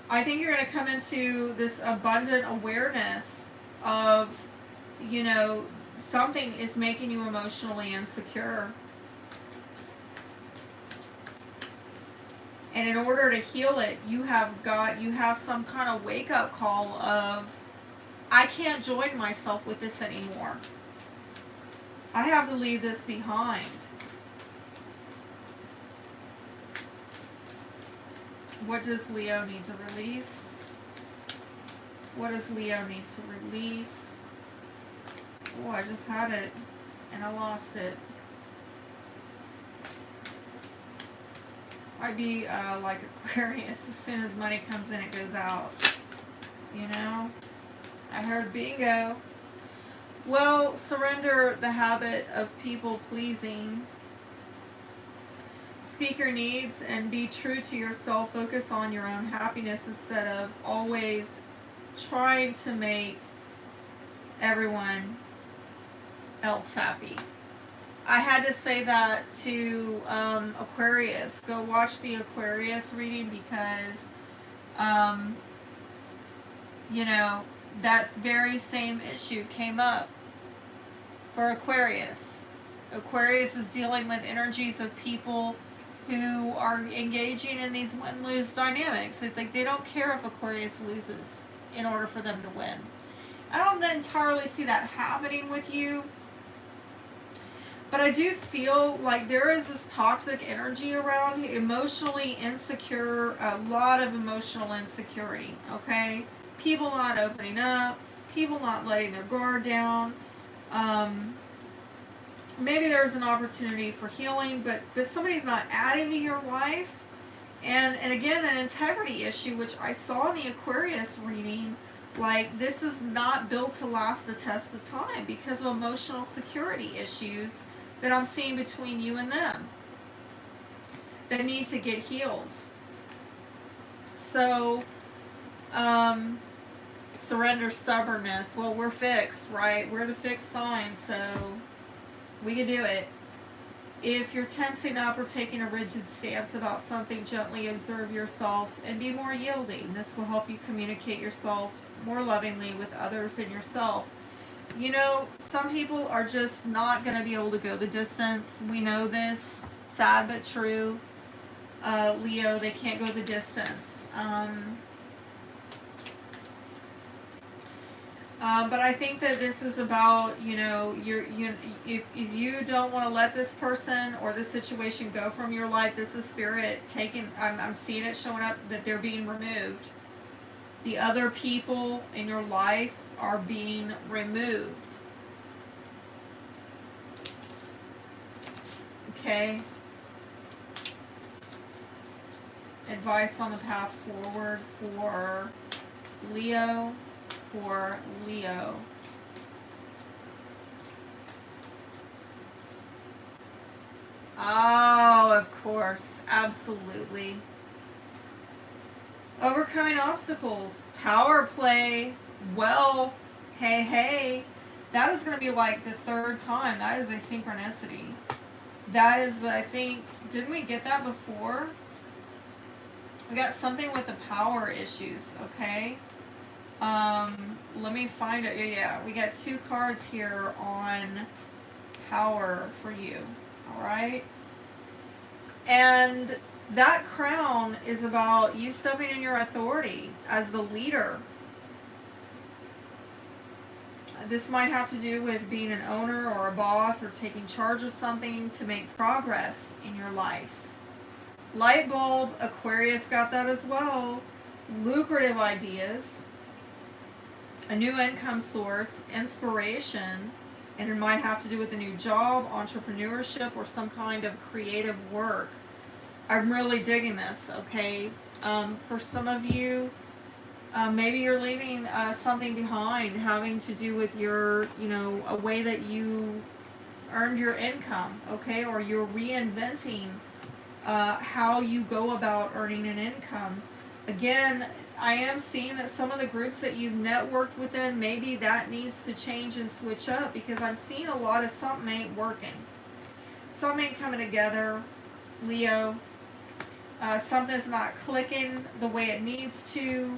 I think you're going to come into this abundant awareness of, you know, something is making you emotionally insecure. And in order to heal it, you have some kind of wake up call of, I can't join myself with this anymore. I have to leave this behind. What does Leo need to release? What does Leo need to release? Oh, I just had it and I lost it. I'd be like Aquarius. As soon as money comes in, it goes out. You know? I heard bingo. Well, surrender the habit of people pleasing. Speak your needs and be true to yourself. Focus on your own happiness instead of always trying to make everyone else happy. I had to say that to Aquarius. Go watch the Aquarius reading because, you know, that very same issue came up for Aquarius. Aquarius is dealing with energies of people who are engaging in these win-lose dynamics. They don't care if Aquarius loses in order for them to win. I don't entirely see that happening with you. But I do feel like there is this toxic energy around you, emotionally insecure, a lot of emotional insecurity, okay? People not opening up, people not letting their guard down. Maybe there's an opportunity for healing, but somebody's not adding to your life. And again, an integrity issue, which I saw in the Aquarius reading, like this is not built to last the test of time because of emotional security issues that I'm seeing between you and them that need to get healed. So, surrender stubbornness. Well, we're fixed, right? We're the fixed sign, so we can do it. If you're tensing up or taking a rigid stance about something, gently observe yourself and be more yielding. This will help you communicate yourself more lovingly with others and yourself. You know, some people are just not going to be able to go the distance. We know this. Sad but true. Leo, they can't go the distance. But I think that this is about, you know, if you don't want to let this person or this situation go from your life, this is spirit taking, I'm seeing it showing up that they're being removed. The other people in your life are being removed. Okay? Advice on the path forward for Leo. Oh, of course. Absolutely. Overcoming obstacles. Power play. Wealth. Hey. That is going to be like the third time. That is a synchronicity. That is, I think, didn't we get that before? We got something with the power issues, okay? Let me find it. Yeah, we got 2 cards here on power for you. All right. And that crown is about you stepping in your authority as the leader. This might have to do with being an owner or a boss or taking charge of something to make progress in your life. Light bulb, Aquarius got that as well. Lucrative ideas, a new income source, inspiration, and it might have to do with a new job, entrepreneurship, or some kind of creative work. I'm really digging this, okay? For some of you, maybe you're leaving something behind having to do with your, a way that you earned your income, okay? Or you're reinventing how you go about earning an income. Again, I am seeing that some of the groups that you've networked within, maybe that needs to change and switch up, because I'm seeing a lot of something ain't working. Something ain't coming together, Leo. Something's not clicking the way it needs to.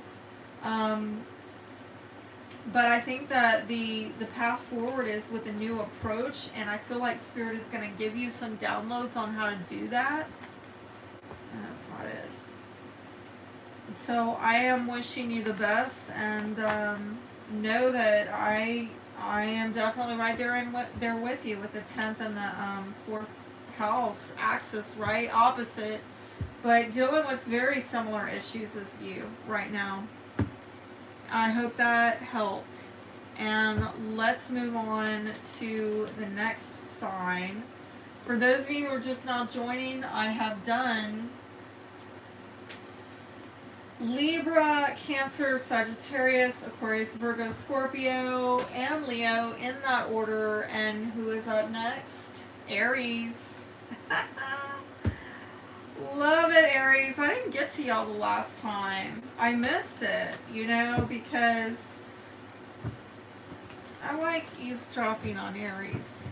But I think that the path forward is with a new approach, and I feel like Spirit is going to give you some downloads on how to do that. And that's not it. So I am wishing you the best, and know that I am definitely right there with you with the 10th and the 4th house axis, right opposite, but dealing with very similar issues as you right now. I hope that helped. And let's move on to the next sign. For those of you who are just now joining, I have done Libra, Cancer, Sagittarius, Aquarius, Virgo, Scorpio, and Leo in that order. And who is up next? Aries. Love it, Aries. I didn't get to y'all the last time. I missed it, because I like eavesdropping on Aries.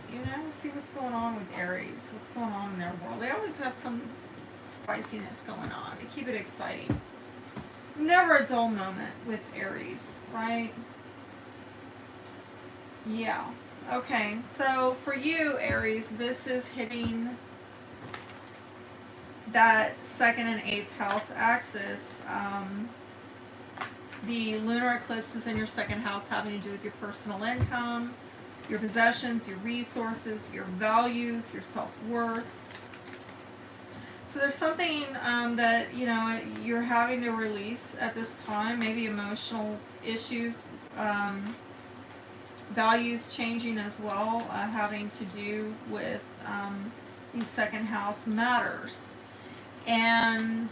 See what's going on with Aries. What's going on in their world. They always have some spiciness going on. They keep it exciting. Never a dull moment with Aries, right? Yeah. Okay, so for you, Aries, this is hitting that 2nd and 8th house axis. The lunar eclipse is in your 2nd house, having to do with your personal income, your possessions, your resources, your values, your self-worth. So there's something that you're having to release at this time, maybe emotional issues, values changing as well, having to do with these 2nd house matters. And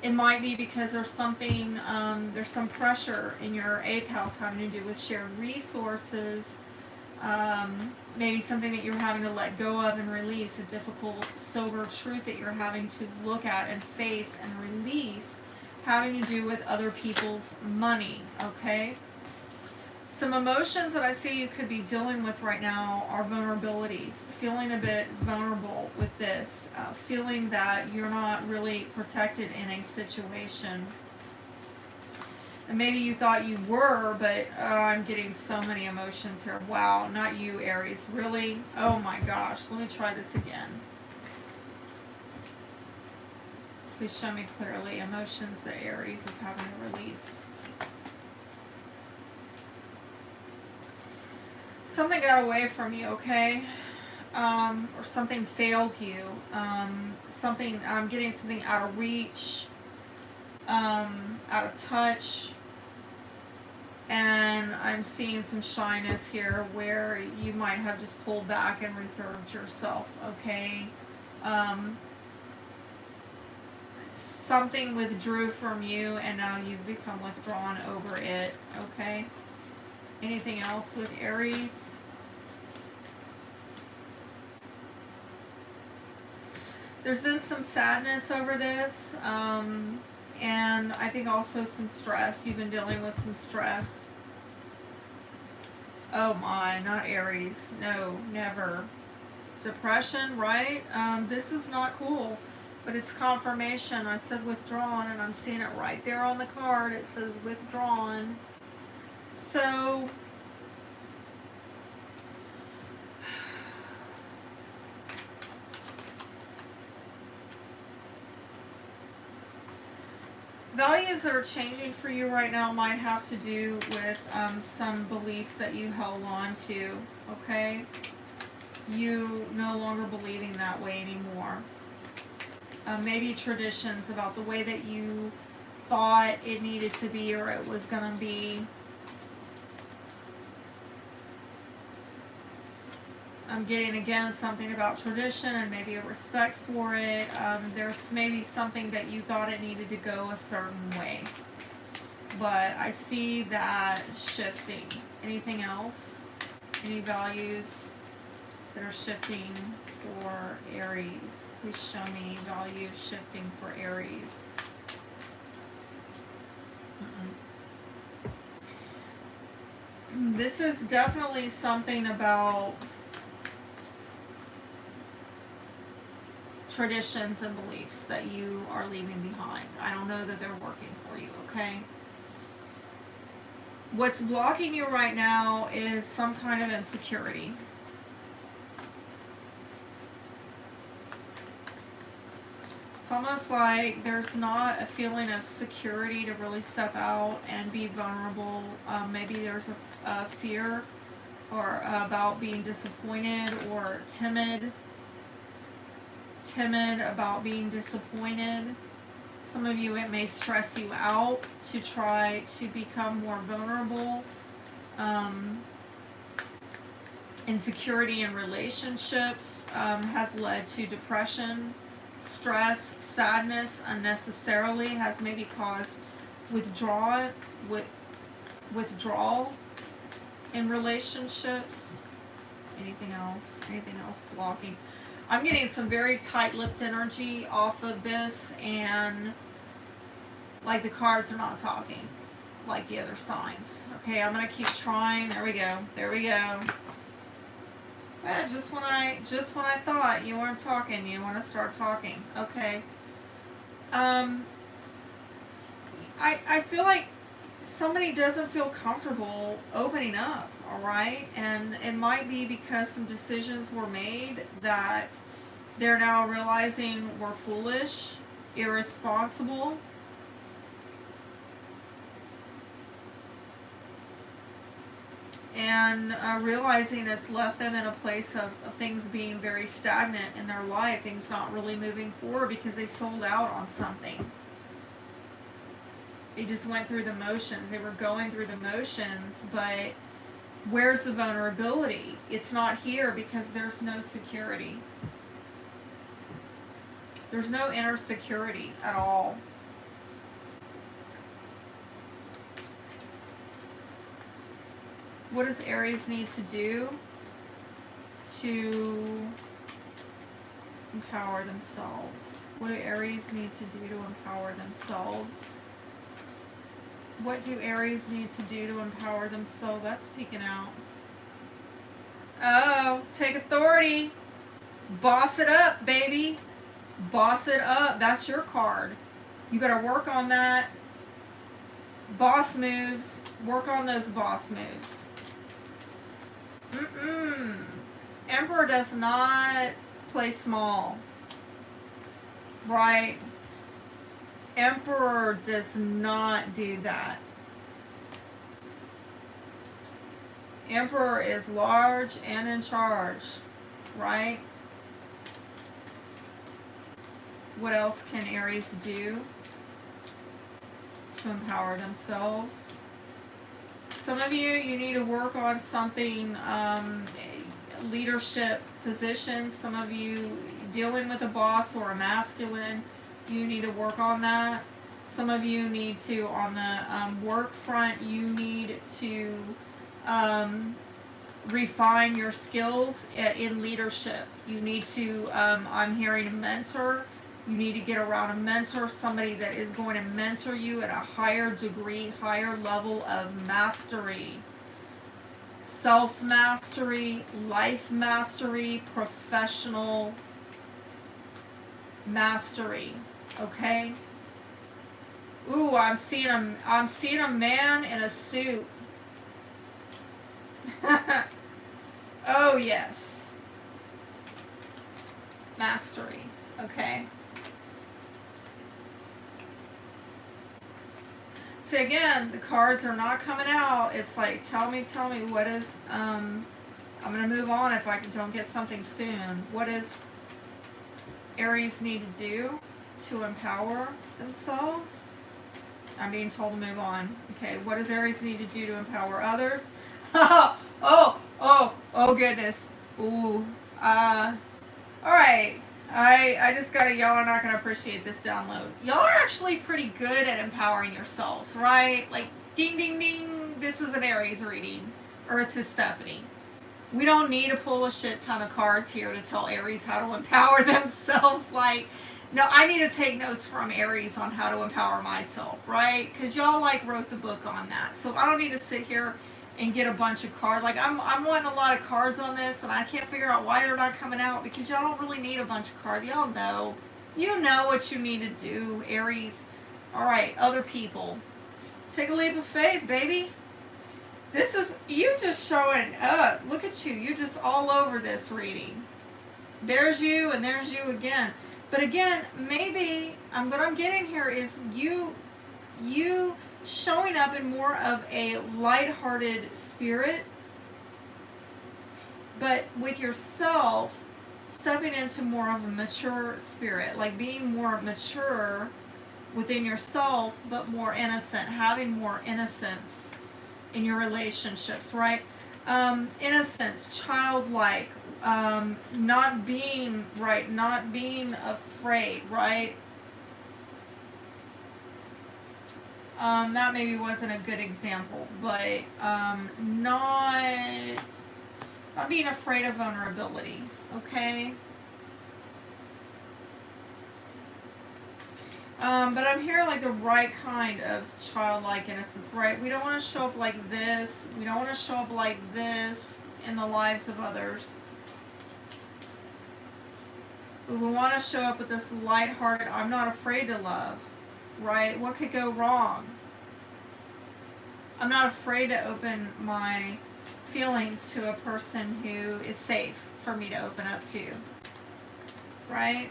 it might be because there's something, there's some pressure in your 8th house having to do with shared resources, maybe something that you're having to let go of and release, a difficult, sober truth that you're having to look at and face and release, having to do with other people's money, okay? Some emotions that I see you could be dealing with right now are vulnerabilities, feeling a bit vulnerable with this, feeling that you're not really protected in a situation. And maybe you thought you were, but I'm getting so many emotions here. Wow, not you, Aries. Really? Oh my gosh. Let me try this again. Please show me clearly emotions that Aries is having to release. Something got away from you, okay? Or something failed you. I'm getting something out of reach, out of touch. And I'm seeing some shyness here where you might have just pulled back and reserved yourself, okay? Something withdrew from you and now you've become withdrawn over it, okay? Anything else with Aries? There's been some sadness over this, and I think also some stress. You've been dealing with some stress. Oh my, not Aries. No, never. Depression, right? This is not cool, but it's confirmation. I said withdrawn, and I'm seeing it right there on the card. It says withdrawn. So values that are changing for you right now might have to do with some beliefs that you held on to, okay? You no longer believing that way anymore. Maybe traditions about the way that you thought it needed to be or it was going to be. I'm getting, again, something about tradition and maybe a respect for it. There's maybe something that you thought it needed to go a certain way. But I see that shifting. Anything else? Any values that are shifting for Aries? Please show me values shifting for Aries. This is definitely something about traditions and beliefs that you are leaving behind. I don't know that they're working for you, okay? What's blocking you right now is some kind of insecurity. It's almost like there's not a feeling of security to really step out and be vulnerable. Maybe there's a fear or about being disappointed or timid about being disappointed. Some of you, it may stress you out to try to become more vulnerable. Insecurity in relationships has led to depression, stress, sadness unnecessarily, has maybe caused withdrawal in relationships. Anything else blocking? I'm getting some very tight-lipped energy off of this, and like the cards are not talking like the other signs. Okay, I'm gonna keep trying. There we go. Well, just when I thought you weren't talking, you want to start talking. Okay. I feel like somebody doesn't feel comfortable opening up, all right? And it might be because some decisions were made that they're now realizing were foolish, irresponsible. And realizing it's left them in a place of things being very stagnant in their life, things not really moving forward because they sold out on something. They just went through the motions. They were going through the motions, but where's the vulnerability? It's not here because there's no security. There's no inner security at all. What does Aries need to do to empower themselves? What do Aries need to do to empower themselves? What do Aries need to do to empower themselves? That's peeking out. Oh, take authority. Boss it up, baby. Boss it up. That's your card. You better work on that. Boss moves. Work on those boss moves. Emperor does not play small. Right? Emperor does not do that. Emperor is large and in charge. Right? What else can Aries do to empower themselves? Some of you need to work on something, leadership positions. Some of you dealing with a boss or a masculine, you need to work on that. Some of you need to, on the work front, you need to refine your skills in leadership. You need to, I'm hearing a mentor. You need to get around a mentor, somebody that is going to mentor you at a higher degree, higher level of mastery. Self-mastery, life mastery, professional mastery. Okay? Ooh, I'm seeing a man in a suit. Oh, yes. Mastery. Okay. See, again, the cards are not coming out. It's like, tell me, what is, I'm going to move on if I don't get something soon. What does Aries need to do to empower themselves? I'm being told to move on. Okay, what does Aries need to do to empower others? Oh goodness. Ooh. Alright. I just got it. Y'all are not going to appreciate this download. Y'all are actually pretty good at empowering yourselves, right? Like, ding, ding, ding. This is an Aries reading. Or it's a Stephanie. We don't need to pull a shit ton of cards here to tell Aries how to empower themselves. Like, no, I need to take notes from Aries on how to empower myself, right? Because y'all, like, wrote the book on that. So I don't need to sit here and get a bunch of cards. Like, I'm wanting a lot of cards on this, and I can't figure out why they're not coming out, because y'all don't really need a bunch of cards. Y'all know. You know what you need to do, Aries. Alright, other people. Take a leap of faith, baby. This is, you just showing up. Look at you. You're just all over this reading. There's you, and there's you again. But again, maybe, what I'm getting here is you showing up in more of a lighthearted spirit, but with yourself stepping into more of a mature spirit, like being more mature within yourself, but more innocent, having more innocence in your relationships, right? Innocence, childlike, not being afraid, right? That maybe wasn't a good example, but not being afraid of vulnerability, okay? But I'm hearing like the right kind of childlike innocence, right? We don't want to show up like this. We don't want to show up like this in the lives of others. We want to show up with this lighthearted, I'm not afraid to love, right? What could go wrong? I'm not afraid to open my feelings to a person who is safe for me to open up to, right?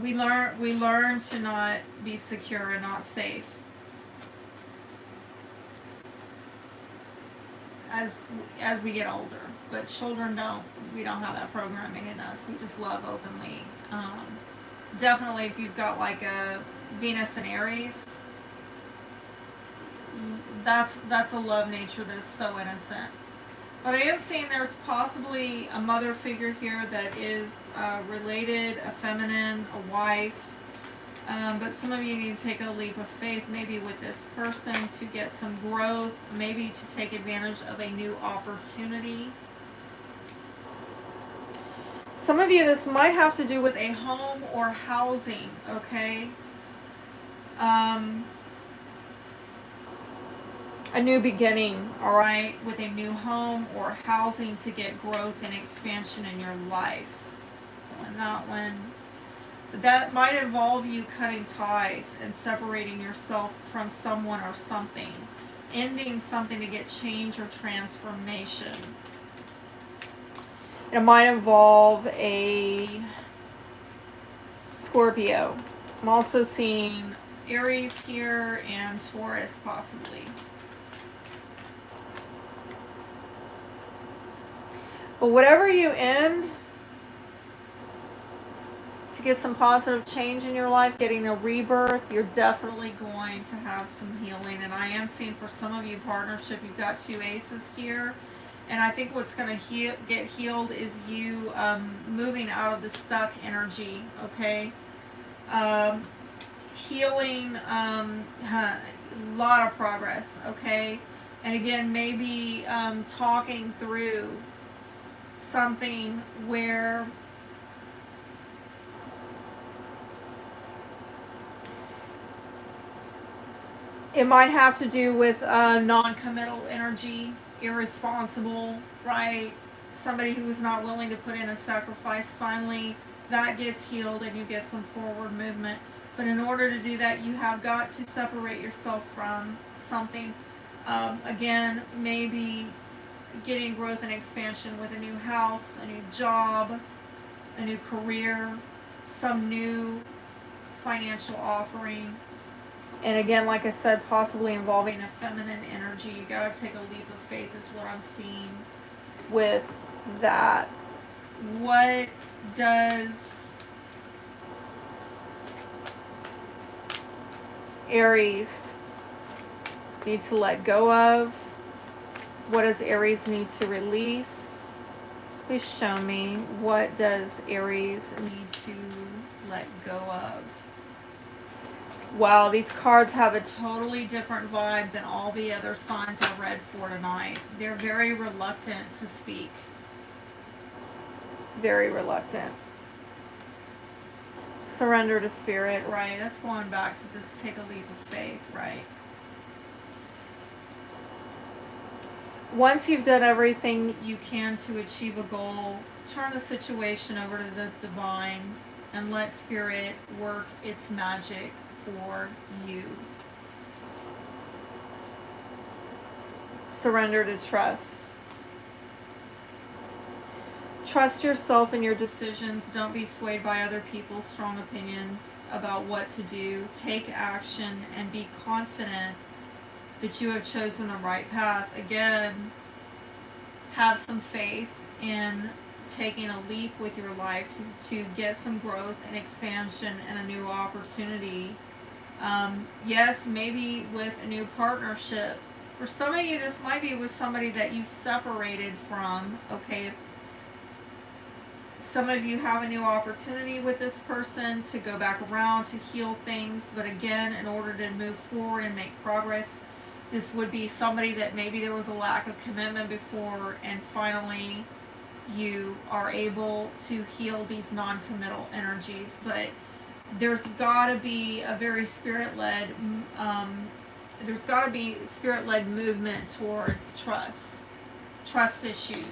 We learn to not be secure and not safe as we get older. But children we don't have that programming in us. We just love openly. Definitely if you've got like a Venus and Aries, that's a love nature that is so innocent. But I am seeing there's possibly a mother figure here that is related, a feminine, a wife. But some of you need to take a leap of faith, maybe with this person, to get some growth, maybe to take advantage of a new opportunity. Some of you, this might have to do with a home or housing, okay? A new beginning, all right, with a new home or housing to get growth and expansion in your life. And that one, that might involve you cutting ties and separating yourself from someone or something, ending something to get change or transformation. It might involve a Scorpio. I'm also seeing Aries here and Taurus possibly. But whatever you end, to get some positive change in your life, getting a rebirth, you're definitely going to have some healing. And I am seeing for some of you partnership, you've got two aces here. And I think what's going to get healed is you moving out of the stuck energy, okay? Healing, a lot of progress, okay? And again, maybe talking through something where it might have to do with non-committal energy, irresponsible, right? Somebody who's not willing to put in a sacrifice. Finally, that gets healed and you get some forward movement. But in order to do that, you have got to separate yourself from something. Again, maybe getting growth and expansion with a new house, a new job, a new career, some new financial offering. And again, like I said, possibly involving a feminine energy. You gotta take a leap of faith is what I'm seeing with that. What does Aries need to let go of? What does Aries need to release? Please show me. What does Aries need to let go of? Wow, these cards have a totally different vibe than all the other signs I read for tonight. They're very reluctant to speak. Very reluctant. Surrender to spirit, right? That's going back to this take a leap of faith, right? Once you've done everything you can to achieve a goal, turn the situation over to the divine and let spirit work its magic for you. Surrender to trust. Trust yourself and your decisions. Don't be swayed by other people's strong opinions about what to do. Take action and be confident that you have chosen the right path. Again, have some faith in taking a leap with your life to get some growth and expansion and a new opportunity. Yes, maybe with a new partnership. For some of you, this might be with somebody that you separated from. Okay, some of you have a new opportunity with this person to go back around to heal things. But again, in order to move forward and make progress, this would be somebody that maybe there was a lack of commitment before, and finally you are able to heal these non-committal energies. But there's got to be a very spirit-led, there's got to be spirit-led movement towards trust issues.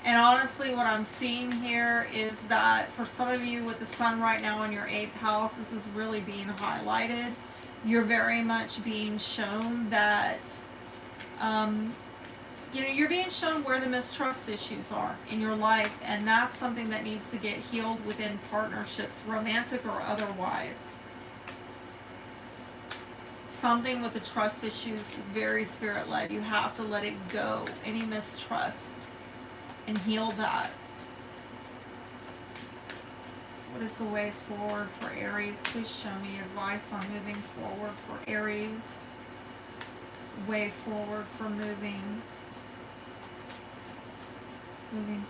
And honestly, what I'm seeing here is that for some of you with the sun right now in your 8th house, this is really being highlighted. You're very much being shown that, you're being shown where the mistrust issues are in your life, and that's something that needs to get healed within partnerships, romantic or otherwise. Something with the trust issues is very spirit-led. You have to let it go, any mistrust, and heal that. What is the way forward for Aries? Please show me advice on moving forward for Aries. Way forward for moving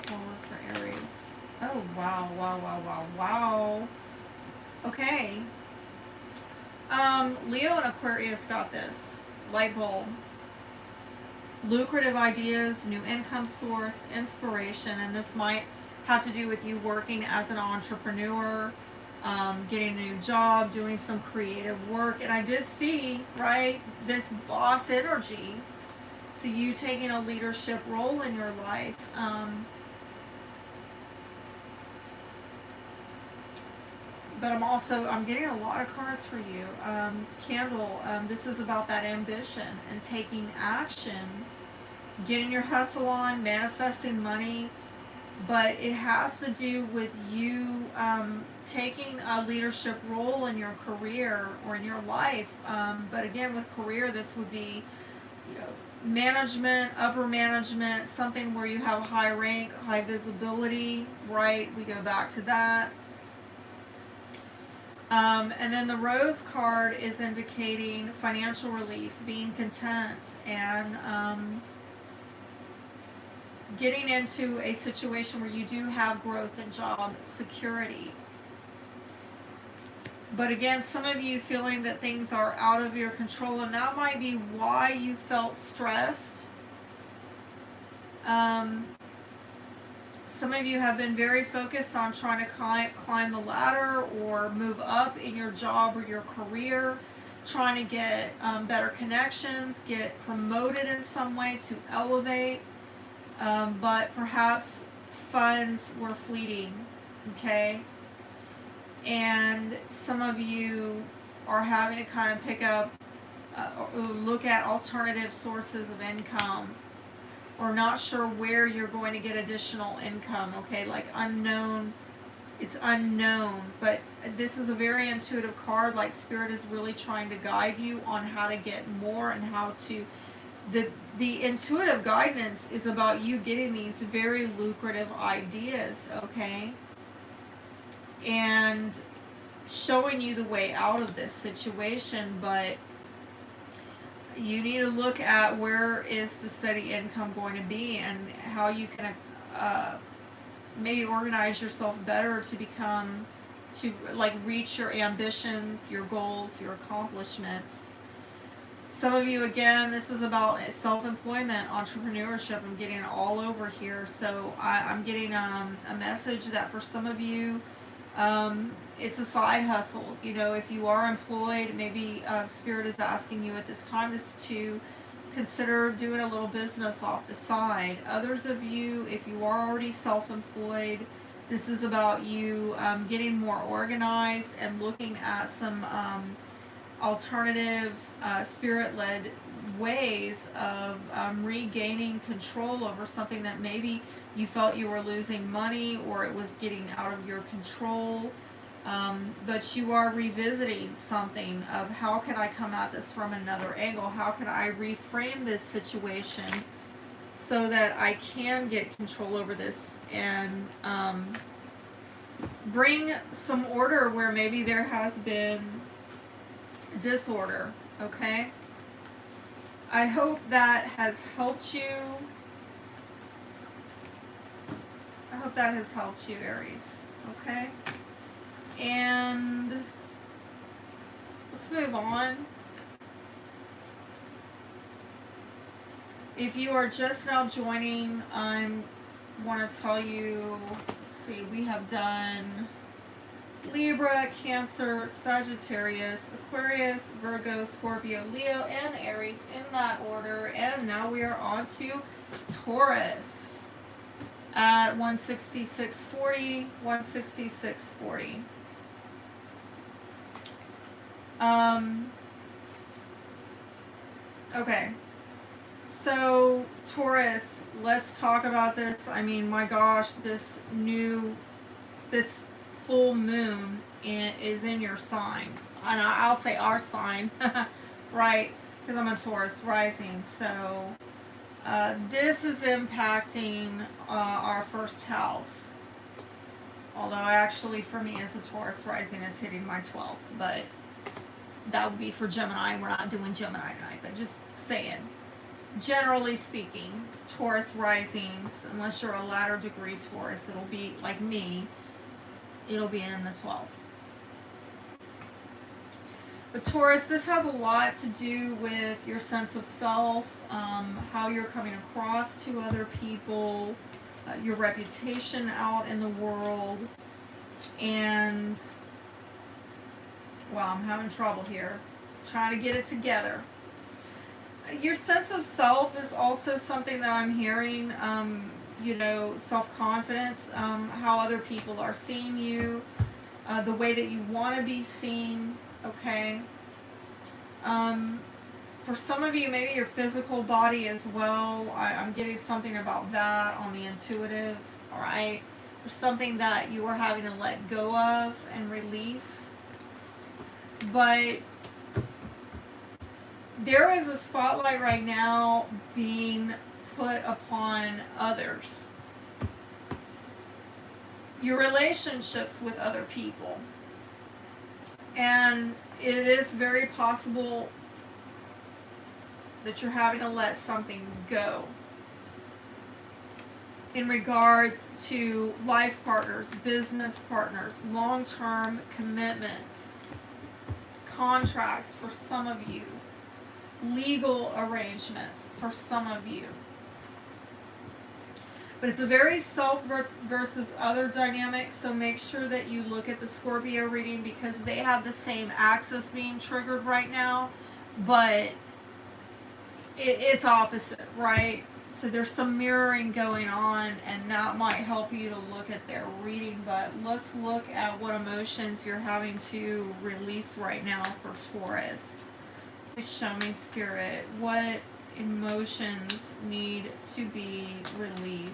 forward for Aries. Oh, wow, wow, wow, wow, wow. Okay. Leo and Aquarius got this. Light bulb. Lucrative ideas, new income source, inspiration, and this might have to do with you working as an entrepreneur, getting a new job, doing some creative work. And I did see, right, this boss energy. So you taking a leadership role in your life. But I'm getting a lot of cards for you. Candle, this is about that ambition and taking action, getting your hustle on, manifesting money. But it has to do with you taking a leadership role in your career or in your life. But again, with career, this would be, management, upper management, something where you have a high rank, high visibility, right? We go back to that. And then the Rose card is indicating financial relief, being content, and getting into a situation where you do have growth and job security. But again, some of you feeling that things are out of your control, and that might be why you felt stressed. Some of you have been very focused on trying to climb the ladder or move up in your job or your career, trying to get better connections, get promoted in some way to elevate. But perhaps funds were fleeting, okay? And some of you are having to kind of pick up, or look at alternative sources of income, or not sure where you're going to get additional income, okay? Like unknown It's unknown, but this is a very intuitive card. Like Spirit is really trying to guide you on how to get more and how to. The intuitive guidance is about you getting these very lucrative ideas, okay, and showing you the way out of this situation. But you need to look at where is the steady income going to be and how you can maybe organize yourself better to become, to like reach your ambitions, your goals, your accomplishments. Some of you, again, this is about self-employment, entrepreneurship. I'm getting it all over here. So I'm getting a message that for some of you, it's a side hustle. You know, if you are employed, maybe Spirit is asking you at this time to consider doing a little business off the side. Others of you, if you are already self-employed, this is about you getting more organized and looking at some alternative spirit-led ways of regaining control over something that maybe you felt you were losing money or it was getting out of your control. But you are revisiting something of how can I come at this from another angle? How can I reframe this situation so that I can get control over this and bring some order where maybe there has been disorder, okay? I hope that has helped you. I hope that has helped you, Aries, okay? And let's move on. If you are just now joining, I want to tell you, let's see, we have done Libra, Cancer, Sagittarius, Aquarius, Virgo, Scorpio, Leo, and Aries in that order. And now we are on to Taurus at 166.40, 166.40. Okay. So, Taurus, let's talk about this. I mean, my gosh, this full moon is in your sign. And I'll say our sign, right? Because I'm a Taurus rising. So, this is impacting our first house. Although, actually, for me as a Taurus rising, it's hitting my 12th. But that would be for Gemini, and we're not doing Gemini tonight. But just saying. Generally speaking, Taurus risings, unless you're a latter degree Taurus, it'll be like me, it'll be in the 12th. But Taurus, this has a lot to do with your sense of self, how you're coming across to other people, your reputation out in the world, and, well, I'm having trouble here, trying to get it together. Your sense of self is also something that I'm hearing, you know, self-confidence, how other people are seeing you, the way that you want to be seen, okay? For some of you, maybe your physical body as well. I'm getting something about that on the intuitive, all right? There's something that you are having to let go of and release. But there is a spotlight right now being put upon others. Your relationships with other people. And it is very possible that you're having to let something go in regards to life partners, business partners, long-term commitments, contracts for some of you, legal arrangements for some of you. But it's a very self versus other dynamic, so make sure that you look at the Scorpio reading because they have the same axis being triggered right now, but it's opposite, right? So there's some mirroring going on, and that might help you to look at their reading, but let's look at what emotions you're having to release right now for Taurus. Show me, Spirit, what emotions need to be released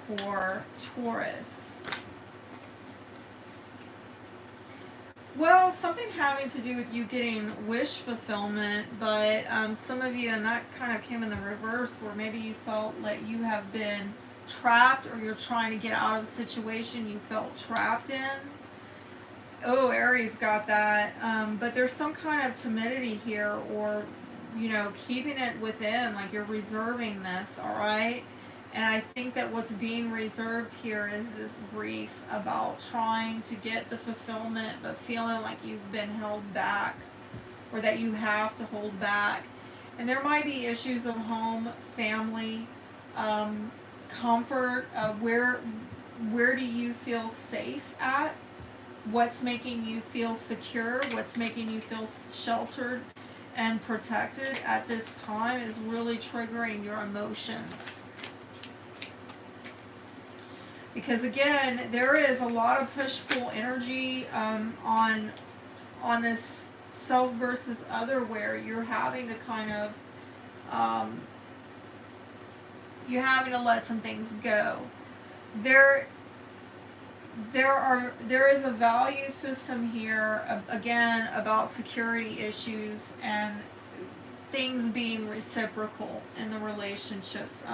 for Taurus? Well, something having to do with you getting wish fulfillment, but some of you, and that kind of came in the reverse, where maybe you felt like you have been trapped, or you're trying to get out of a situation you felt trapped in. Oh, Aries got that. But there's some kind of timidity here, or, keeping it within, like you're reserving this, all right? And I think that what's being reserved here is this grief about trying to get the fulfillment, but feeling like you've been held back, or that you have to hold back. And there might be issues of home, family, comfort. Where do you feel safe at? What's making you feel secure? What's making you feel sheltered and protected at this time is really triggering your emotions. Because again, there is a lot of push-pull energy on this self versus other, where you're having to kind of you're having to let some things go. There is a value system here, again, about security issues and things being reciprocal in the relationships.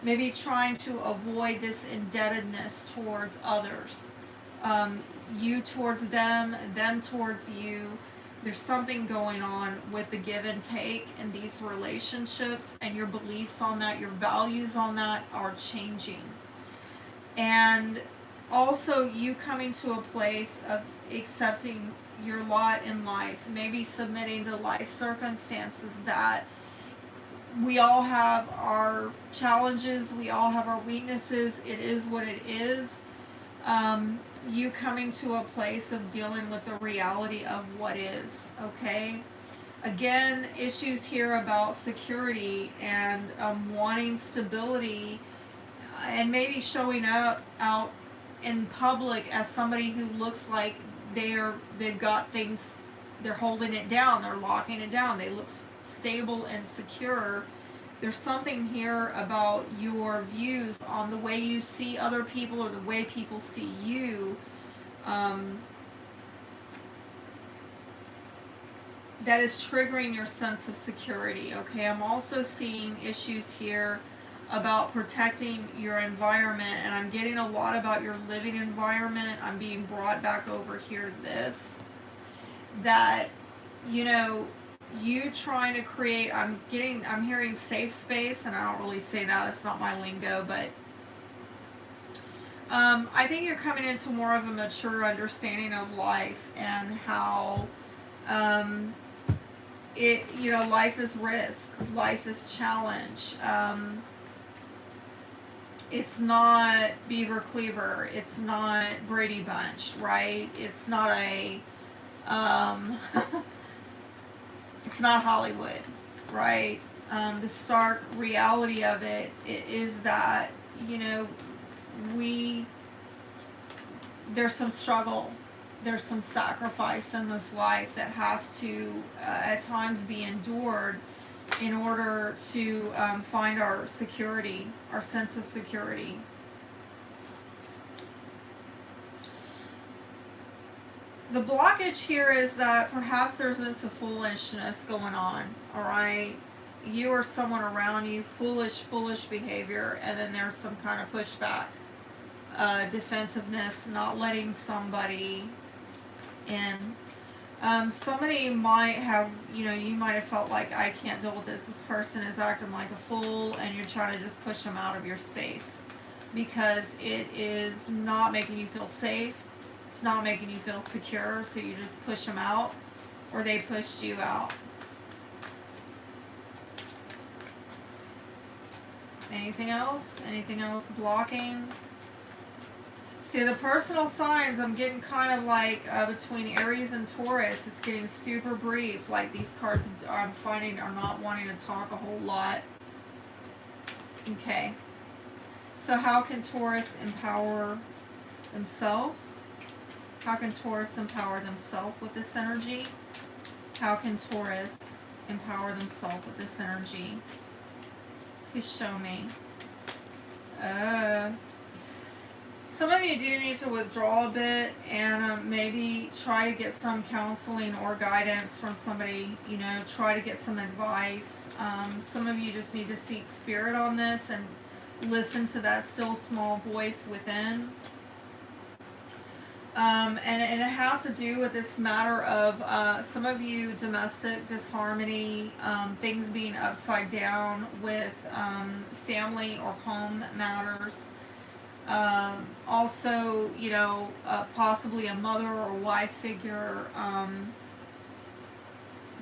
Maybe trying to avoid this indebtedness towards others. You towards them towards you. There's something going on with the give and take in these relationships, and your beliefs on that, your values on that are changing. And also you coming to a place of accepting your lot in life, maybe submitting to life circumstances that we all have our challenges, we all have our weaknesses, it is what it is. You coming to a place of dealing with the reality of what is, okay? Again, issues here about security and wanting stability, and maybe showing up out in public as somebody who looks like they've got things, they're holding it down, they're locking it down, they look stable and secure. There's something here about your views on the way you see other people, or the way people see you, that is triggering your sense of security. Okay, I'm also seeing issues here about protecting your environment, and I'm getting a lot about your living environment. I'm being brought back over here to this, that you trying to create, I'm hearing safe space, and I don't really say that, it's not my lingo, but I think you're coming into more of a mature understanding of life, and how life is risk, life is challenge. It's not Beaver Cleaver, it's not Brady Bunch, right? It's not a it's not Hollywood, right? The stark reality of it is that, there's some struggle, there's some sacrifice in this life that has to at times be endured in order to find our security, our sense of security. The blockage here is that perhaps there's this foolishness going on, all right? You or someone around you, foolish behavior, and then there's some kind of pushback, defensiveness, not letting somebody in. Somebody might have, you might have felt like, I can't deal with this. This person is acting like a fool, and you're trying to just push them out of your space because it is not making you feel safe. It's not making you feel secure, so you just push them out, or they pushed you out. Anything else? Anything else blocking? See, the personal signs, I'm getting kind of like between Aries and Taurus, it's getting super brief. Like these cards I'm finding are not wanting to talk a whole lot. Okay. So how can Taurus empower themselves? How can Taurus empower themselves with this energy? How can Taurus empower themselves with this energy? Please show me. Some of you do need to withdraw a bit and maybe try to get some counseling or guidance from somebody, you know, try to get some advice. Some of you just need to seek spirit on this and listen to that still small voice within. And it has to do with this matter of some of you domestic disharmony, things being upside down with family or home matters. Also, you know, possibly a mother or wife figure.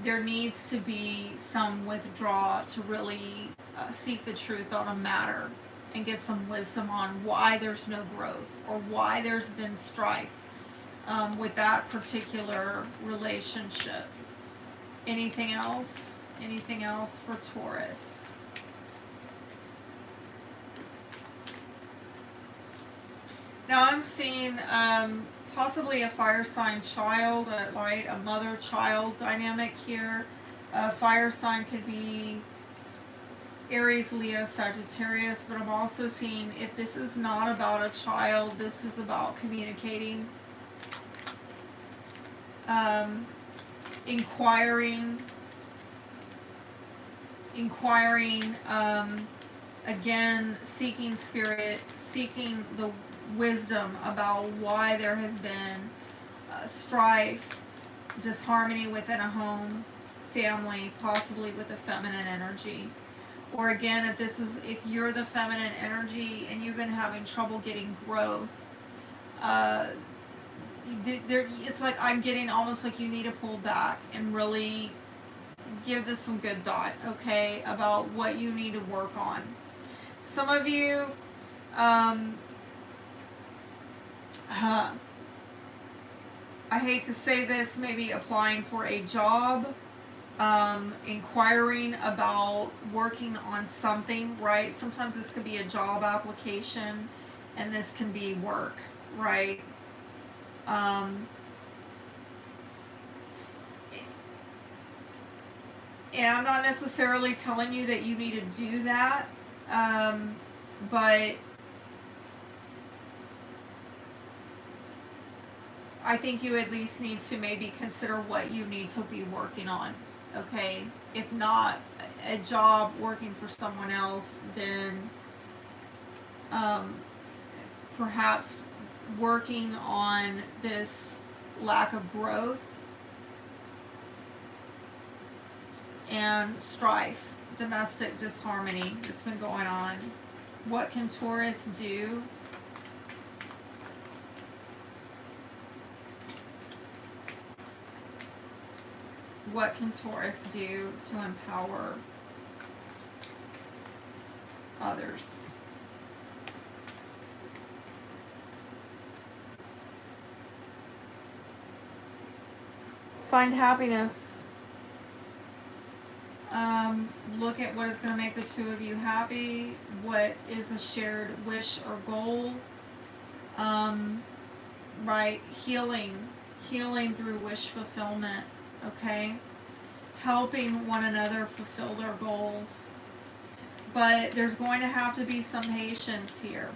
There needs to be some withdrawal to really seek the truth on a matter and get some wisdom on why there's no growth or why there's been strife with that particular relationship. Anything else? Anything else for Taurus? Now I'm seeing possibly a fire sign child, a mother-child dynamic here. A fire sign could be Aries, Leo, Sagittarius, but I'm also seeing if this is not about a child, this is about communicating, inquiring, again, seeking spirit, seeking the wisdom about why there has been strife, disharmony within a home, family, possibly with the feminine energy. Or again, if you're the feminine energy and you've been having trouble getting growth, it's like I'm getting almost like you need to pull back and really give this some good thought, okay, about what you need to work on. Some of you, I hate to say this, maybe applying for a job, inquiring about working on something, right? Sometimes this could be a job application and this can be work, right? And I'm not necessarily telling you that you need to do that, but I think you at least need to maybe consider what you need to be working on, okay? If not a job working for someone else, then perhaps working on this lack of growth and strife, domestic disharmony that's been going on. What can Taurus do? What can Taurus do to empower others? Find happiness. Look at what is going to make the two of you happy. What is a shared wish or goal? Right, healing through wish fulfillment. Okay, helping one another fulfill their goals. But there's going to have to be some patience here.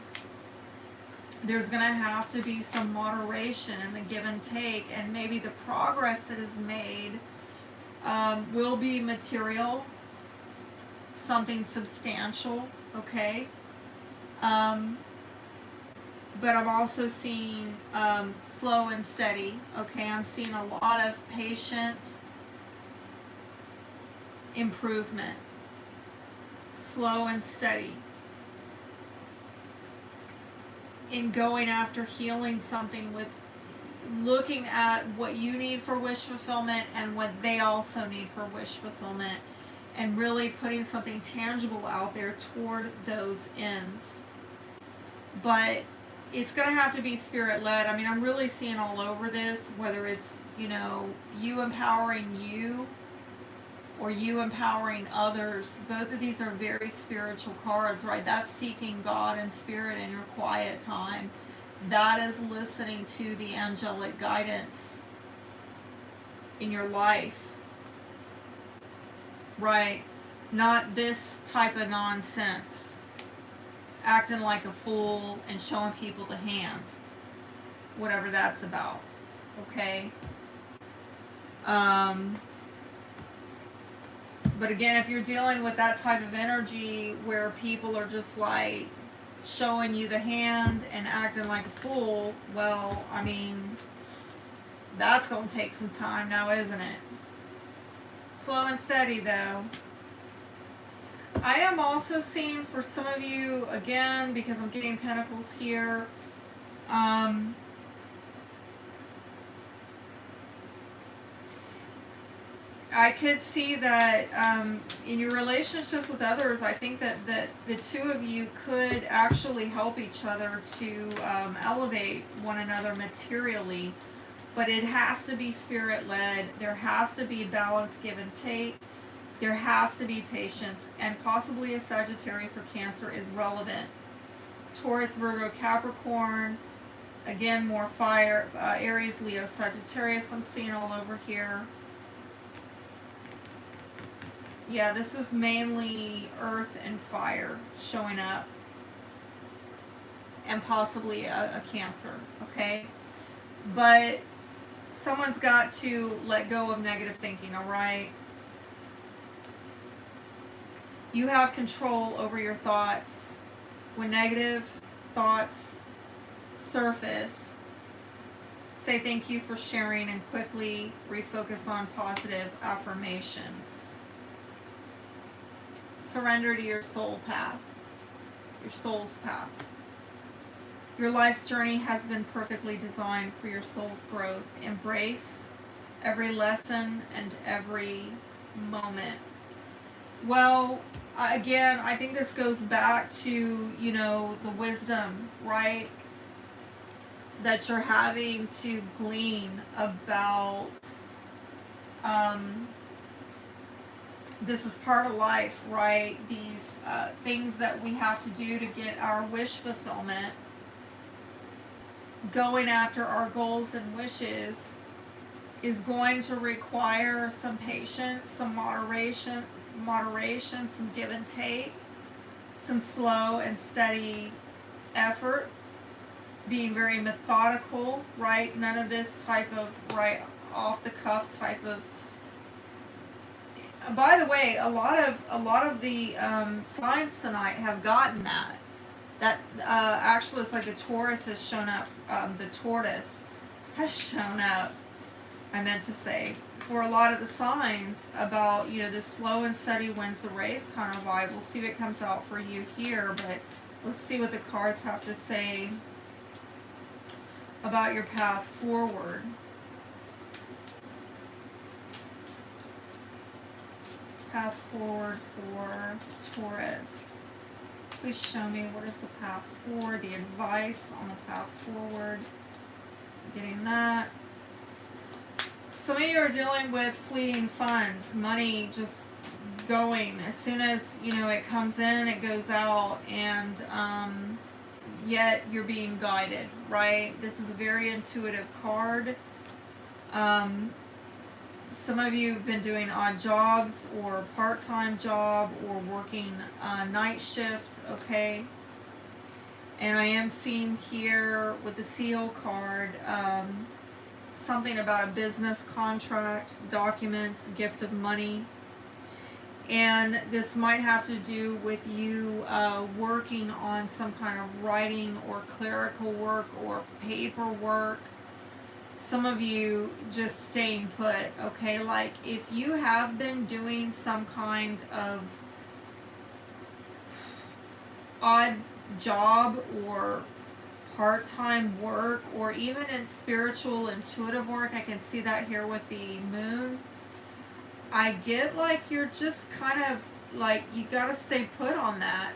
There's going to have to be some moderation in the give and take, and maybe the progress that is made will be material, something substantial, okay? But I'm also seeing slow and steady, okay? I'm seeing a lot of patient improvement, slow and steady, in going after healing something, with looking at what you need for wish fulfillment and what they also need for wish fulfillment, and really putting something tangible out there toward those ends. But it's going to have to be spirit-led. I mean, I'm really seeing all over this, whether it's, you know, you empowering you or you empowering others. Both of these are very spiritual cards, right? That's seeking God and spirit in your quiet time. That is listening to the angelic guidance in your life, right? Not this type of nonsense. acting like a fool and showing people the hand, whatever that's about. Okay. But again, if you're dealing with that type of energy where people are just like showing you the hand and acting like a fool, well, I mean, that's going to take some time now, isn't it? Slow and steady, though. I am also seeing for some of you, again, because I'm getting pentacles here, I could see that in your relationships with others, I think that the two of you could actually help each other to elevate one another materially, but it has to be spirit-led. There has to be balance, give and take. There has to be patience, and possibly a Sagittarius or Cancer is relevant. Taurus, Virgo, Capricorn, again, more fire. Aries, Leo, Sagittarius, I'm seeing all over here. Yeah, this is mainly earth and fire showing up. And possibly a Cancer, okay? But someone's got to let go of negative thinking, all right? You have control over your thoughts. When negative thoughts surface, say thank you for sharing and quickly refocus on positive affirmations. Surrender to your soul path, your soul's path. Your life's journey has been perfectly designed for your soul's growth. Embrace every lesson and every moment. Well, again, I think this goes back to, you know, the wisdom, right? That you're having to glean about, this is part of life, right? These things that we have to do to get our wish fulfillment, going after our goals and wishes is going to require some patience, some moderation, some give and take, some slow and steady effort, being very methodical, right? None of this type of right off the cuff type of. By the way, a lot of the signs tonight have gotten that. That actually, it's like the Taurus has shown up. The tortoise has shown up. I meant to say, for a lot of the signs about, you know, this slow and steady wins the race kind of vibe. We'll see what comes out for you here, but let's see what the cards have to say about your path forward. Path forward for Taurus. Please show me what is the path forward, the advice on the path forward. Getting that. Some of you are dealing with fleeting funds, money just going. As soon as, you know, it comes in, it goes out, and yet you're being guided, right? This is a very intuitive card. Some of you have been doing odd jobs or part-time job or working night shift, okay? And I am seeing here with the seal card, something about a business contract, documents, gift of money. And this might have to do with you working on some kind of writing or clerical work or paperwork. Some of you just staying put, okay? Like if you have been doing some kind of odd job or part-time work, or even in spiritual intuitive work, I can see that here with the moon. I get like you're just kind of like you gotta stay put on that.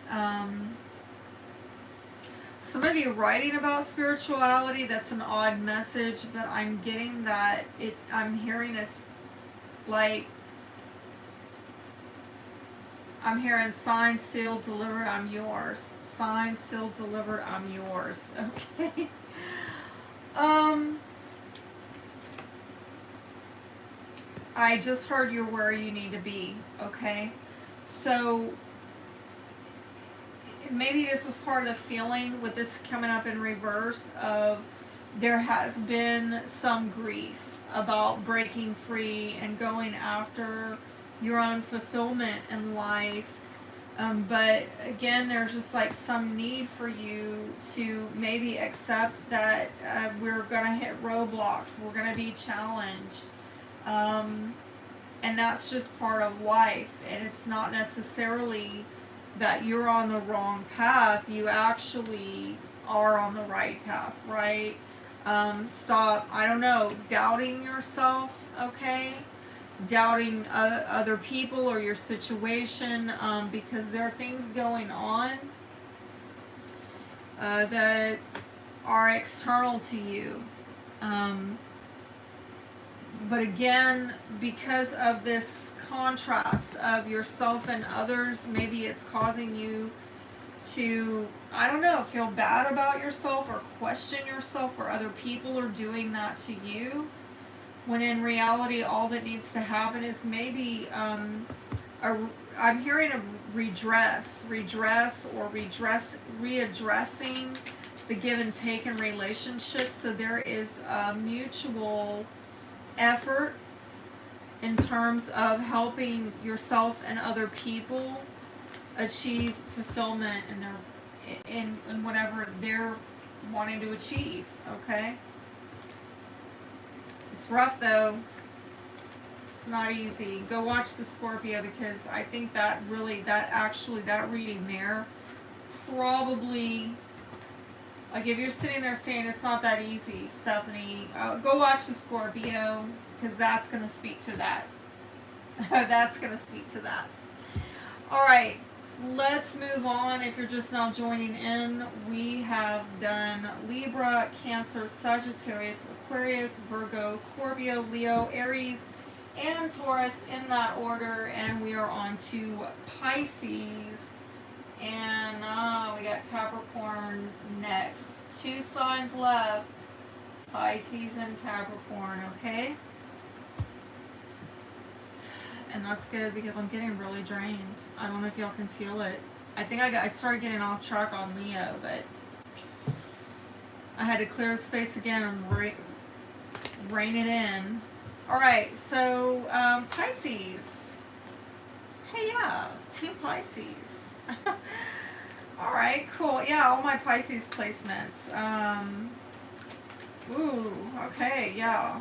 Some of you writing about spirituality, that's an odd message, but I'm getting that I'm hearing like I'm hearing signed, sealed, delivered, I'm yours. Signed, sealed, delivered, I'm yours. Okay. I just heard you're where you need to be. Okay. So maybe this is part of the feeling with this coming up in reverse of there has been some grief about breaking free and going after your own fulfillment in life. But again, there's just like some need for you to maybe accept that we're going to hit roadblocks, we're going to be challenged. And that's just part of life. And it's not necessarily that you're on the wrong path. You actually are on the right path, right? Stop, I don't know, doubting yourself, okay? Doubting other people or your situation, because there are things going on that are external to you. But again, because of this contrast of yourself and others, maybe it's causing you to, I don't know, feel bad about yourself or question yourself, or other people are doing that to you. When in reality, all that needs to happen is maybe I'm hearing a readdressing the give and take in relationships. So there is a mutual effort in terms of helping yourself and other people achieve fulfillment in their in whatever they're wanting to achieve. Okay. It's rough though. It's not easy. Go watch the Scorpio, because I think that reading there probably, like, if you're sitting there saying it's not that easy, Stephanie, go watch the Scorpio, because that's going to speak to that. That's going to speak to that. All right. Let's move on. If you're just now joining in, we have done Libra, Cancer, Sagittarius, Aquarius, Virgo, Scorpio, Leo, Aries, and Taurus in that order, and we are on to Pisces, and we got Capricorn next. 2 signs left, Pisces and Capricorn, okay? And that's good, because I'm getting really drained. I don't know if y'all can feel it. I think I started getting off track on Leo, but I had to clear the space again and rein it in. All right, so Pisces. Hey, yeah, Team Pisces. All right, cool. Yeah, all my Pisces placements. Ooh, okay, yeah.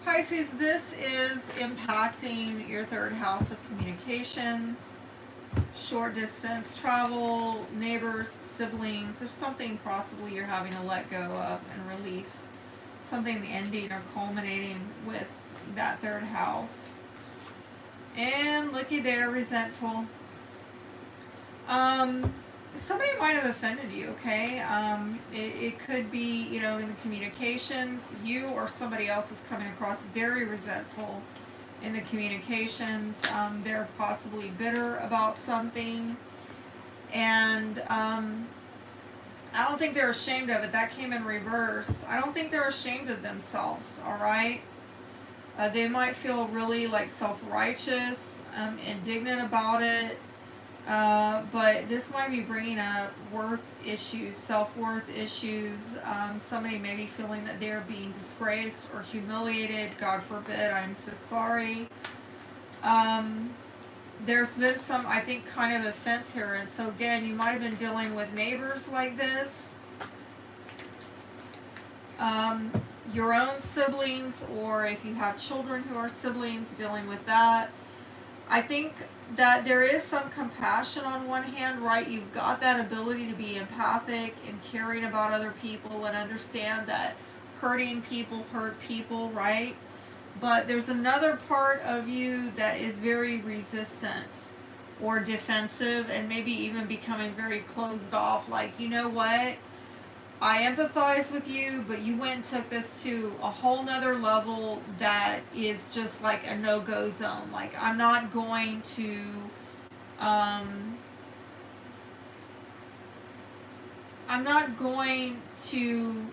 Pisces, this is impacting your 3rd house of communications, short distance travel, neighbors, siblings. There's something possibly you're having to let go of and release. Something ending or culminating with that 3rd house. And looky there, resentful. Somebody might have offended you, okay? It could be, in the communications, you or somebody else is coming across very resentful in the communications. They're possibly bitter about something. And I don't think they're ashamed of it. That came in reverse. I don't think they're ashamed of themselves, all right? They might feel really like self-righteous, indignant about it. But this might be bringing up worth issues, self-worth issues. Somebody may be feeling that they're being disgraced or humiliated. God forbid, I'm so sorry. There's been some, I think, kind of offense here. And so again, you might have been dealing with neighbors like this. Your own siblings, or if you have children who are siblings, dealing with that. I think that there is some compassion on one hand, right? You've got that ability to be empathic and caring about other people and understand that hurting people hurt people, right? But there's another part of you that is very resistant or defensive, and maybe even becoming very closed off. Like, you know what? I empathize with you, but you went and took this to a whole nother level that is just like a no-go zone. Like, I'm not going to, I'm not going to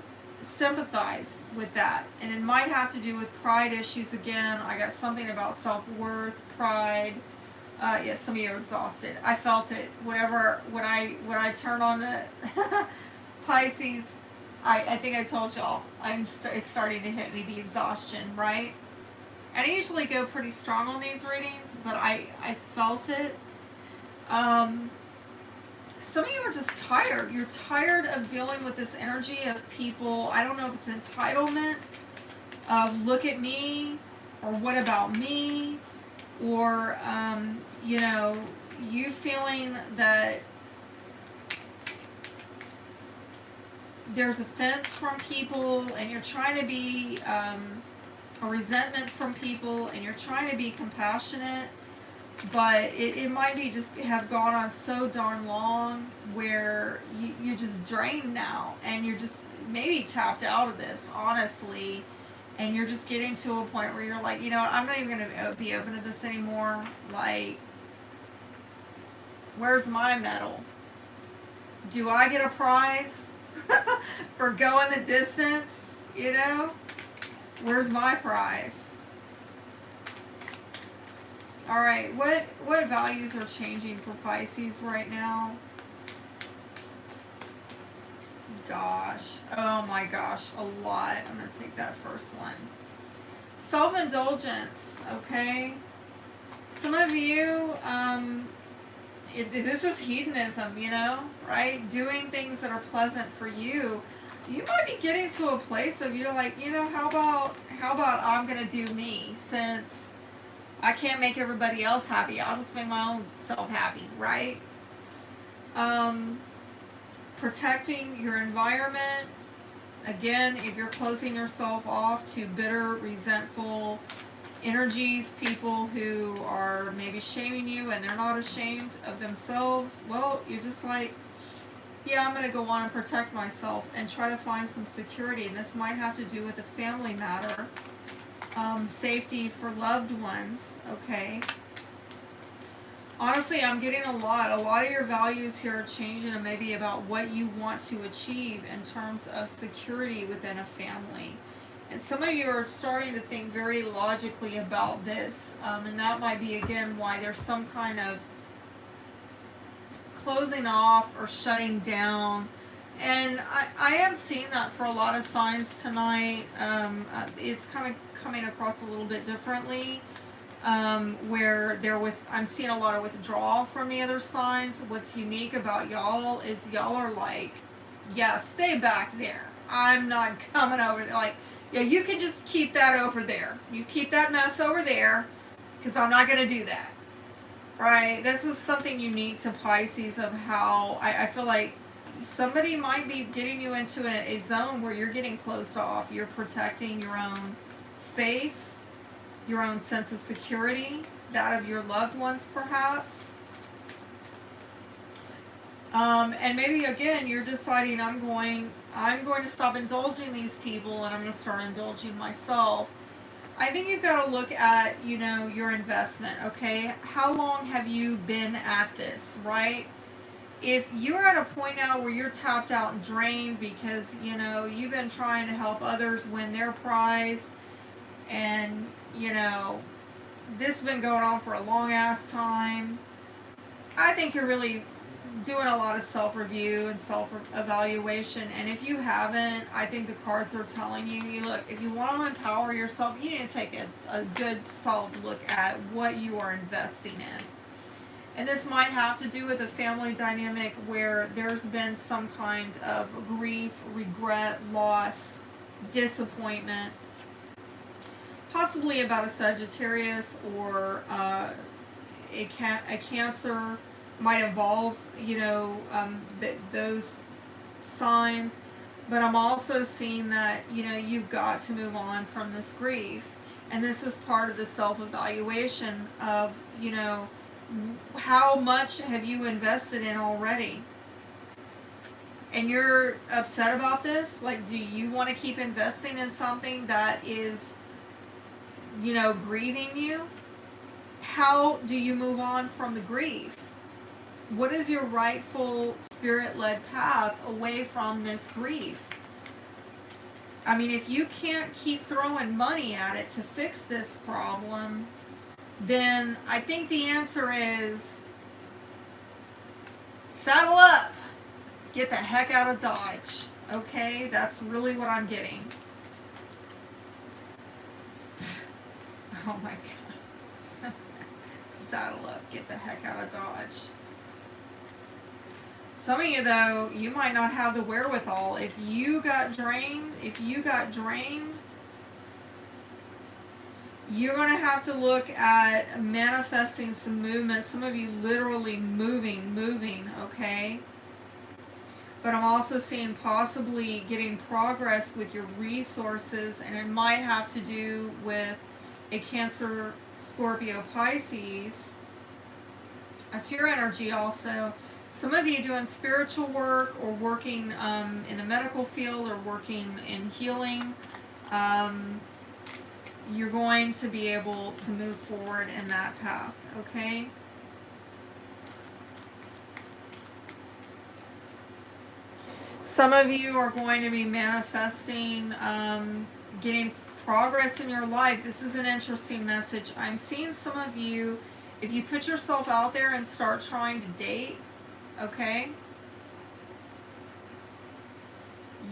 sympathize with that. And it might have to do with pride issues again. I got something about self-worth, pride, Yeah, some of you are exhausted. I felt it. Whatever when I turn on the Pisces, I think I told y'all it's starting to hit me, the exhaustion, right? And I usually go pretty strong on these readings, but I felt it. Some of you are just tired. You're tired of dealing with this energy of people. I don't know if it's entitlement of look at me or what about me, or you know, you feeling that there's offense from people and you're trying to be a resentment from people and you're trying to be compassionate, but it might be just have gone on so darn long where you're just drained now and you're just maybe tapped out of this, honestly, and you're just getting to a point where you're like, you know what, I'm not even going to be open to this anymore. Like, where's my medal? Do I get a prize for going the distance? You know? Where's my prize? Alright, what values are changing for Pisces right now? Gosh. Oh my gosh. A lot. I'm going to take that first one. Self-indulgence. Okay? Some of you, this is hedonism, you know, right? Doing things that are pleasant for you. You might be getting to a place of you're like, you know, how about I'm gonna do me, since I can't make everybody else happy. I'll just make my own self happy, right? Protecting your environment. Again, if you're closing yourself off to bitter, resentful energies, people who are maybe shaming you and they're not ashamed of themselves, well, you're just like, yeah, I'm going to go on and protect myself and try to find some security. And this might have to do with a family matter, safety for loved ones, okay? Honestly, I'm getting a lot of your values here are changing, and maybe about what you want to achieve in terms of security within a family. And some of you are starting to think very logically about this, and that might be, again, why there's some kind of closing off or shutting down. And I am seeing that for a lot of signs tonight. It's kind of coming across a little bit differently, where I'm seeing a lot of withdrawal from the other signs. What's unique about y'all is y'all are like, yeah, stay back there. I'm not coming over there. Like, yeah, you can just keep that over there. You keep that mess over there, because I'm not going to do that. Right? This is something unique to Pisces, of how I feel like somebody might be getting you into a zone where you're getting closed off. You're protecting your own space, your own sense of security, that of your loved ones perhaps. And maybe again you're deciding I'm going to stop indulging these people and I'm going to start indulging myself. I think you've got to look at, you know, your investment, okay? How long have you been at this, right? If you're at a point now where you're tapped out and drained because, you know, you've been trying to help others win their prize, and, you know, this has been going on for a long ass time, I think you're really doing a lot of self-review and self-evaluation. And if you haven't, I think the cards are telling you, look, if you want to empower yourself, you need to take a good solid look at what you are investing in. And this might have to do with a family dynamic where there's been some kind of grief, regret, loss, disappointment, possibly about a Sagittarius or a Cancer. Might involve, you know, those signs. But I'm also seeing that, you know, you've got to move on from this grief. And this is part of the self-evaluation of, you know, how much have you invested in already? And you're upset about this? Like, do you want to keep investing in something that is, you know, grieving you? How do you move on from the grief? What is your rightful spirit-led path away from this grief? I mean, if you can't keep throwing money at it to fix this problem, then I think the answer is saddle up. Get the heck out of Dodge. Okay? That's really what I'm getting. Oh my God. Saddle up. Get the heck out of Dodge. Some of you, though, you might not have the wherewithal. If you got drained, you're going to have to look at manifesting some movement. Some of you literally moving, okay? But I'm also seeing possibly getting progress with your resources, and it might have to do with a Cancer, Scorpio, Pisces. That's your energy also. Some of you doing spiritual work or working in the medical field or working in healing. You're going to be able to move forward in that path, okay? Some of you are going to be manifesting, getting progress in your life. This is an interesting message. I'm seeing some of you, if you put yourself out there and start trying to date, okay,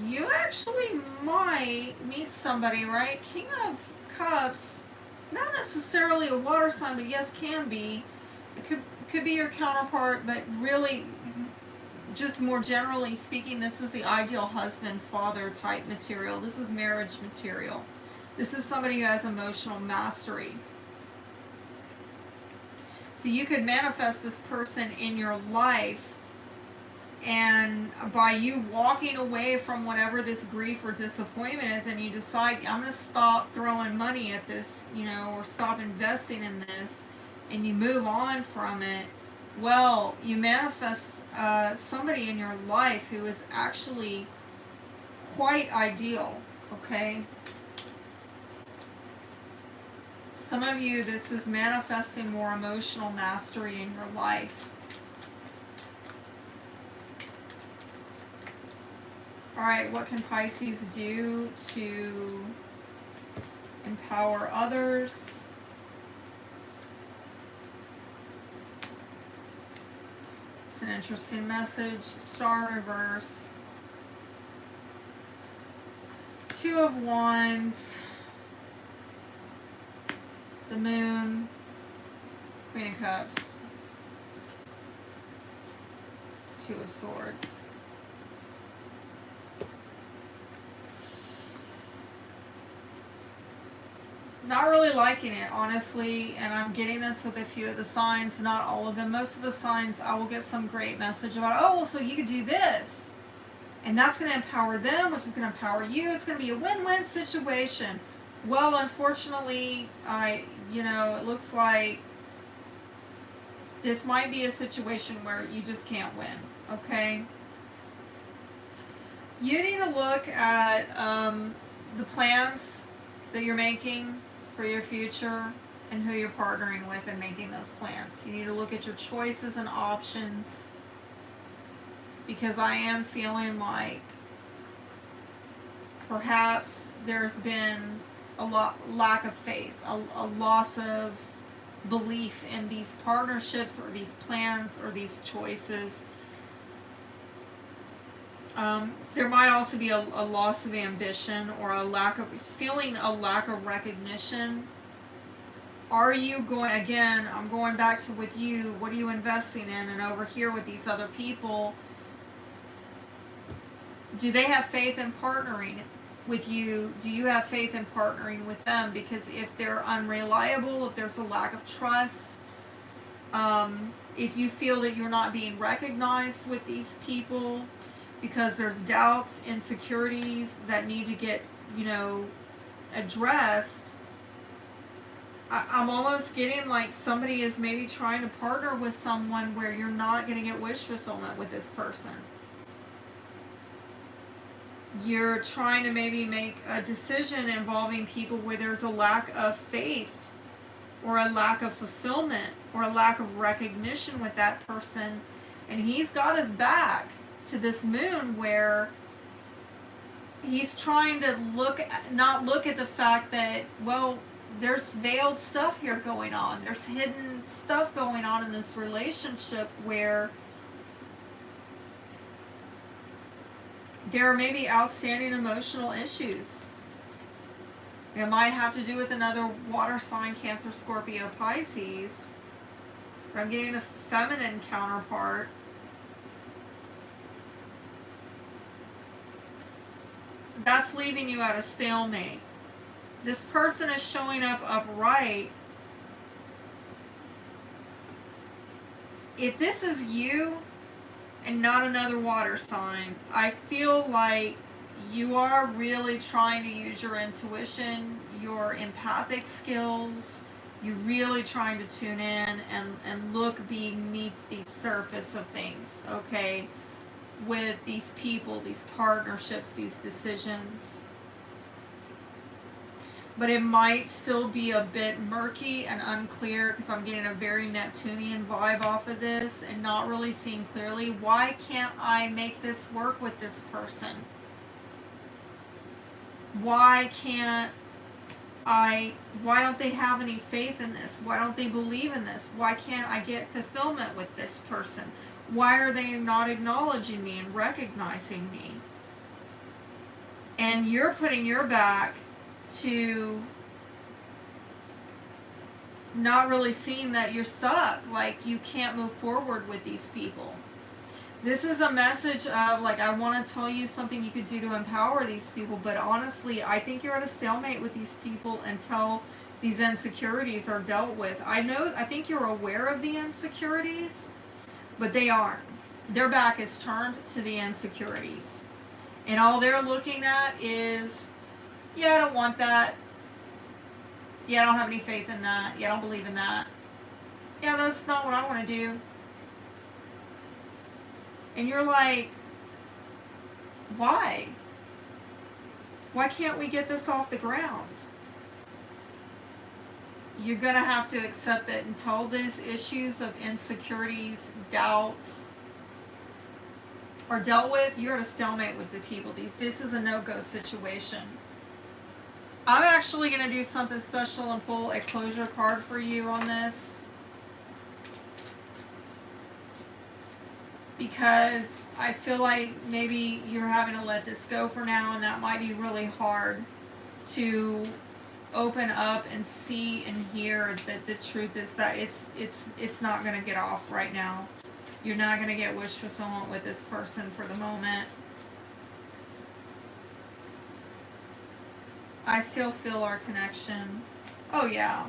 you actually might meet somebody, right? King of Cups, not necessarily a water sign, but yes, can be. It could be your counterpart, but really, just more generally speaking, this is the ideal husband, father type material. This is marriage material. This is somebody who has emotional mastery. So you could manifest this person in your life, and by you walking away from whatever this grief or disappointment is, and you decide, I'm going to stop throwing money at this, or stop investing in this, and you move on from it, well, you manifest somebody in your life who is actually quite ideal, okay? Some of you, this is manifesting more emotional mastery in your life. All right, what can Pisces do to empower others? It's an interesting message. Star in reverse. Two of Wands. The Moon. Queen of Cups. Two of Swords. Not really liking it, honestly, and I'm getting this with a few of the signs, not all of them. Most of the signs, I will get some great message about, oh, well, so you could do this. And that's going to empower them, which is going to empower you. It's going to be a win-win situation. Well, unfortunately, it looks like this might be a situation where you just can't win, okay? You need to look at the plans that you're making for your future and who you're partnering with and making those plans. You need to look at your choices and options, because I am feeling like perhaps there's been a lack of faith, a loss of belief in these partnerships or these plans or these choices. There might also be a loss of ambition or a lack of recognition. Are you going, again, I'm going back to with you, what are you investing in? And over here with these other people, do they have faith in partnering with you? Do you have faith in partnering with them? Because if they're unreliable, if there's a lack of trust, if you feel that you're not being recognized with these people, because there's doubts, insecurities that need to get, addressed, I'm almost getting like somebody is maybe trying to partner with someone where you're not going to get wish fulfillment with this person. You're trying to maybe make a decision involving people where there's a lack of faith or a lack of fulfillment or a lack of recognition with that person, and he's got his back to this moon where he's trying to not look at the fact that, well, there's veiled stuff here going on. There's hidden stuff going on in this relationship where there are maybe outstanding emotional issues. It might have to do with another water sign, Cancer, Scorpio, Pisces. But I'm getting the feminine counterpart. That's leaving you at a stalemate. This person is showing up upright. If this is you and not another water sign, I feel like you are really trying to use your intuition, your empathic skills. You're really trying to tune in and look beneath the surface of things, okay? With these people, these partnerships, these decisions. But it might still be a bit murky and unclear because I'm getting a very Neptunian vibe off of this and not really seeing clearly. Why can't I make this work with this person? Why don't they have any faith in this? Why don't they believe in this? Why can't I get fulfillment with this person? Why are they not acknowledging me and recognizing me? And you're putting your back to not really seeing that you're stuck, like you can't move forward with these people. This is a message of like, I want to tell you something you could do to empower these people, but honestly, I think you're at a stalemate with these people until these insecurities are dealt with. I think you're aware of the insecurities, but they aren't. Their back is turned to the insecurities. And all they're looking at is, yeah, I don't want that. Yeah, I don't have any faith in that. Yeah, I don't believe in that. Yeah, that's not what I want to do. And you're like, why? Why can't we get this off the ground? You're going to have to accept that until these issues of insecurities, doubts are dealt with, you're at a stalemate with the people. This is a no-go situation. I'm actually going to do something special and pull a closure card for you on this. Because I feel like maybe you're having to let this go for now, and that might be really hard to open up and see and hear that the truth is that it's not going to get off right now. You're not going to get wish fulfillment with this person for the moment. I still feel our connection. Oh yeah.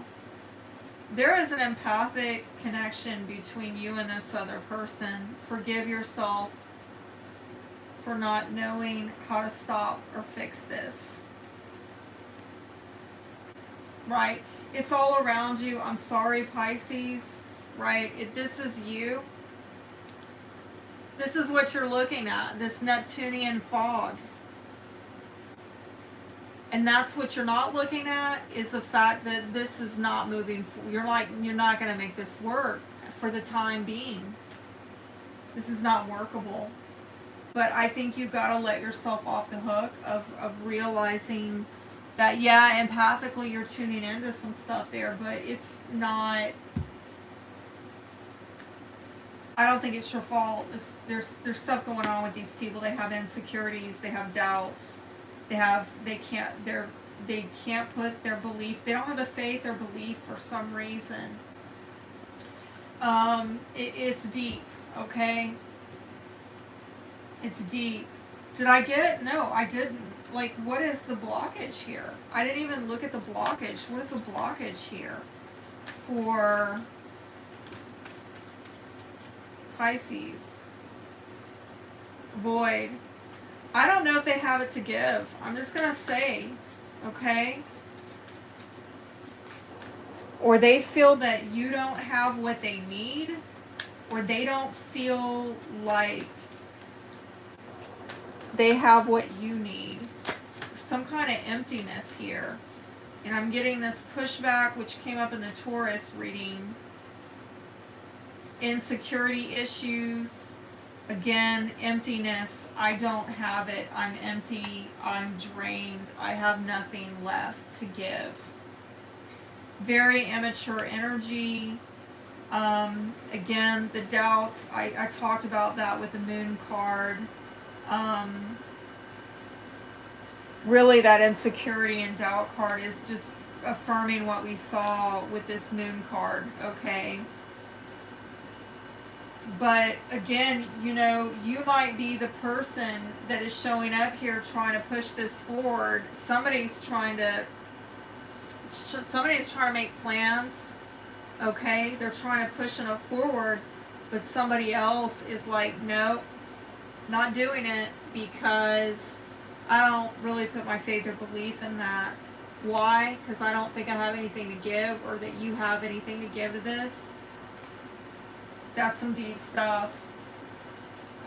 There is an empathic connection between you and this other person. Forgive yourself for not knowing how to stop or fix this. Right? It's all around you. I'm sorry, Pisces. Right? If this is you, this is what you're looking at. This Neptunian fog. And that's what you're not looking at, is the fact that this is not moving. You're not going to make this work for the time being. This is not workable. But I think you've got to let yourself off the hook of realizing that, yeah, empathically you're tuning into some stuff there, but it's not, I don't think it's your fault. There's stuff going on with these people. They have insecurities. They have doubts. They can't put their belief, they don't have the faith or belief for some reason. It's deep, okay? It's deep. Did I get it? No, I didn't. Like, what is the blockage here? I didn't even look at the blockage. What is the blockage here for Pisces? Void. I don't know if they have it to give. I'm just going to say, okay? Or they feel that you don't have what they need, or they don't feel like they have what you need. There's some kind of emptiness here. And I'm getting this pushback, which came up in the Taurus reading. Insecurity issues. Again, emptiness. I don't have it. I'm empty. I'm drained. I have nothing left to give. very immature energy. Again, the doubts, I talked about that with the moon card. Um, really, that insecurity and doubt card is just affirming what we saw with this moon card, okay? But again, you know, you might be the person that is showing up here trying to push this forward. Somebody's trying to make plans, okay? They're trying to push it forward, but somebody else is like, no, not doing it, because I don't really put my faith or belief in that. Why? Because I don't think I have anything to give, or that you have anything to give to this. That's some deep stuff.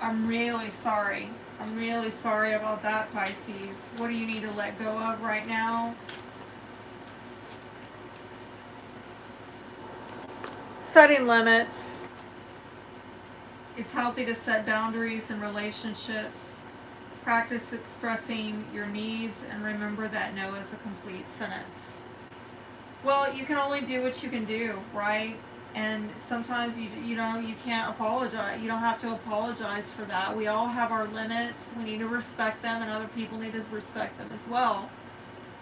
I'm really sorry. I'm really sorry about that, Pisces. What do you need to let go of right now? Setting limits. It's healthy to set boundaries in relationships. Practice expressing your needs, and remember that no is a complete sentence. Well, you can only do what you can do, right? And sometimes you know, you can't apologize. You don't have to apologize for that. We all have our limits. We need to respect them, and other people need to respect them as well.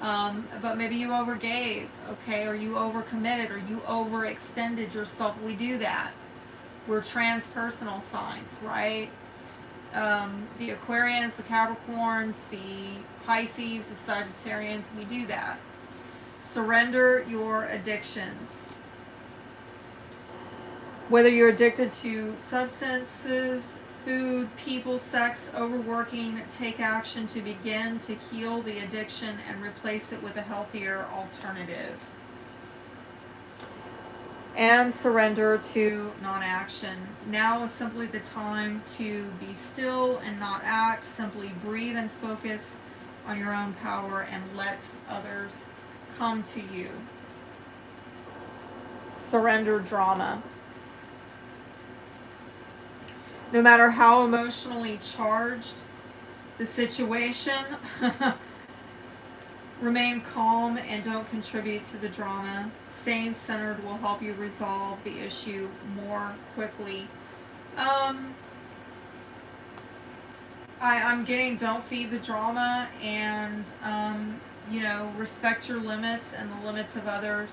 But maybe you overgave, okay, or you overcommitted, or you overextended yourself. We do that. We're transpersonal signs, right? The Aquarians, the Capricorns, the Pisces, the Sagittarians, we do that. Surrender your addictions. Whether you're addicted to substances, food, people, sex, overworking, take action to begin to heal the addiction and replace it with a healthier alternative. And surrender to non-action. Now is simply the time to be still and not act. Simply breathe and focus on your own power and let others come to you. Surrender drama. No matter how emotionally charged the situation, remain calm and don't contribute to the drama. Staying centered will help you resolve the issue more quickly. I'm getting don't feed the drama, and you know, respect your limits and the limits of others.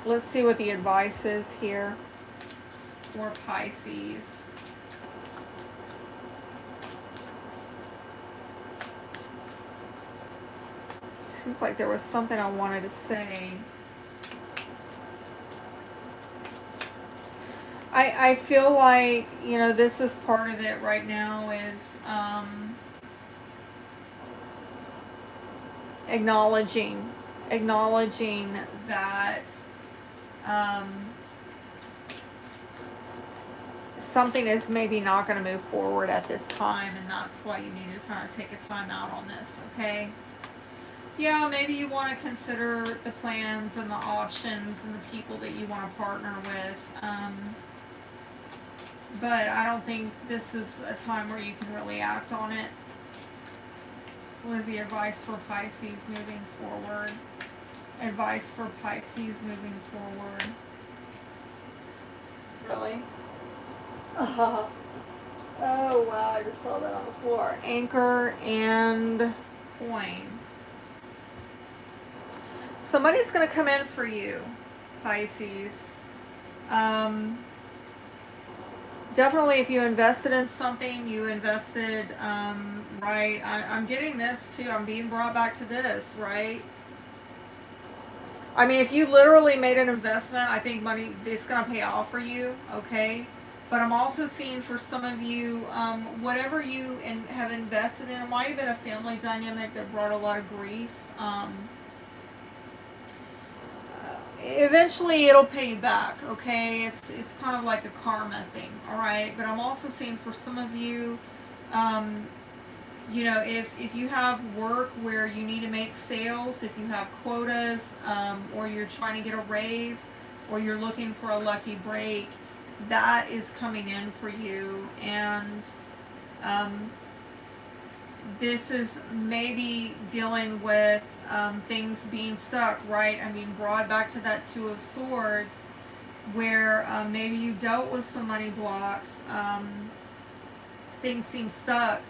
Let's see what the advice is here for Pisces. Seems like there was something I wanted to say. I feel like, you know, this is part of it right now, is acknowledging that something is maybe not going to move forward at this time, and that's why you need to kind of take a time out on this, okay? Yeah, maybe you want to consider the plans and the options and the people that you want to partner with, but I don't think this is a time where you can really act on it. What is the advice for Pisces moving forward? Advice for Pisces moving forward. Really? Oh wow, I just saw that on the floor. Anchor and coin. Somebody's going to come in for you, Pisces. Definitely, if you invested in something, you invested, right? I'm getting this too. I'm being brought back to this, right? I mean, if you literally made an investment, I think money, it's going to pay off for you, okay? But I'm also seeing for some of you, whatever you have invested in, it might have been a family dynamic that brought a lot of grief. Eventually it'll pay you back, okay? It's kind of like a karma thing, all right? But I'm also seeing for some of you, you know, if you have work where you need to make sales, if you have quotas, or you're trying to get a raise, or you're looking for a lucky break, that is coming in for you. And this is maybe dealing with things being stuck, right? I mean, brought back to that Two of Swords, where maybe you dealt with some money blocks. Things seem stuck,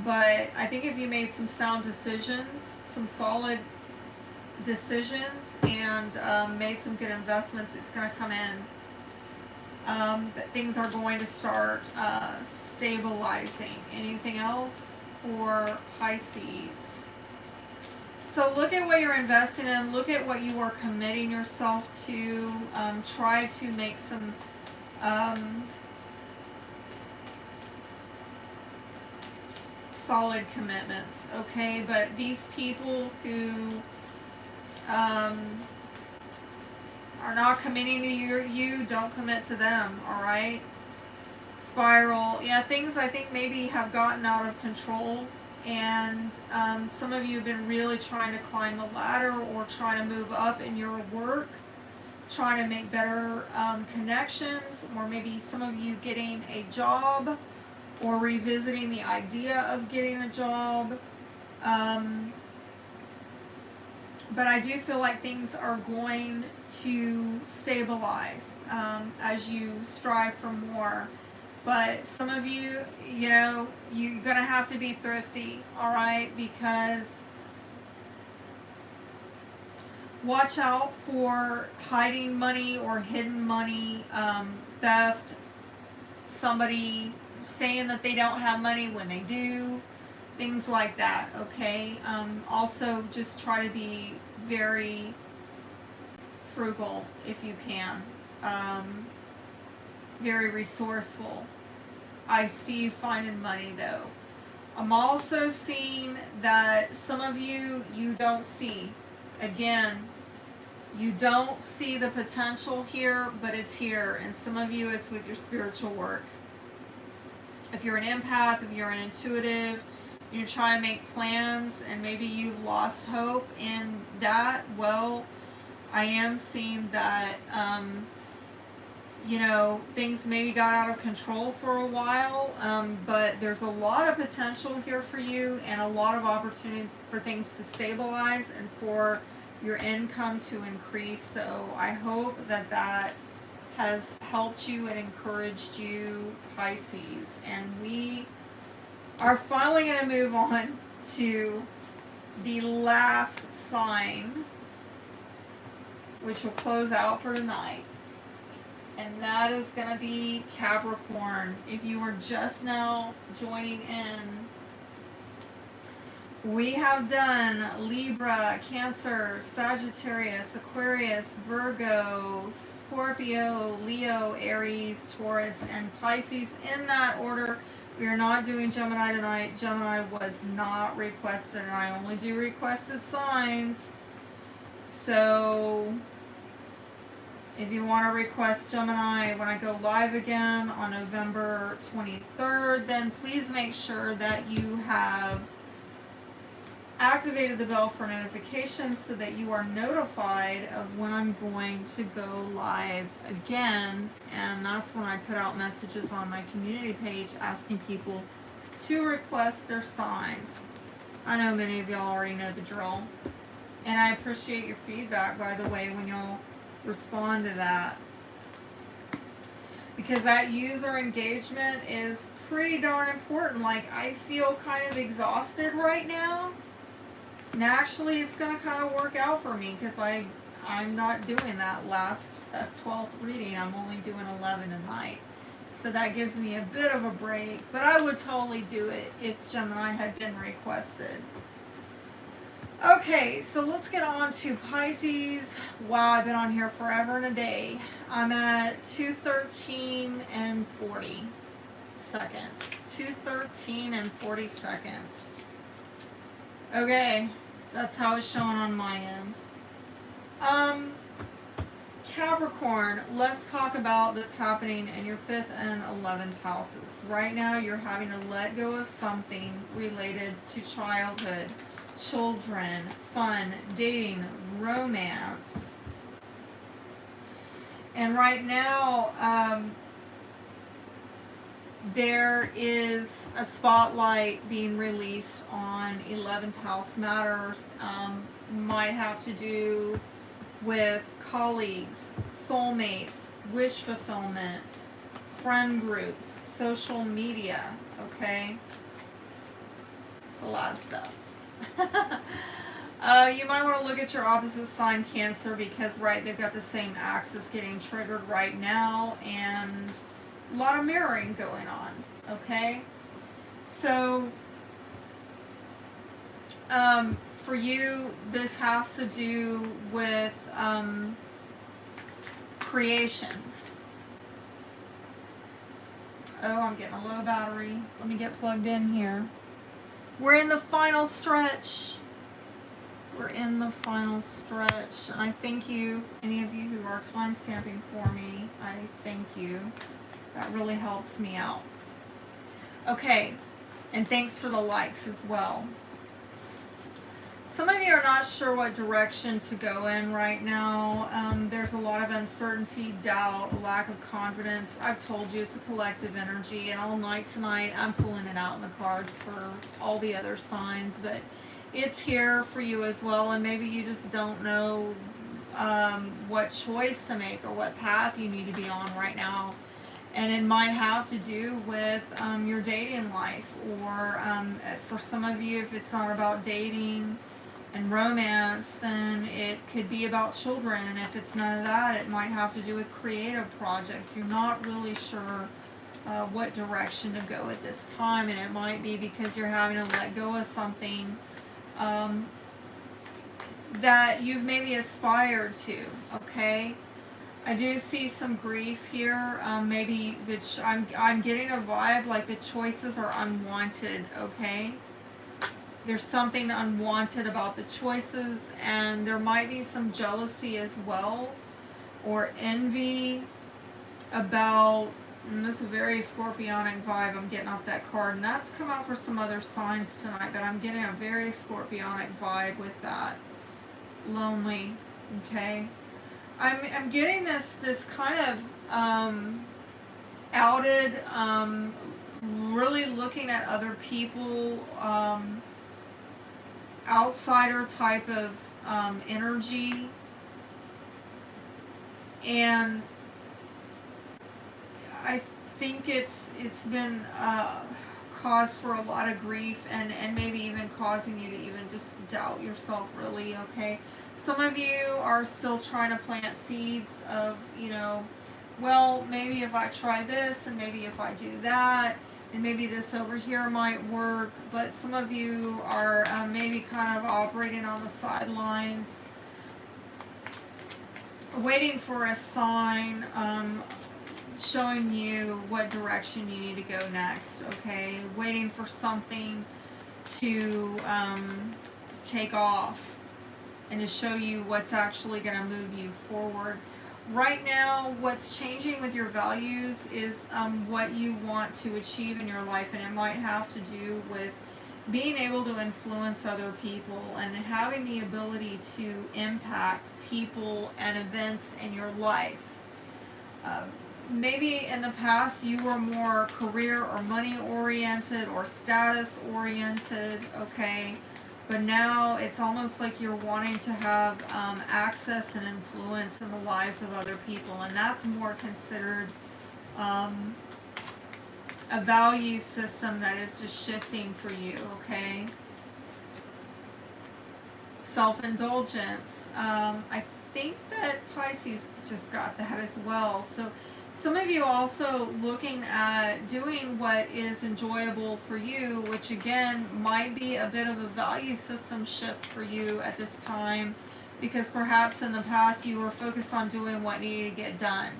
but I think if you made some sound decisions, some solid decisions, and made some good investments, it's going to come in. That things are going to start stabilizing. Anything else for Pisces? So look at what you're investing in. Look at what you are committing yourself to. Try to make some solid commitments, okay? But these people who are not committing to you, don't commit to them, all right? Spiral. Yeah, things I think maybe have gotten out of control, and some of you have been really trying to climb the ladder or trying to move up in your work, trying to make better connections, or maybe some of you getting a job or revisiting the idea of getting a job. But I do feel like things are going to stabilize as you strive for more. But some of you, you know, you're going to have to be thrifty, all right? Because watch out for hiding money or hidden money, theft, somebody saying that they don't have money when they do, things like that, okay? Also, just try to be very frugal if you can. Very resourceful. I see you finding money though. I'm also seeing that some of you don't see. Again, you don't see the potential here, but it's here. And some of you, it's with your spiritual work. If you're an empath, if you're an intuitive, you're trying to make plans and maybe you've lost hope in that, well, I am seeing that, you know, things maybe got out of control for a while, but there's a lot of potential here for you and a lot of opportunity for things to stabilize and for your income to increase. So I hope that that has helped you and encouraged you, Pisces. And we are finally going to move on to the last sign, which will close out for tonight. And that is going to be Capricorn. If you are just now joining in, we have done Libra, Cancer, Sagittarius, Aquarius, Virgo, Scorpio, Leo, Aries, Taurus, and Pisces in that order. We are not doing Gemini tonight. Gemini was not requested, and I only do requested signs. So if you want to request Gemini when I go live again on November 23rd, then please make sure that you have activated the bell for notifications so that you are notified of when I'm going to go live again. And that's when I put out messages on my community page asking people to request their signs. I know many of y'all already know the drill. And I appreciate your feedback, by the way, when y'all respond to that. Because that user engagement is pretty darn important. Like, I feel kind of exhausted right now. And actually, it's going to kind of work out for me because I'm not doing that last 12th reading. I'm only doing 11 tonight. So that gives me a bit of a break. But I would totally do it if Gemini had been requested. Okay, so let's get on to Pisces. Wow, I've been on here forever and a day. I'm at 2:13 and 40 seconds. 2:13 and 40 seconds. Okay, that's how it's showing on my end. Capricorn, let's talk about this happening in your 5th and 11th houses. Right now, you're having to let go of something related to childhood, children, fun, dating, romance. And right now, there is a spotlight being released on 11th house matters. Might have to do with colleagues, soulmates, wish fulfillment, friend groups, social media, okay? It's a lot of stuff. You might want to look at your opposite sign, Cancer, because, right, they've got the same axis getting triggered right now, and a lot of mirroring going on, okay? So, for you, this has to do with creations. Oh, I'm getting a low battery. Let me get plugged in here. We're in the final stretch. We're in the final stretch. And I thank you, any of you who are time stamping for me. I thank you. That really helps me out. Okay, and thanks for the likes as well. Some of you are not sure what direction to go in right now. There's a lot of uncertainty, doubt, lack of confidence. I've told you it's a collective energy, and all night tonight I'm pulling it out in the cards for all the other signs, but it's here for you as well, and maybe you just don't know what choice to make or what path you need to be on right now. And it might have to do with your dating life, or for some of you, if it's not about dating and romance, then it could be about children. And if it's none of that, it might have to do with creative projects. You're not really sure what direction to go at this time, and it might be because you're having to let go of something that you've maybe aspired to, okay? I do see some grief here. Maybe I'm getting a vibe like the choices are unwanted, okay? There's something unwanted about the choices, and there might be some jealousy as well, or envy about, and this is a very scorpionic vibe I'm getting off that card, and that's come out for some other signs tonight, but I'm getting a very scorpionic vibe with that. Lonely, okay? I'm getting this kind of outed, really looking at other people, outsider type of energy, and I think it's been cause for a lot of grief, and maybe even causing you to even just doubt yourself, really, okay? Some of you are still trying to plant seeds of, well, maybe if I try this, and maybe if I do that, and maybe this over here might work, but some of you are maybe kind of operating on the sidelines, waiting for a sign, showing you what direction you need to go next, okay? Waiting for something to take off and to show you what's actually going to move you forward. Right now, what's changing with your values is what you want to achieve in your life, and it might have to do with being able to influence other people and having the ability to impact people and events in your life. Maybe in the past you were more career or money oriented or status oriented, okay? But now it's almost like you're wanting to have access and influence in the lives of other people, and that's more considered a value system that is just shifting for you, okay? Self-indulgence. I think that Pisces just got that as well. So some of you also looking at doing what is enjoyable for you, which again might be a bit of a value system shift for you at this time, because perhaps in the past you were focused on doing what needed to get done,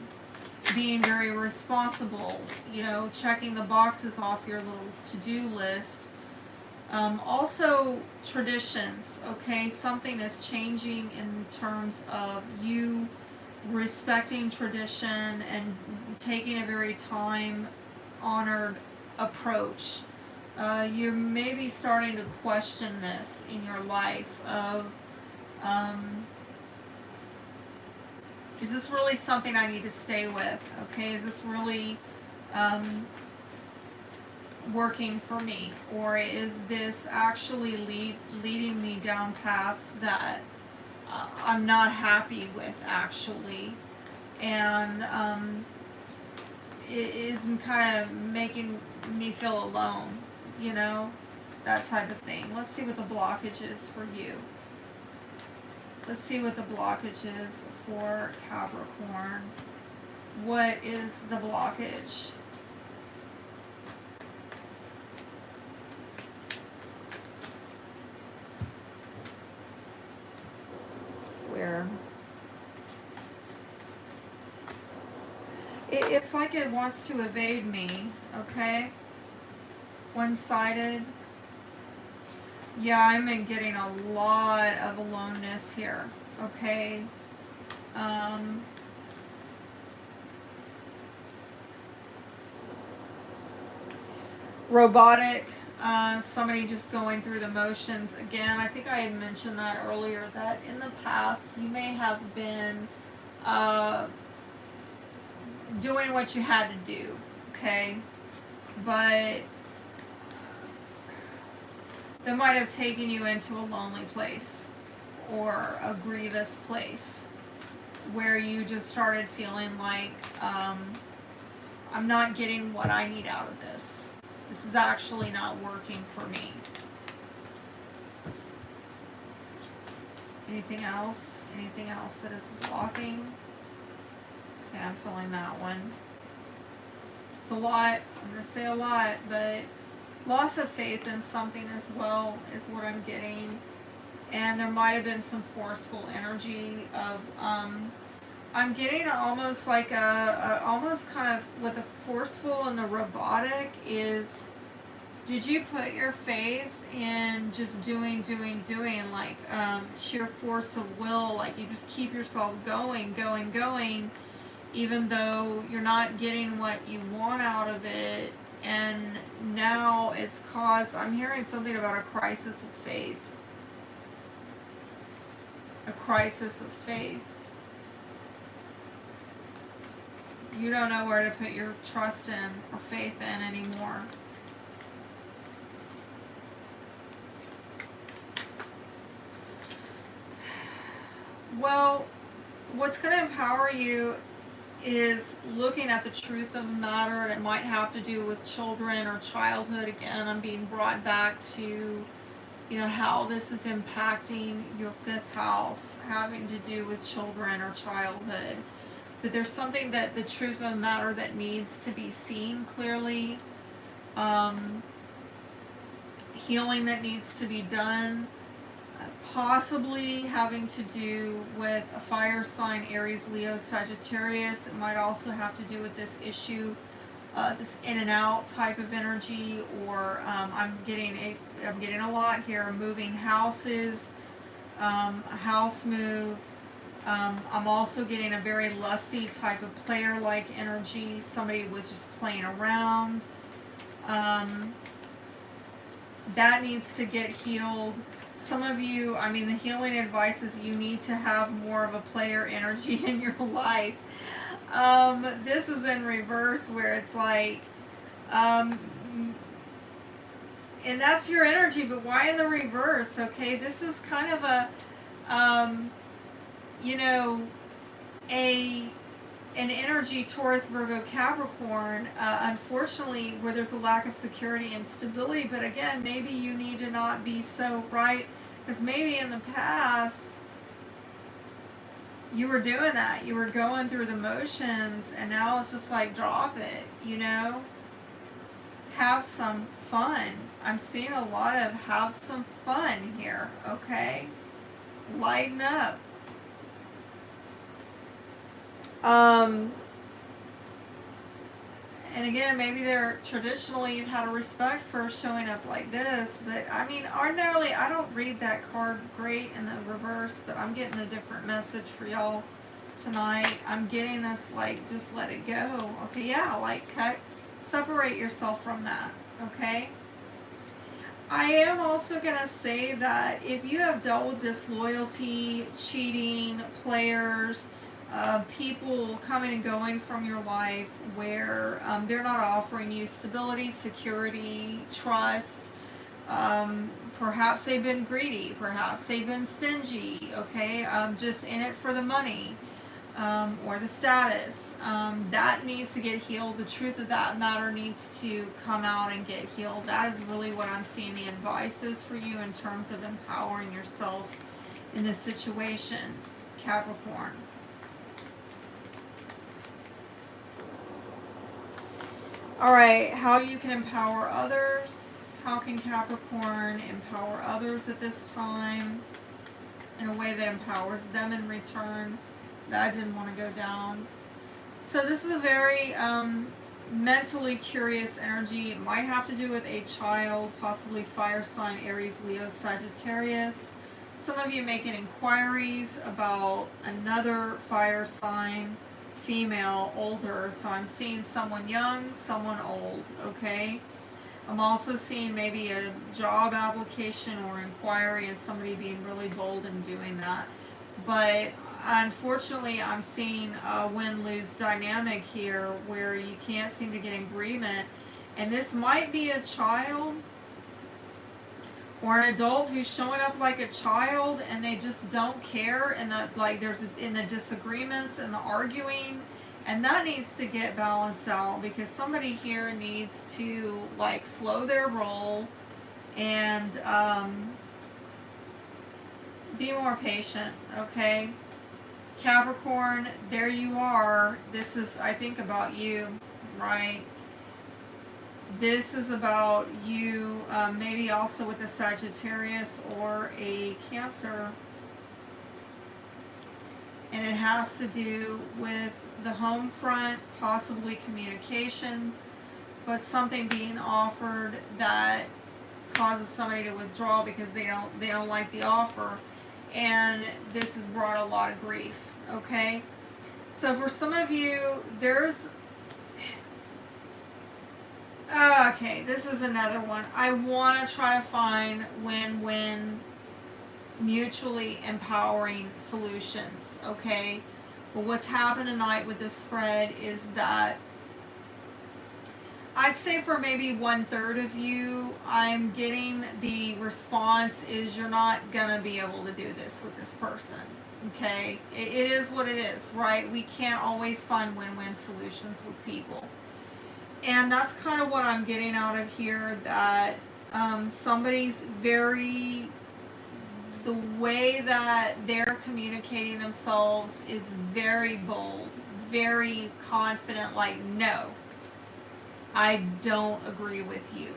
being very responsible, checking the boxes off your little to-do list. Also traditions, okay? Something is changing in terms of you respecting tradition and taking a very time-honored approach. You may be starting to question this in your life of, is this really something I need to stay with? Okay, is this really working for me, or is this actually leading me down paths that I'm not happy with actually, and it isn't kind of making me feel alone, you know, that type of thing. Let's see what the blockage is for you. Let's see what the blockage is for Capricorn. What is the blockage? Where it's like it wants to evade me, okay? One-sided. Yeah, I'm getting a lot of aloneness here, okay? Robotic, somebody just going through the motions. Again, I think I had mentioned that earlier, that in the past you may have been doing what you had to do, okay? But that might have taken you into a lonely place or a grievous place where you just started feeling like, I'm not getting what I need out of this. This is actually not working for me. Anything else? Anything else that is blocking? Okay, I'm feeling that one. It's a lot. I'm going to say a lot, but loss of faith in something as well is what I'm getting. And there might have been some forceful energy of, I'm getting almost like almost kind of with the forceful and the robotic is, did you put your faith in just doing, like sheer force of will, like you just keep yourself going, even though you're not getting what you want out of it, and now it's caused, I'm hearing something about a crisis of faith. A crisis of faith. You don't know where to put your trust in or faith in anymore. Well, what's going to empower you is looking at the truth of the matter, and it might have to do with children or childhood. Again, I'm being brought back to, you know, how this is impacting your fifth house, having to do with children or childhood. But there's something that the truth of the matter that needs to be seen clearly. Healing that needs to be done. Possibly having to do with a fire sign, Aries, Leo, Sagittarius. It might also have to do with this issue, this in and out type of energy, or I'm getting a lot here. Moving houses, a house move. I'm also getting a very lusty type of player-like energy. Somebody was just playing around. That needs to get healed. Some of you, I mean, the healing advice is you need to have more of a player energy in your life. This is in reverse, where it's like, and that's your energy, but why in the reverse? Okay, this is kind of a, you know, an energy, Taurus, Virgo, Capricorn, unfortunately, where there's a lack of security and stability. But again, maybe you need to not be so right, because maybe in the past you were doing that. You were going through the motions, and now it's just like, drop it, you know? Have some fun. I'm seeing a lot of have some fun here, okay? Lighten up. And again, maybe they're traditionally you've had a respect for showing up like this, but I mean, ordinarily I don't read that card great in the reverse, but I'm getting a different message for y'all tonight. I'm getting this like, just let it go. Okay, yeah, like separate yourself from that, okay? I am also going to say that if you have dealt with disloyalty, cheating, players, people coming and going from your life where they're not offering you stability, security, trust. Perhaps they've been greedy, perhaps they've been stingy, okay, just in it for the money, or the status. That needs to get healed. The truth of that matter needs to come out and get healed. That is really what I'm seeing the advice is for you in terms of empowering yourself in this situation, Capricorn. All right, how you can empower others. How can Capricorn empower others at this time in a way that empowers them in return? That didn't want to go down. So this is a very mentally curious energy. It might have to do with a child, possibly fire sign, Aries, Leo, Sagittarius. Some of you making inquiries about another fire sign, female, older. So I'm seeing someone young, someone old, okay? I'm also seeing maybe a job application or inquiry and somebody being really bold in doing that. But unfortunately, I'm seeing a win-lose dynamic here where you can't seem to get agreement. And this might be a child or an adult who's showing up like a child and they just don't care, and that, like, there's in the disagreements and the arguing. And that needs to get balanced out, because somebody here needs to, like, slow their roll and be more patient, okay? Capricorn, there you are. This is, I think, about you, right? This is about you, maybe also with a Sagittarius or a Cancer. And it has to do with the home front, possibly communications, but something being offered that causes somebody to withdraw because they don't like the offer, and this has brought a lot of grief. Okay, so for some of you, okay, this is another one. I want to try to find win-win, mutually empowering solutions, okay? But what's happened tonight with this spread is that I'd say for maybe 1/3 of you, I'm getting the response is you're not gonna be able to do this with this person, okay? It is what it is, right? We can't always find win-win solutions with people. And that's kind of what I'm getting out of here, that somebody's the way that they're communicating themselves is very bold, very confident, like, no, I don't agree with you.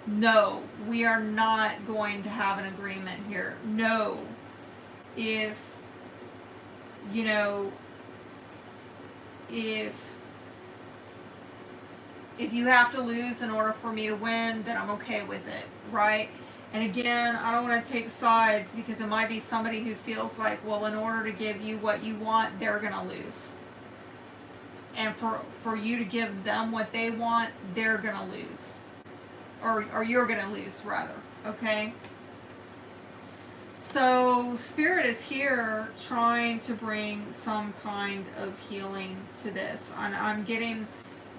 No, we are not going to have an agreement here. No, if, you know, if you have to lose in order for me to win, then I'm okay with it, right? And again, I don't want to take sides, because it might be somebody who feels like, well, in order to give you what you want, they're going to lose. And for you to give them what they want, they're going to lose. Or you're going to lose, rather. Okay? So, Spirit is here trying to bring some kind of healing to this. I'm getting,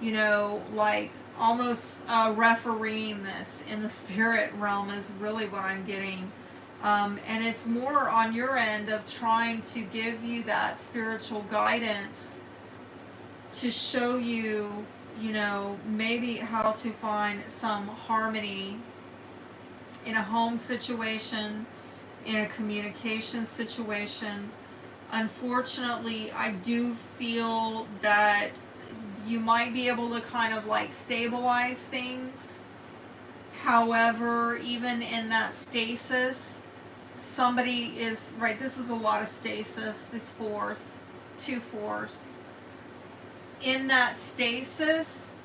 you know, like, almost refereeing this in the spirit realm is really what I'm getting. And it's more on your end of trying to give you that spiritual guidance to show you, you know, maybe how to find some harmony in a home situation, in a communication situation. Unfortunately, I do feel that you might be able to kind of like stabilize things. However, even in that stasis, somebody is, right, this is a lot of stasis, this force, 2 force. In that stasis,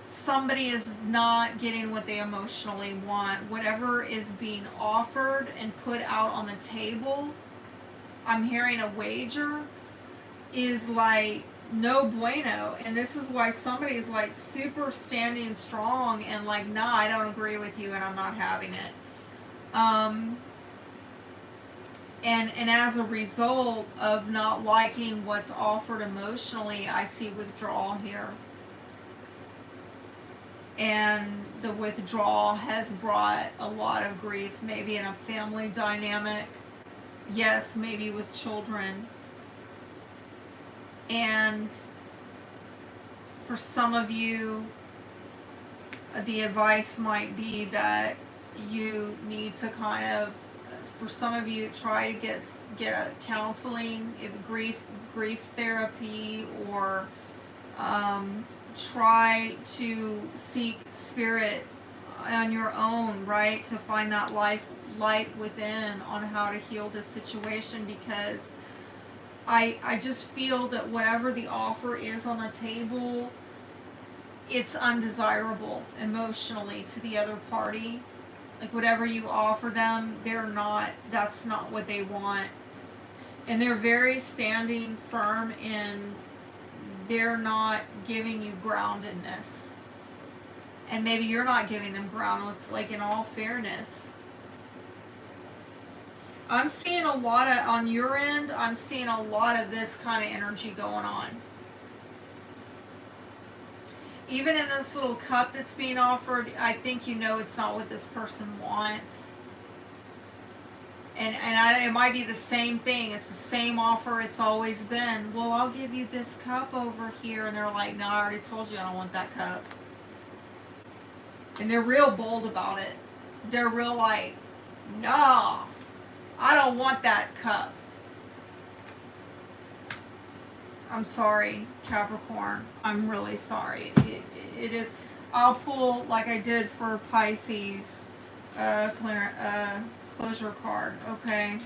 somebody is not getting what they emotionally want. Whatever is being offered and put out on the table, I'm hearing a wager, is like no bueno. And this is why somebody is like super standing strong and like, nah, I don't agree with you and I'm not having it. And as a result of not liking what's offered emotionally, I see withdrawal here. And the withdrawal has brought a lot of grief, maybe in a family dynamic, yes, maybe with children. And for some of you, the advice might be that you need to kind of, for some of you, try to get a counseling, if grief therapy, or try to seek spirit on your own, right, to find that light within on how to heal this situation, because I just feel that whatever the offer is on the table, it's undesirable emotionally to the other party. Like whatever you offer them, that's not what they want. And they're very standing firm in, they're not giving you groundedness. And maybe you're not giving them groundedness, like in all fairness. I'm seeing a lot of, on your end, I'm seeing a lot of this kind of energy going on. Even in this little cup that's being offered, I think you know it's not what this person wants. And it might be the same thing. It's the same offer it's always been. Well, I'll give you this cup over here. And they're like, no, I already told you I don't want that cup. And they're real bold about it. They're real like, no, I don't want that cup. I'm sorry, Capricorn. I'm really sorry. It is. I'll pull like I did for Pisces, closure card. Okay.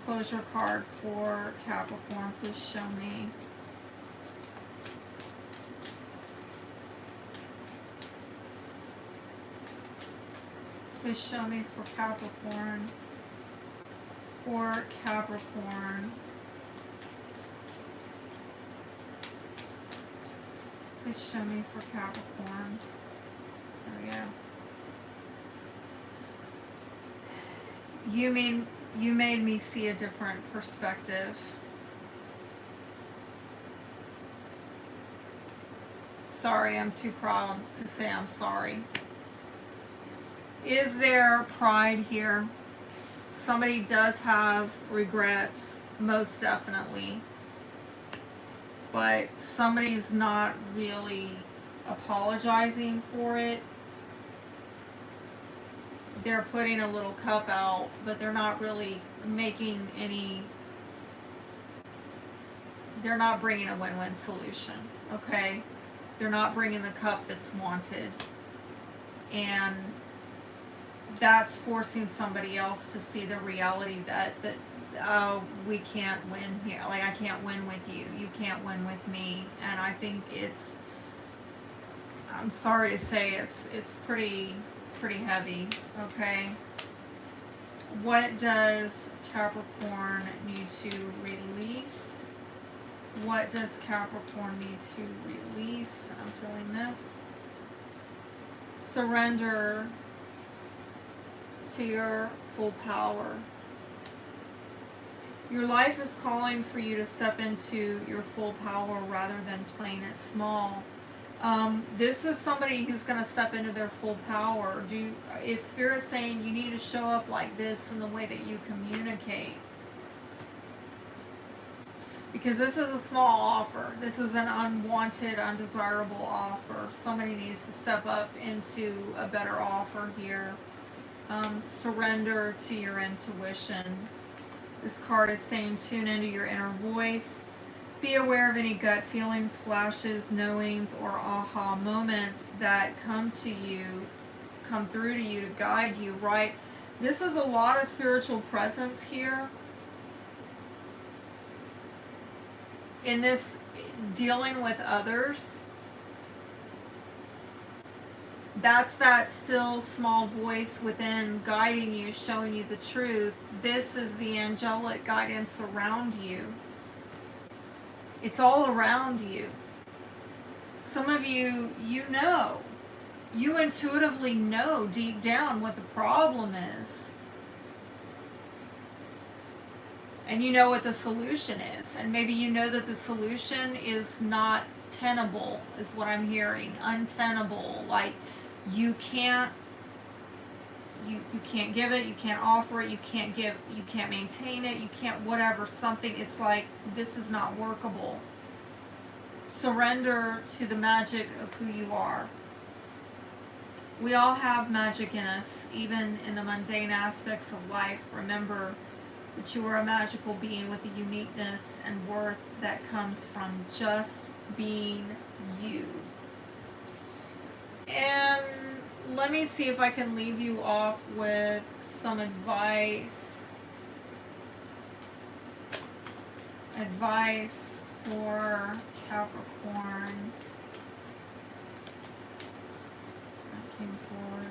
Closure card for Capricorn. Please show me. Please show me for Capricorn. For Capricorn. Please show me for Capricorn. There we go. You made me see a different perspective. Sorry, I'm too proud to say I'm sorry. Is there pride here? Somebody does have regrets, most definitely. But somebody's not really apologizing for it. They're putting a little cup out, but they're not really making any, they're not bringing a win-win solution, okay? They're not bringing the cup that's wanted. And that's forcing somebody else to see the reality that we can't win here. Like, I can't win with you. You can't win with me. And I think it's, I'm sorry to say, it's pretty heavy, okay? What does Capricorn need to release? What does Capricorn need to release? I'm feeling this. Surrender to your full power. Your life is calling for you to step into your full power rather than playing it small. This is somebody who's going to step into their full power. Is Spirit saying you need to show up like this in the way that you communicate? Because this is a small offer. This is an unwanted, undesirable offer. Somebody needs to step up into a better offer here. Surrender to your intuition. This card is saying tune into your inner voice. Be aware of any gut feelings, flashes, knowings, or aha moments that come through to you to guide you, right? This is a lot of spiritual presence here. In this dealing with others. That's that still small voice within guiding you, showing you the truth. This is the angelic guidance around you. It's all around you. Some of you, you intuitively know deep down what the problem is. and you know what the solution is, and maybe you know that the solution is not tenable, is what I'm hearing. Untenable. Like you can't you can't give it, you can't offer it, you can't maintain it, you can't whatever, something. It's like this is not workable. Surrender to the magic of who you are. We all have magic in us, even in the mundane aspects of life. Remember that you are a magical being with a uniqueness and worth that comes from just being you. And let me see if I can leave you off with some advice. Advice for Capricorn. That came forward.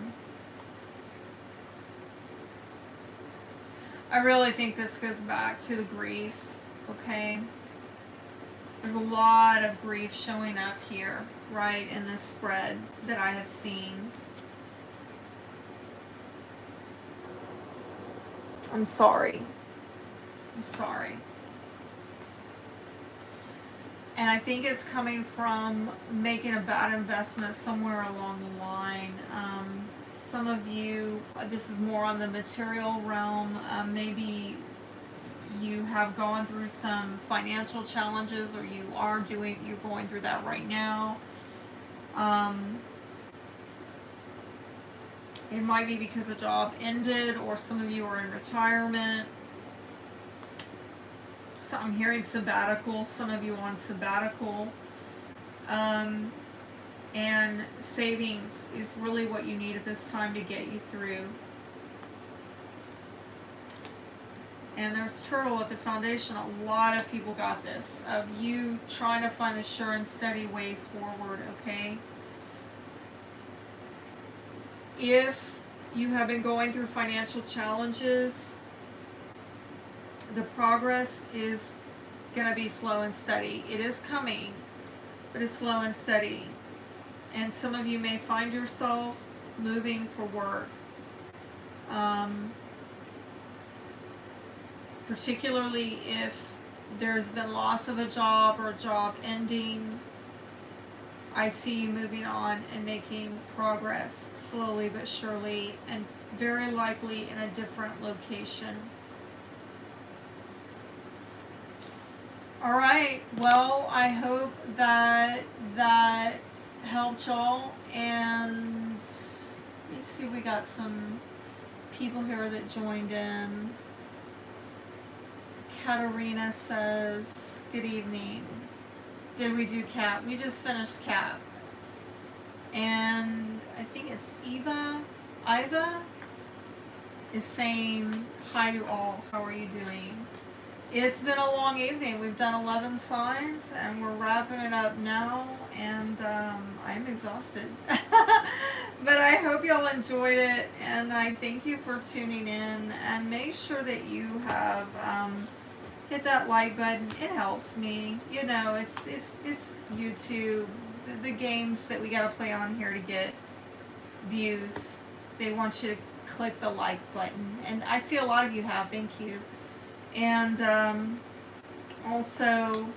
I really think this goes back to the grief, okay? There's a lot of grief showing up here, right, in this spread that I have seen. I'm sorry. I'm sorry. And I think it's coming from making a bad investment somewhere along the line. Some of you, this is more on the material realm. Maybe you have gone through some financial challenges, or you're going through that right now. It might be because the job ended, or some of you are in retirement. So I'm hearing sabbatical, some of you on sabbatical. And savings is really what you need at this time to get you through. And there's turtle at the foundation. A lot of people got this, of you trying to find the sure and steady way forward, okay? If you have been going through financial challenges, the progress is going to be slow and steady. It is coming, but it's slow and steady. And some of you may find yourself moving for work. Particularly if there's been loss of a job or a job ending. I see you moving on and making progress slowly but surely, and very likely in a different location. All right, well, I hope that helped y'all, and let me see, we got some people here that joined in. Katarina says, good evening. Did we do Cap? We just finished Cap. And I think it's Iva is saying, hi to all, how are you doing? It's been a long evening. We've done 11 signs, and we're wrapping it up now, and I'm exhausted. But I hope y'all enjoyed it, and I thank you for tuning in, and make sure that you have hit that like button. It helps me. You know, it's YouTube, the games that we gotta play on here to get views. They want you to click the like button, and I see a lot of you have. Thank you. And also,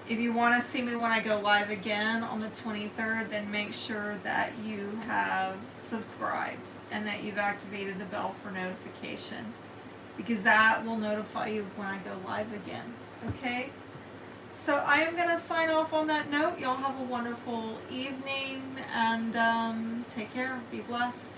if you want to see me when I go live again on the 23rd, then make sure that you have subscribed and that you've activated the bell for notification, because that will notify you when I go live again. Okay? So I am going to sign off on that note. Y'all have a wonderful evening, and take care. Be blessed.